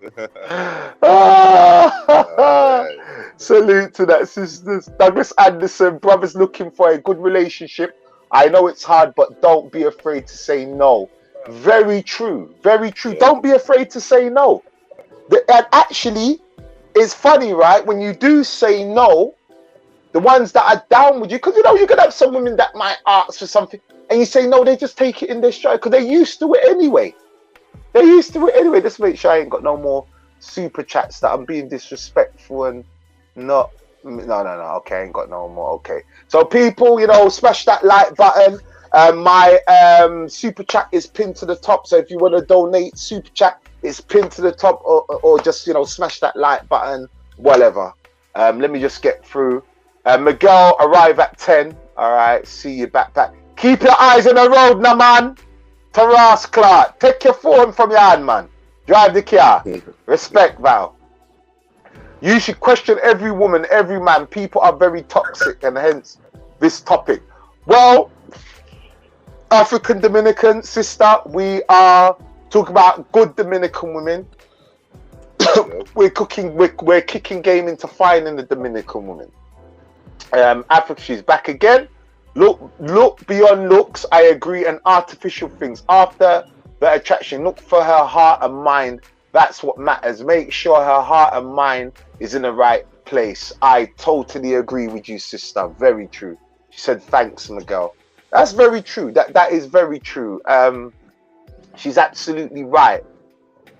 Salute to that, sisters. Douglas Anderson, brothers looking for a good relationship. I know it's hard, but don't be afraid to say no. Very true. Very true. Yeah. Don't be afraid to say no. And actually, it's funny, right? When you do say no, the ones that are down with you, because you know you could have some women that might ask for something, and you say no, they just take it in their stride because they're used to it anyway. Just make sure I ain't got no more super chats that I'm being disrespectful and not. No. Okay, I ain't got no more. Okay, so people, you know, smash that like button. My super chat is pinned to the top. So if you want to donate, super chat is pinned to the top, or just, you know, smash that like button, whatever. Let me just get through. Miguel, arrive at 10. All right, see you backpack. Keep your eyes on the road, now, man. Taras Clark, take your phone from your hand, man. Drive the car. Respect, Val. You should question every woman, every man. People are very toxic, and hence this topic. Well, African Dominican sister, we are talking about good Dominican women. we're kicking game into finding the Dominican woman. Africa, she's back again. Look beyond looks. I agree, and artificial things. After the attraction, look for her heart and mind. That's what matters. Make sure her heart and mind is in the right place. I totally agree with you, sister. Very true. She said, thanks, Miguel. That's very true. That is very true. She's absolutely right.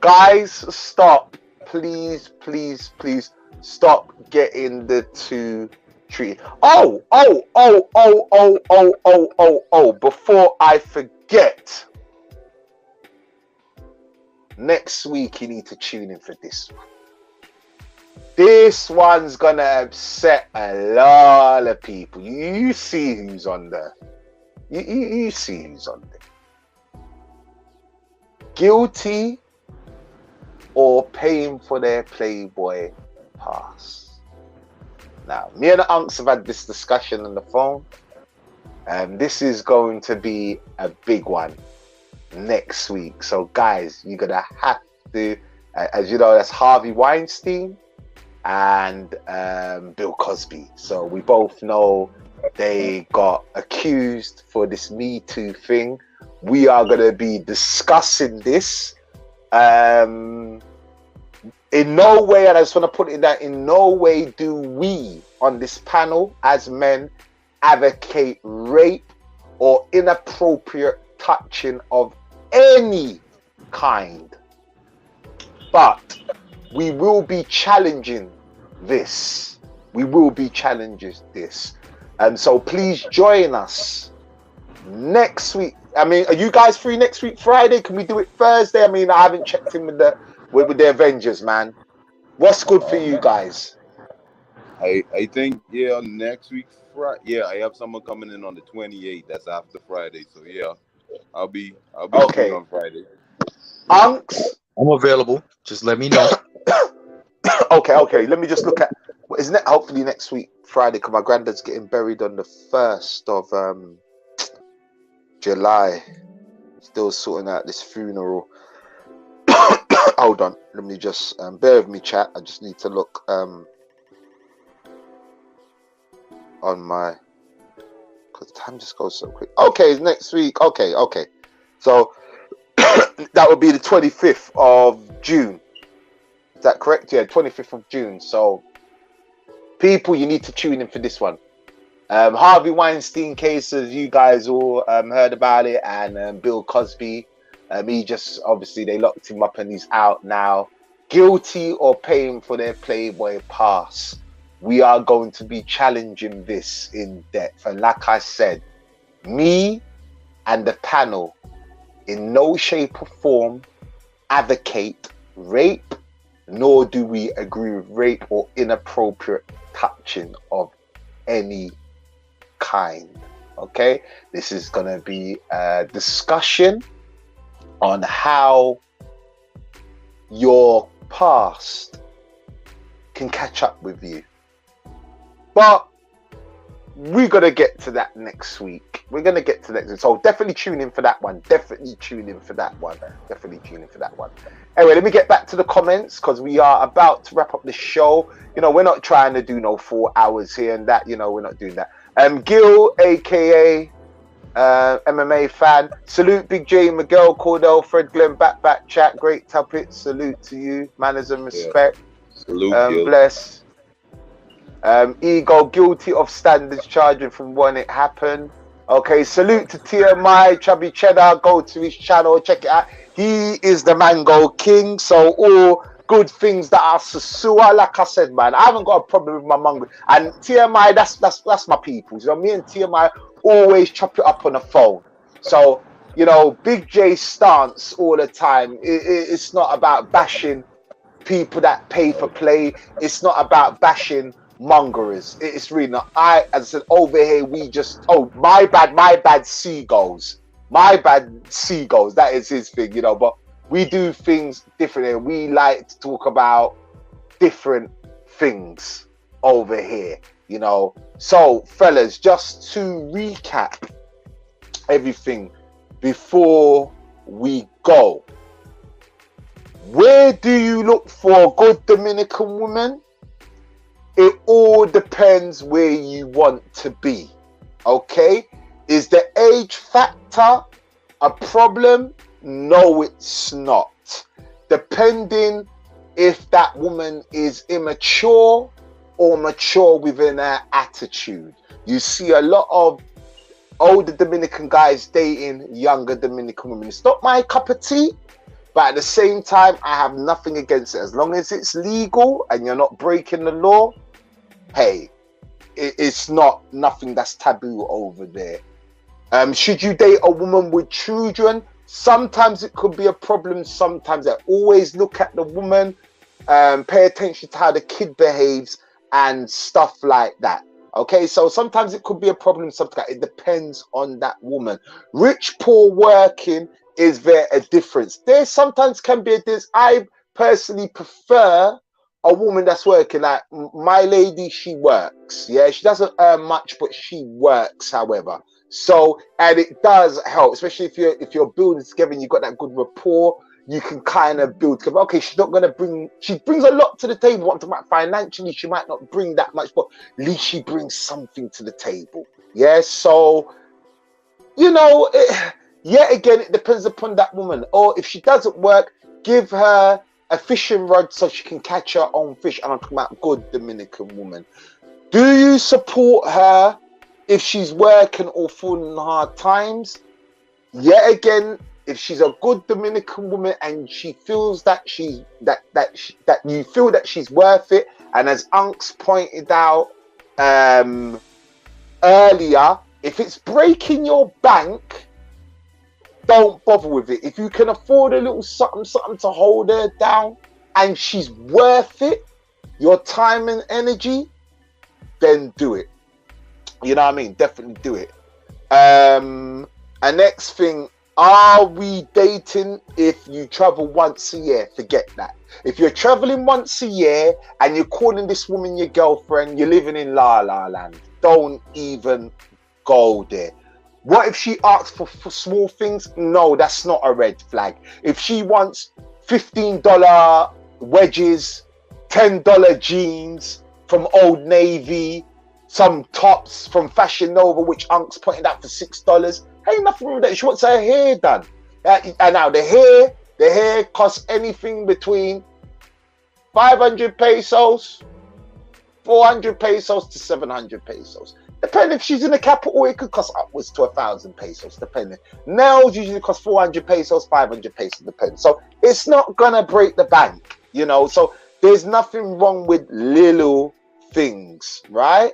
Guys, stop. Please, please, please stop getting the two treated. Oh. Before I forget, next week you need to tune in for this one. This one's gonna upset a lot of people. You see who's on there. You see who's on there. Guilty or paying for their Playboy pass. Now, me and the unks have had this discussion on the phone. This is going to be a big one next week. So, guys, you're going to have to, as you know, that's Harvey Weinstein and Bill Cosby. So we both know they got accused for this Me Too thing. We are going to be discussing this. In no way, and I just want to put it that in no way do we on this panel as men advocate rape or inappropriate touching of any kind. But we will be challenging this. We will be challenging this. So please join us next week. I mean, are you guys free next week, Friday? Can we do it Thursday? I mean, I haven't checked in with the Avengers, man. What's good for you guys? I think, yeah, next week, Friday. Yeah, I have someone coming in on the 28th. That's after Friday. So, yeah, I'll be free on Friday. Unks? I'm available. Just let me know. Okay. Let me just look at, isn't it hopefully next week, Friday, because my granddad's getting buried on the 1st of July. Still sorting out this funeral. Hold on, let me just bear with me, chat. I just need to look on my, because time just goes so quick. Okay, it's next week. Okay. So that would be the 25th of June. Is that correct? Yeah, 25th of June. So people, you need to tune in for this one. Harvey Weinstein cases, you guys all heard about it, and Bill Cosby. He just, obviously, they locked him up and he's out now. Guilty or paying for their Playboy pass. We are going to be challenging this in depth. And like I said, me and the panel in no shape or form advocate rape, nor do we agree with rape or inappropriate touching of any kind. Okay? This is going to be a discussion on how your past can catch up with you. But we're going to get to that next week. So definitely tune in for that one. Anyway, let me get back to the comments, because we are about to wrap up the show. You know, we're not trying to do no 4 hours here and that. You know, we're not doing that. Gil, aka MMA fan, salute Big J, Miguel, Cordell, Fred, Glenn, back chat, great topic, salute to you, manners and respect. Yeah. Salute, bless. Ego, guilty of standards charging from when it happened. Okay, salute to TMI, Chubby Cheddar, go to his channel, check it out. He is the Mango King, so all good things that are Sasua, like I said, man, I haven't got a problem with my mango. And TMI, that's my people. So me and TMI always chop it up on the phone. So, you know, Big J stance all the time. It's not about bashing people that pay for play. It's not about bashing mongerers. It's really not. As I said, over here, we just, my bad seagulls. That is his thing, you know, but we do things differently. We like to talk about different things over here, you know. So, fellas, just to recap everything before we go. Where do you look for a good Dominican woman? It all depends where you want to be, okay? Is the age factor a problem? No, it's not. Depending if that woman is immature or mature within her attitude. You see a lot of older Dominican guys dating younger Dominican women. It's not my cup of tea, but at the same time, I have nothing against it. As long as it's legal and you're not breaking the law, hey, it's not nothing that's taboo over there. Should you date a woman with children? Sometimes it could be a problem. Sometimes I always look at the woman, pay attention to how the kid behaves and stuff like that. Okay, so sometimes it could be a problem. Sometimes it depends on that woman. Rich, poor, working, is there a difference? There sometimes can be a difference. I personally prefer a woman that's working. Like my lady, she works. Yeah, she doesn't earn much, but she works, however. So, and it does help, especially if you're building together and you've got that good rapport. You can kind of build together. Okay, she's not gonna bring. She brings a lot to the table. What about financially? She might not bring that much, but at least she brings something to the table. Yeah. So, you know, yet again, it depends upon that woman. Or if she doesn't work, give her a fishing rod so she can catch her own fish. And I'm talking about good Dominican woman. Do you support her if she's working or falling hard times? Yet again, if she's a good Dominican woman and she feels that that you feel that she's worth it, and as Unks pointed out earlier, if it's breaking your bank, don't bother with it. If you can afford a little something to hold her down and she's worth it, your time and energy, then do it. You know what I mean? Definitely do it. And next thing, are we dating if you travel once a year? Forget that. If you're traveling once a year and you're calling this woman your girlfriend, you're living in La La Land. Don't even go there. What if she asks for small things? No, that's not a red flag. If she wants $15 wedges, $10 jeans from Old Navy, some tops from Fashion Nova, which Unks pointed out for $6, ain't nothing wrong with that. She wants her hair done. And now the hair costs anything between 500 pesos, 400 pesos to 700 pesos. Depending if she's in the capital, it could cost upwards to 1,000 pesos, depending. Nails usually cost 400 pesos, 500 pesos, depending. So it's not gonna break the bank, you know. So there's nothing wrong with little things, right?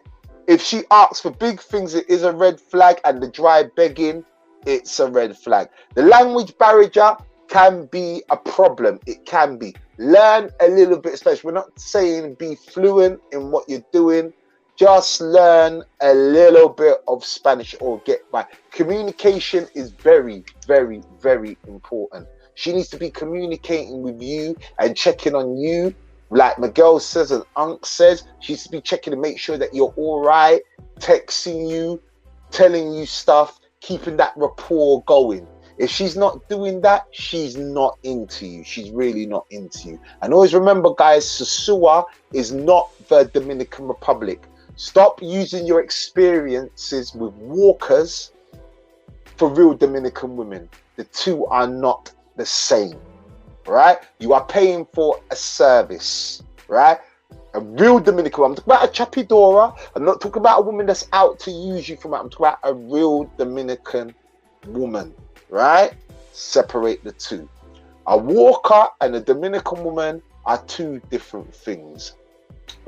If she asks for big things, it is a red flag, and the dry begging, it's a red flag. The language barrier can be a problem. It can be. Learn a little bit, especially. We're not saying be fluent in what you're doing. Just learn a little bit of Spanish or get by. Communication is very, very, very important. She needs to be communicating with you and checking on you. Like Miguel says and Unc says, she needs to be checking to make sure that you're all right, texting you, telling you stuff, keeping that rapport going. If she's not doing that, she's not into you. She's really not into you. And always remember, guys, Sosua is not the Dominican Republic. Stop using your experiences with walkers for real Dominican women. The two are not the same. Right? You are paying for a service, right? A real Dominican woman. I'm talking about a chapidora. I'm not talking about a woman that's out to use you from it. I'm talking about a real Dominican woman, right? Separate the two. A walker and a Dominican woman are two different things.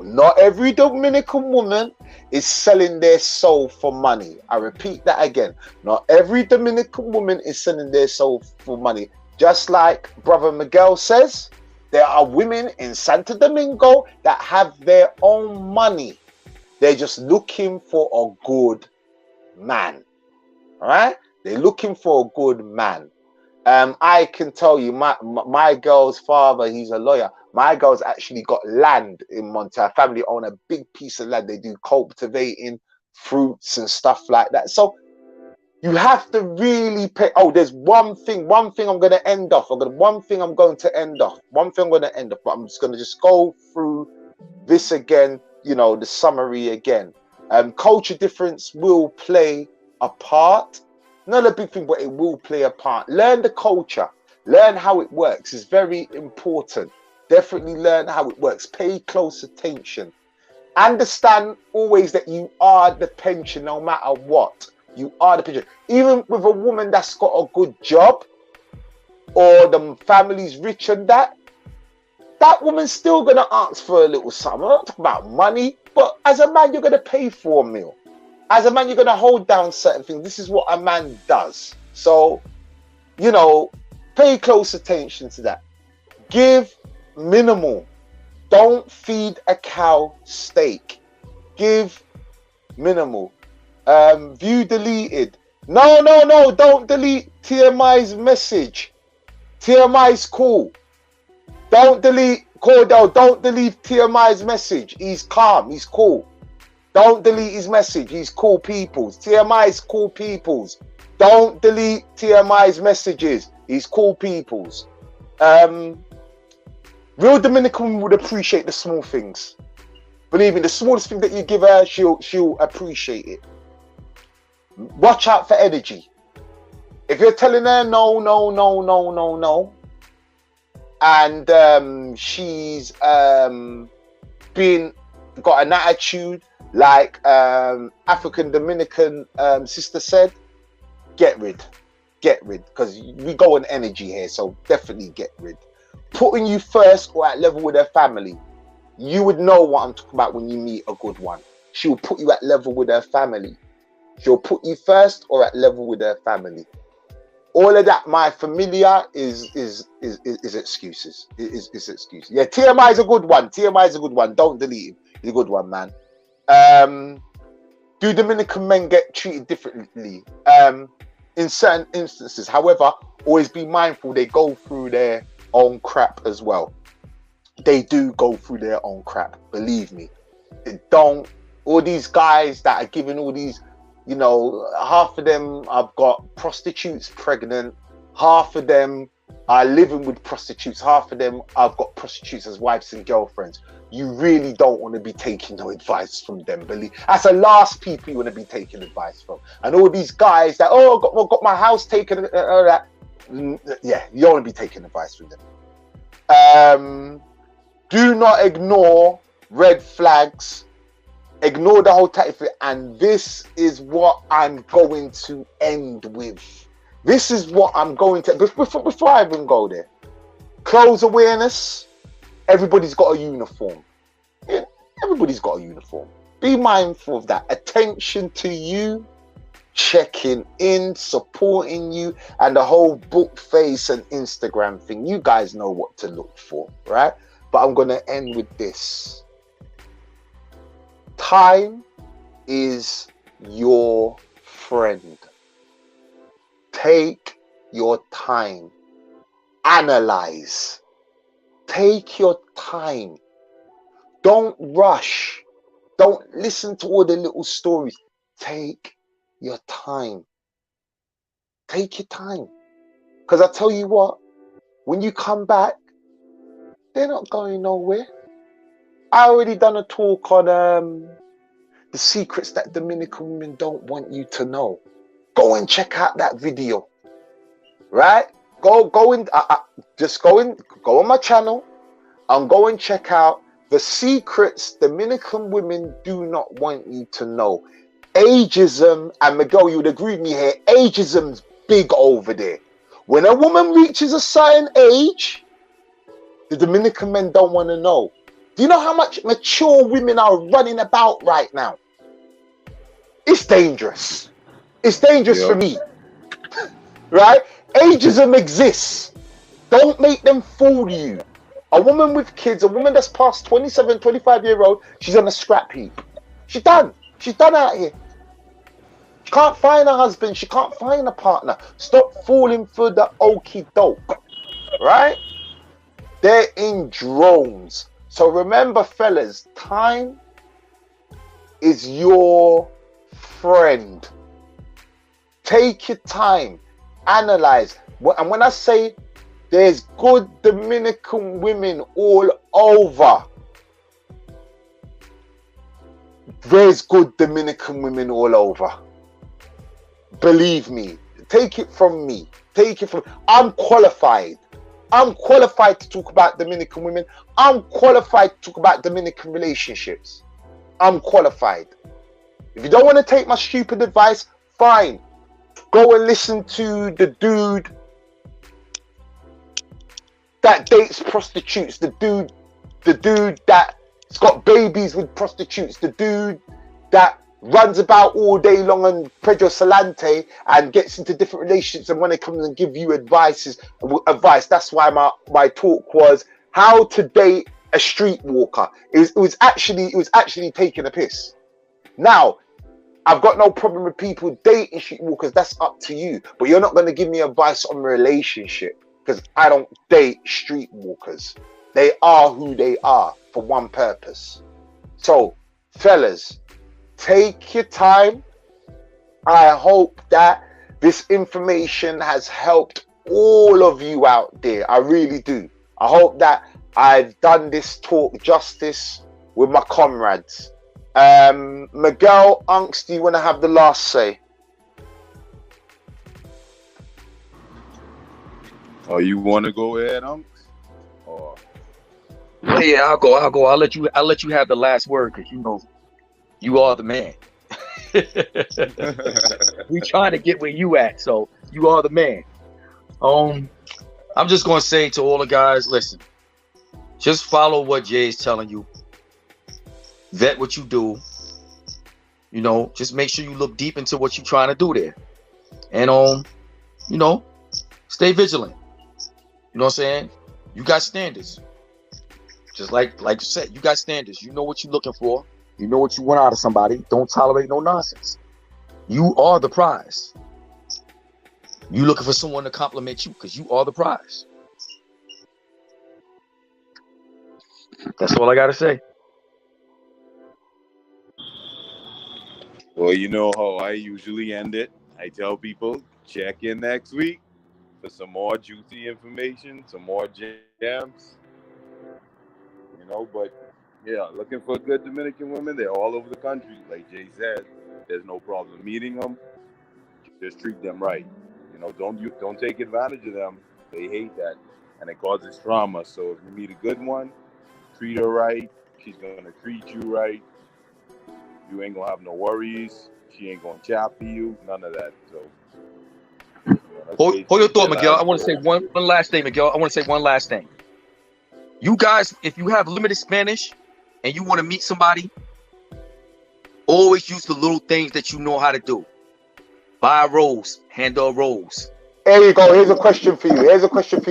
Not every Dominican woman is selling their soul for money. I repeat that again. Not every Dominican woman is selling their soul for money. Just like Brother Miguel says, there are women in Santo Domingo that have their own money. They're just looking for a good man. All right? They're looking for a good man. I can tell you, my girl's father, he's a lawyer. My girl's actually got land in Monterey. Family own a big piece of land. They do cultivating fruits and stuff like that. So you have to really pay. Oh, there's one thing I'm going to end off. But I'm just going to just go through this again, you know, the summary again. Culture difference will play a part. Not a big thing, but it will play a part. Learn the culture. Learn how it works. It's very important. Definitely learn how it works. Pay close attention. Understand always that you are the pension no matter what. You are the picture. Even with a woman that's got a good job, or the family's rich and that woman's still gonna ask for a little something. I'm not talking about money, but as a man, you're gonna pay for a meal. As a man, you're gonna hold down certain things. This is what a man does. So, you know, pay close attention to that. Give minimal. Don't feed a cow steak. Give minimal. View deleted. No, don't delete TMI's message. TMI's cool. Don't delete Cordell. Don't delete TMI's message. He's calm. He's cool. Don't delete his message. He's cool peoples. TMI's cool peoples. Don't delete TMI's messages. He's cool peoples. Real Dominican would appreciate the small things. Believe me, the smallest thing that you give her, she'll appreciate it. Watch out for energy. If you're telling her no, and she's got an attitude like African Dominican sister said, get rid, because we go on energy here, so definitely get rid. Putting you first or at level with her family, you would know what I'm talking about when you meet a good one. She will put you at level with her family. She'll put you first or at level with her family. All of that, my familiar, is excuses. Is excuses. Yeah, TMI is a good one. TMI is a good one. Don't delete him. He's a good one, man. Do Dominican men get treated differently? In certain instances. However, always be mindful they go through their own crap as well. They do go through their own crap. Believe me. They don't. All these guys that are giving all these, you know, half of them have got prostitutes pregnant. Half of them are living with prostitutes. Half of them have got prostitutes as wives and girlfriends. You really don't want to be taking no advice from them. Believe that's the last people you want to be taking advice from. And all these guys that got my house taken, that, yeah, you don't want to be taking advice from them. Do not ignore red flags. Ignore the whole tactic, and this is what I'm going to end with. This is what I'm going to before I even go there. Clothes awareness. Everybody's got a uniform. Yeah, everybody's got a uniform. Be mindful of that. Attention to you, checking in, supporting you, and the whole book face and Instagram thing. You guys know what to look for, right? But I'm going to end with this. Time is your friend. Take your time. Analyze. Take your time. Don't rush. Don't listen to all the little stories. Take your time. Take your time. Because I tell you what, when you come back, they're not going nowhere. I already done a talk on the secrets that Dominican women don't want you to know. Go and check out that video. Right? Go on my channel and go and check out the secrets Dominican women do not want you to know. Ageism, and Miguel, you would agree with me here, ageism's big over there. When a woman reaches a certain age, the Dominican men don't want to know. Do you know how much mature women are running about right now? It's dangerous. It's dangerous for me. Right? Ageism exists. Don't make them fool you. A woman with kids, a woman that's past 27, 25-year-old, she's on a scrap heap. She's done. She's done out here. She can't find a husband. She can't find a partner. Stop falling for the okie doke. Right? They're in drones. So remember, fellas, time is your friend. Take your time. Analyze. And when I say there's good Dominican women all over, there's good Dominican women all over. Believe me. Take it from me. Take it from... I'm qualified. I'm qualified to talk about Dominican women. I'm qualified to talk about Dominican relationships. I'm qualified. If you don't want to take my stupid advice, Fine. Go and listen to the dude that dates prostitutes, the dude that's got babies with prostitutes, the dude that runs about all day long on Pedro Salante and gets into different relationships, and when they come and give you advice, that's why my talk was how to date a streetwalker. It was actually taking a piss. Now, I've got no problem with people dating streetwalkers, that's up to you, but you're not going to give me advice on a relationship, because I don't date streetwalkers. They are who they are for one purpose. So, fellas, take your time. I hope that this information has helped all of you out there. I really do. I hope that I've done this talk justice with my comrades. Miguel, Unks, do you want to have the last say? Oh, you want to go ahead, Unks? Or... Yeah, I'll go. I'll let you have the last word, because you know you are the man. We trying to get where you at, so you are the man. I'm just gonna say to all the guys, listen, just follow what Jay is telling you. Vet what you do. You know, just make sure you look deep into what you're trying to do there, and you know, stay vigilant. You know what I'm saying? You got standards. Just like you said, you got standards. You know what you're looking for. You know what you want out of somebody. Don't tolerate no nonsense. You are the prize. You looking for someone to compliment you, because you are the prize. That's all I gotta say. Well, you know how I usually end it. I tell people, check in next week for some more juicy information, some more jams. You know, but yeah, looking for good Dominican women. They're all over the country. Like Jay said, there's no problem meeting them. Just treat them right. You know, don't take advantage of them. They hate that, and it causes trauma. So if you meet a good one, treat her right. She's gonna treat you right. You ain't gonna have no worries. She ain't gonna chop you. None of that. So Hold your thought, Miguel. I want to say one last thing, Miguel. I want to say one last thing. You guys, if you have limited Spanish and you want to meet somebody, always use the little things that you know how to do. Buy a rose, hand her a rose. There you go. Here's a question for you.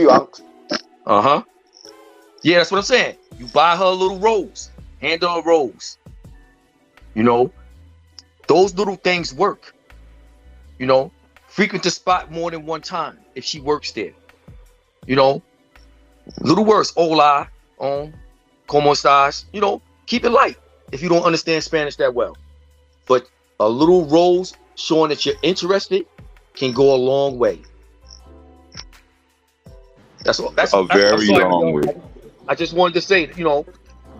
Unks. Yeah, that's what I'm saying. You buy her a little rose, hand her a rose. You know, those little things work. You know, frequent the spot more than one time if she works there. You know, little words, hola, como estás. You know, keep it light if you don't understand Spanish that well. But a little rose showing that you're interested can go a long way. That's a very long way. I just wanted to say, you know,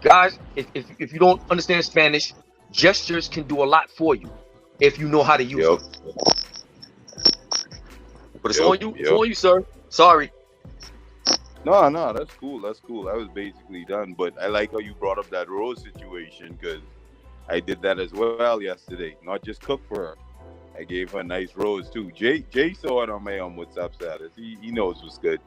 guys, if you don't understand Spanish, gestures can do a lot for you if you know how to use it. But it's on you. It's on you, sir. Sorry. No, that's cool. I was basically done. But I like how you brought up that rose situation, because I did that as well yesterday. Not just cook for her. I gave her a nice rose too. Jay saw it on my WhatsApp status. He knows what's good.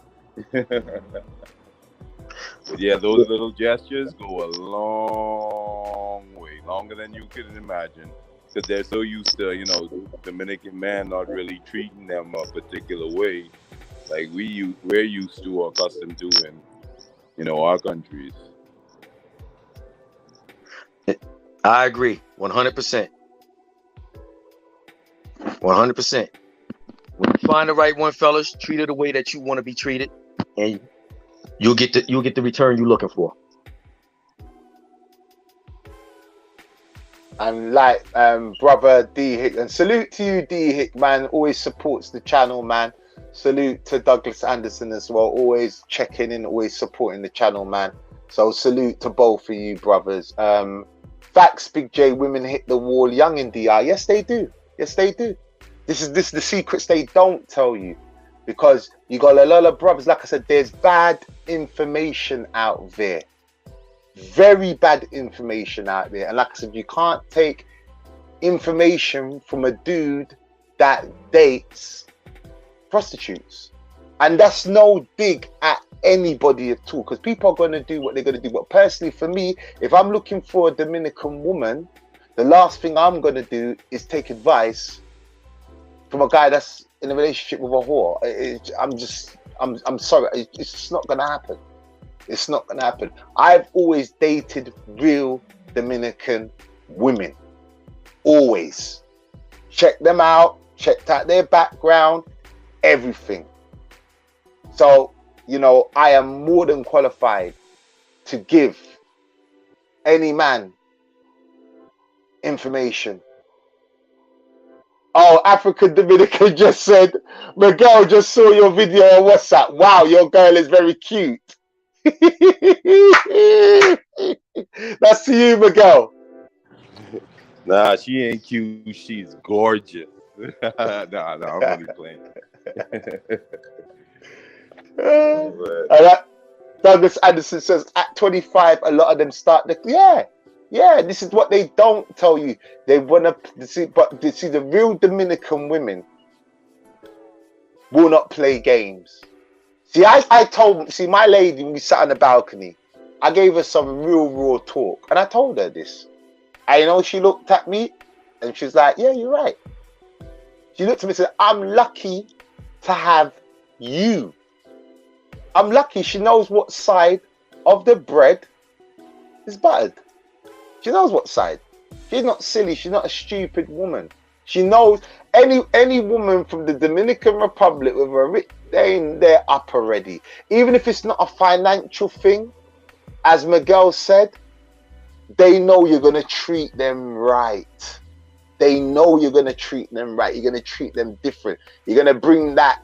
But yeah, those little gestures go a long way, longer than you can imagine, because they're so used to, you know, the Dominican man not really treating them a particular way, like we're used to or accustomed to in, you know, our countries. I agree, 100%. 100%. When you find the right one, fellas, treat her the way that you want to be treated, and you'll get the return you're looking for. And like brother D Hick, and salute to you, D Hick, man. Always supports the channel, man. Salute to Douglas Anderson as well. Always checking in, always supporting the channel, man. So salute to both of you, brothers. Facts, Big J, women hit the wall young in DR. Yes, they do. Yes, they do. This is the secrets they don't tell you, because you got a lot of brothers. Like I said, there's bad information out there. Very bad information out there. And like I said, you can't take information from a dude that dates prostitutes. And that's no dig at anybody at all, because people are going to do what they're going to do. But personally, for me, if I'm looking for a Dominican woman, the last thing I'm going to do is take advice from a guy that's in a relationship with a whore. I'm sorry, it's just not going to happen. It's not going to happen. I've always dated real Dominican women. Always. Checked them out, checked out their background, everything. So, you know, I am more than qualified to give any man information. Oh, African Dominican just said, Miguel just saw your video on WhatsApp. Wow, your girl is very cute. That's to you, Miguel. Nah, she ain't cute. She's gorgeous. nah, I'm only playing. Douglas Anderson says at 25 a lot of them start the this is what they don't tell you. They want to see, but you see, the real Dominican women will not play games. See, I told my lady when we sat on the balcony, I gave her some real raw talk, and I told her this. I know she looked at me and she's like, yeah, you're right. She looked at me and said, I'm lucky to have you. I'm lucky. She knows what side of the bread is buttered. She knows what side. She's not silly. She's not a stupid woman. She knows any woman from the Dominican Republic with a rich, they're up already. Even if it's not a financial thing, as Miguel said, they know you're going to treat them right. They know you're going to treat them right. You're going to treat them different. You're going to bring that,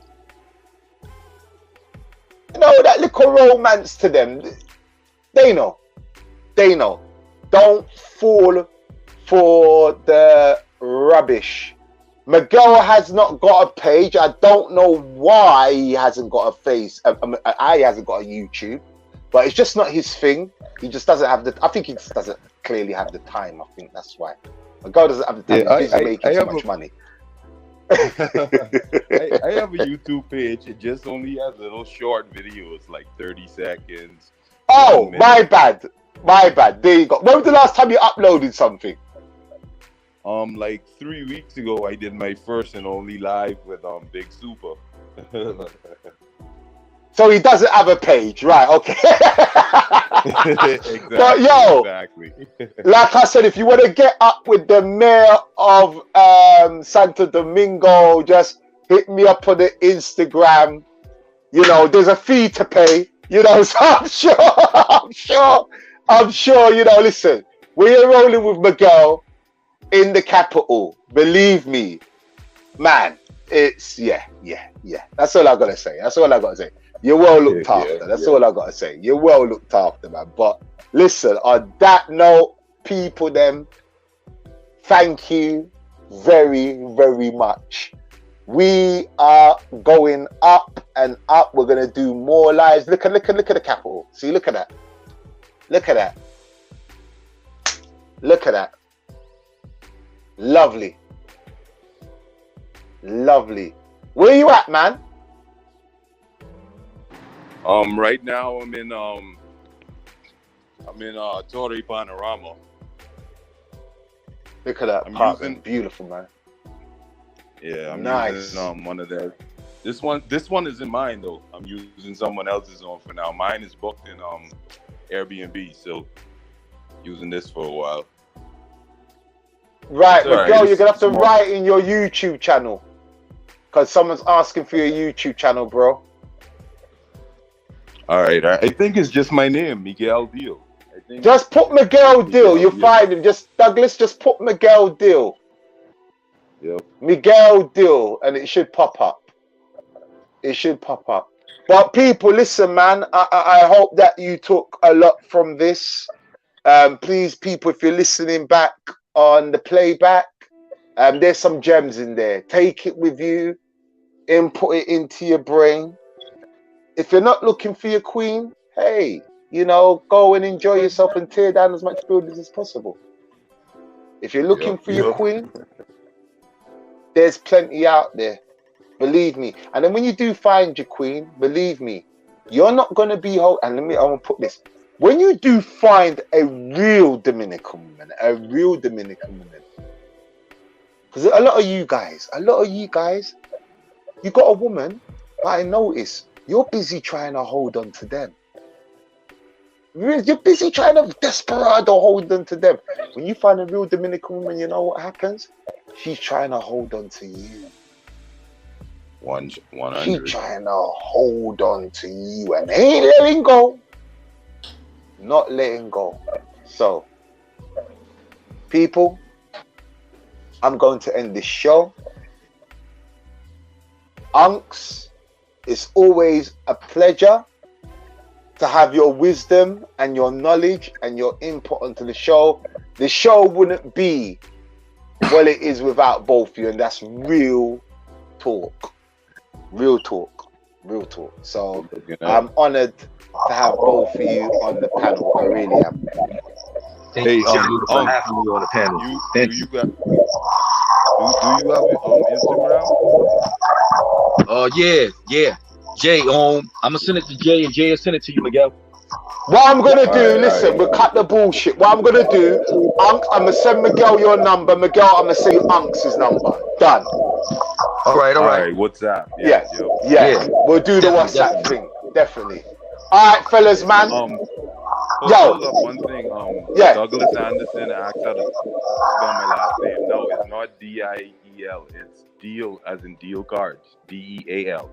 that little romance to them. They know. They know. Don't fall for the rubbish. Miguel has not got a page. I don't know why he hasn't got a face. He hasn't got a YouTube, but it's just not his thing. He just doesn't have I think he just doesn't clearly have the time. I think that's why. Miguel doesn't have the time. He's busy making so much money. I have a YouTube page. It just only has little short videos, like 30 seconds. Oh, my bad. My bad. There you go. When was the last time you uploaded something? Like 3 weeks ago, I did my first and only live with Big Super. So he doesn't have a page, right? Okay. Exactly. But yo, exactly. like I said, if you want to get up with the mayor of Santo Domingo, just hit me up on the Instagram. There's a fee to pay. So I'm sure. Listen, we are rolling with Miguel in the capital. Believe me, man. It's yeah. That's all I gotta say. You're well looked after. That's all I gotta say. You're well looked after, man. But listen, on that note, people, thank you very, very much. We are going up and up. We're gonna do more lives. Look at the capital. See, look at that. Look at that. Look at that. Lovely. Lovely. Where you at, man? Right now I'm in Torrey Panorama. Look at that apartment. Beautiful, man. Yeah, I'm nice. using one of their. This one isn't mine though. I'm using someone else's on for now. Mine is booked in Airbnb, so using this for a while. Right, but girl, you're gonna have to write in your YouTube channel, because someone's asking for your YouTube channel, bro. All right, I think it's just my name, Miguel Deal. Just put Miguel Deal. You'll find him. Douglas, just put Miguel Deal. Yep. Miguel Deal, and it should pop up. It should pop up. But people, listen, man. I hope that you took a lot from this. Please, people, if you're listening back on the playback, there's some gems in there. Take it with you, input it into your brain. If you're not looking for your queen, hey, go and enjoy yourself and tear down as much buildings as possible. If you're looking for your queen, There's plenty out there. Believe me. And then when you do find your queen, believe me, you're not going to be... I'm going to put this. When you do find a real Dominican woman, because a lot of you guys, you got a woman, but I notice you're busy trying to hold on to them. You're busy trying to desperado hold on to them. When you find a real Dominican woman, you know what happens? She's trying to hold on to you. 100. She's trying to hold on to you and ain't letting go. Not letting go. So, people, I'm going to end this show. Unks, it's always a pleasure to have your wisdom and your knowledge and your input onto the show. The show wouldn't be what it is without both of you, and that's real talk. Real talk. So I'm honored to have both of you on the panel. I really am. Thank you for having me on the panel. Do you have Instagram? Yeah. Jay, I'm gonna send it to Jay, and Jay will send it to you, Miguel. What I'm gonna do, listen, we'll cut the bullshit. What I'm gonna do, I'm gonna send Miguel your number. Miguel, I'm gonna send you Unks' number. Done. All right. WhatsApp. Yeah. We'll do the WhatsApp thing. Definitely. All right, fellas, man. Hold up one thing. Douglas Anderson asked how to spell my last name. No, it's not D-I-E-L. It's deal as in deal cards. D-E-A-L.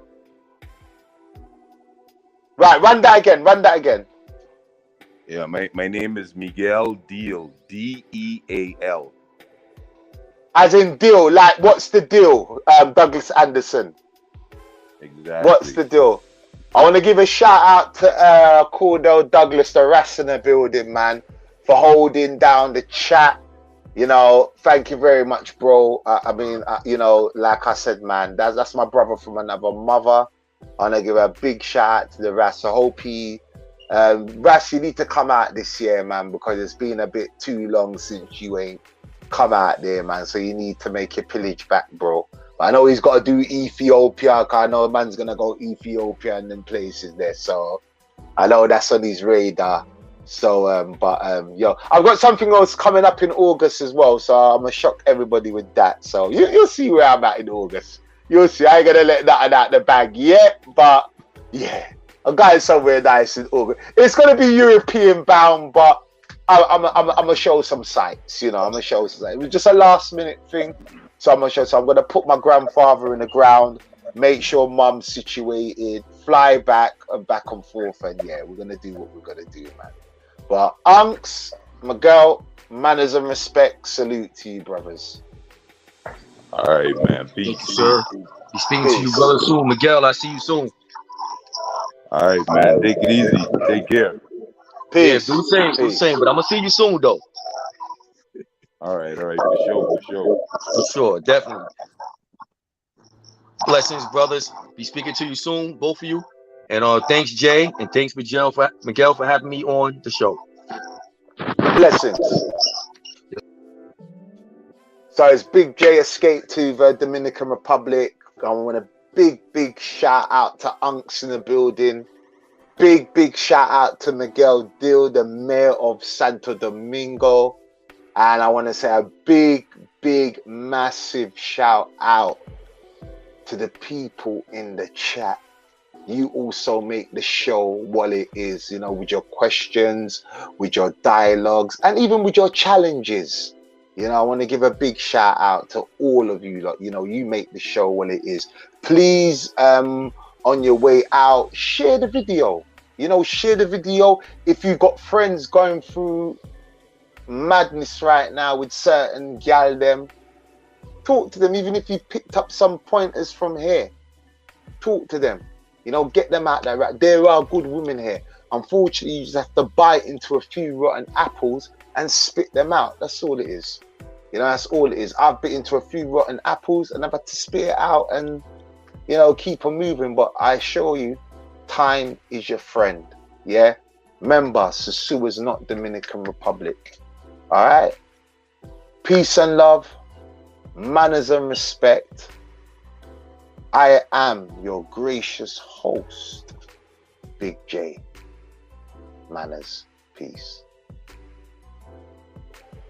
Right, run that again. Yeah, my name is Miguel Deal. D-E-A-L. As in deal, like what's the deal, Douglas Anderson? Exactly. What's the deal? I want to give a shout out to Cordell Douglas, the Ras in the building, man, for holding down the chat. You know, thank you very much, bro. You know, like I said, man, that's my brother from another mother. I want to give a big shout out to the Ras. I hope Ras, you need to come out this year, man, because it's been a bit too long since you ain't come out there, man. So you need to make your pillage back, bro. But I know he's got to do Ethiopia, because I know man's going to go Ethiopia and then places there. So I know that's on his radar. So, yo, I've got something else coming up in August as well. So I'm going to shock everybody with that. So you'll see where I'm at in August. You'll see. I ain't going to let that out the bag yet. But yeah, I'm going somewhere nice in August. It's going to be European bound, but I'm going to show some sights, you know. I'm going to show some sights. It was just a last minute thing. So I'm going to put my grandfather in the ground, make sure mum's situated, fly back and forth. And yeah, we're going to do what we're going to do, man. But Unks, Miguel, manners and respect, salute to you, brothers. All right, man. Peace. Thank you, sir. Be speaking to you, brother, soon. Miguel, I see you soon. All right, man. Take it easy. Take care. Peace. Yeah, do the same. But I'm going to see you soon, though. All right. For sure. For sure, definitely. Blessings, brothers. Be speaking to you soon, both of you. And thanks, Jay, and thanks, Miguel, for having me on the show. Blessings. So it's Big J escaped to the Dominican Republic. I want a big shout out to Unks in the building. Big shout out to Miguel Dill, the mayor of Santo Domingo. And I want to say a big, massive shout out to the people in the chat. You also make the show what it is, you know, with your questions, with your dialogues, and even with your challenges. You know, I want to give a big shout out to all of you. Like, you know, you make the show what it is. Please, on your way out, share the video. You know, share the video. If you've got friends going through madness right now with certain gal them, talk to them. Even if you picked up some pointers from here, talk to them. You know, get them out there. Right? There are good women here. Unfortunately, you just have to bite into a few rotten apples and spit them out. That's all it is. You know, that's all it is. I've bit into a few rotten apples and I've had to spit it out and, you know, keep on moving. But I assure you, time is your friend. Yeah? Remember, Susu is not Dominican Republic. All right? Peace and love. manners and respect. I am your gracious host, Big J. Manners. Peace.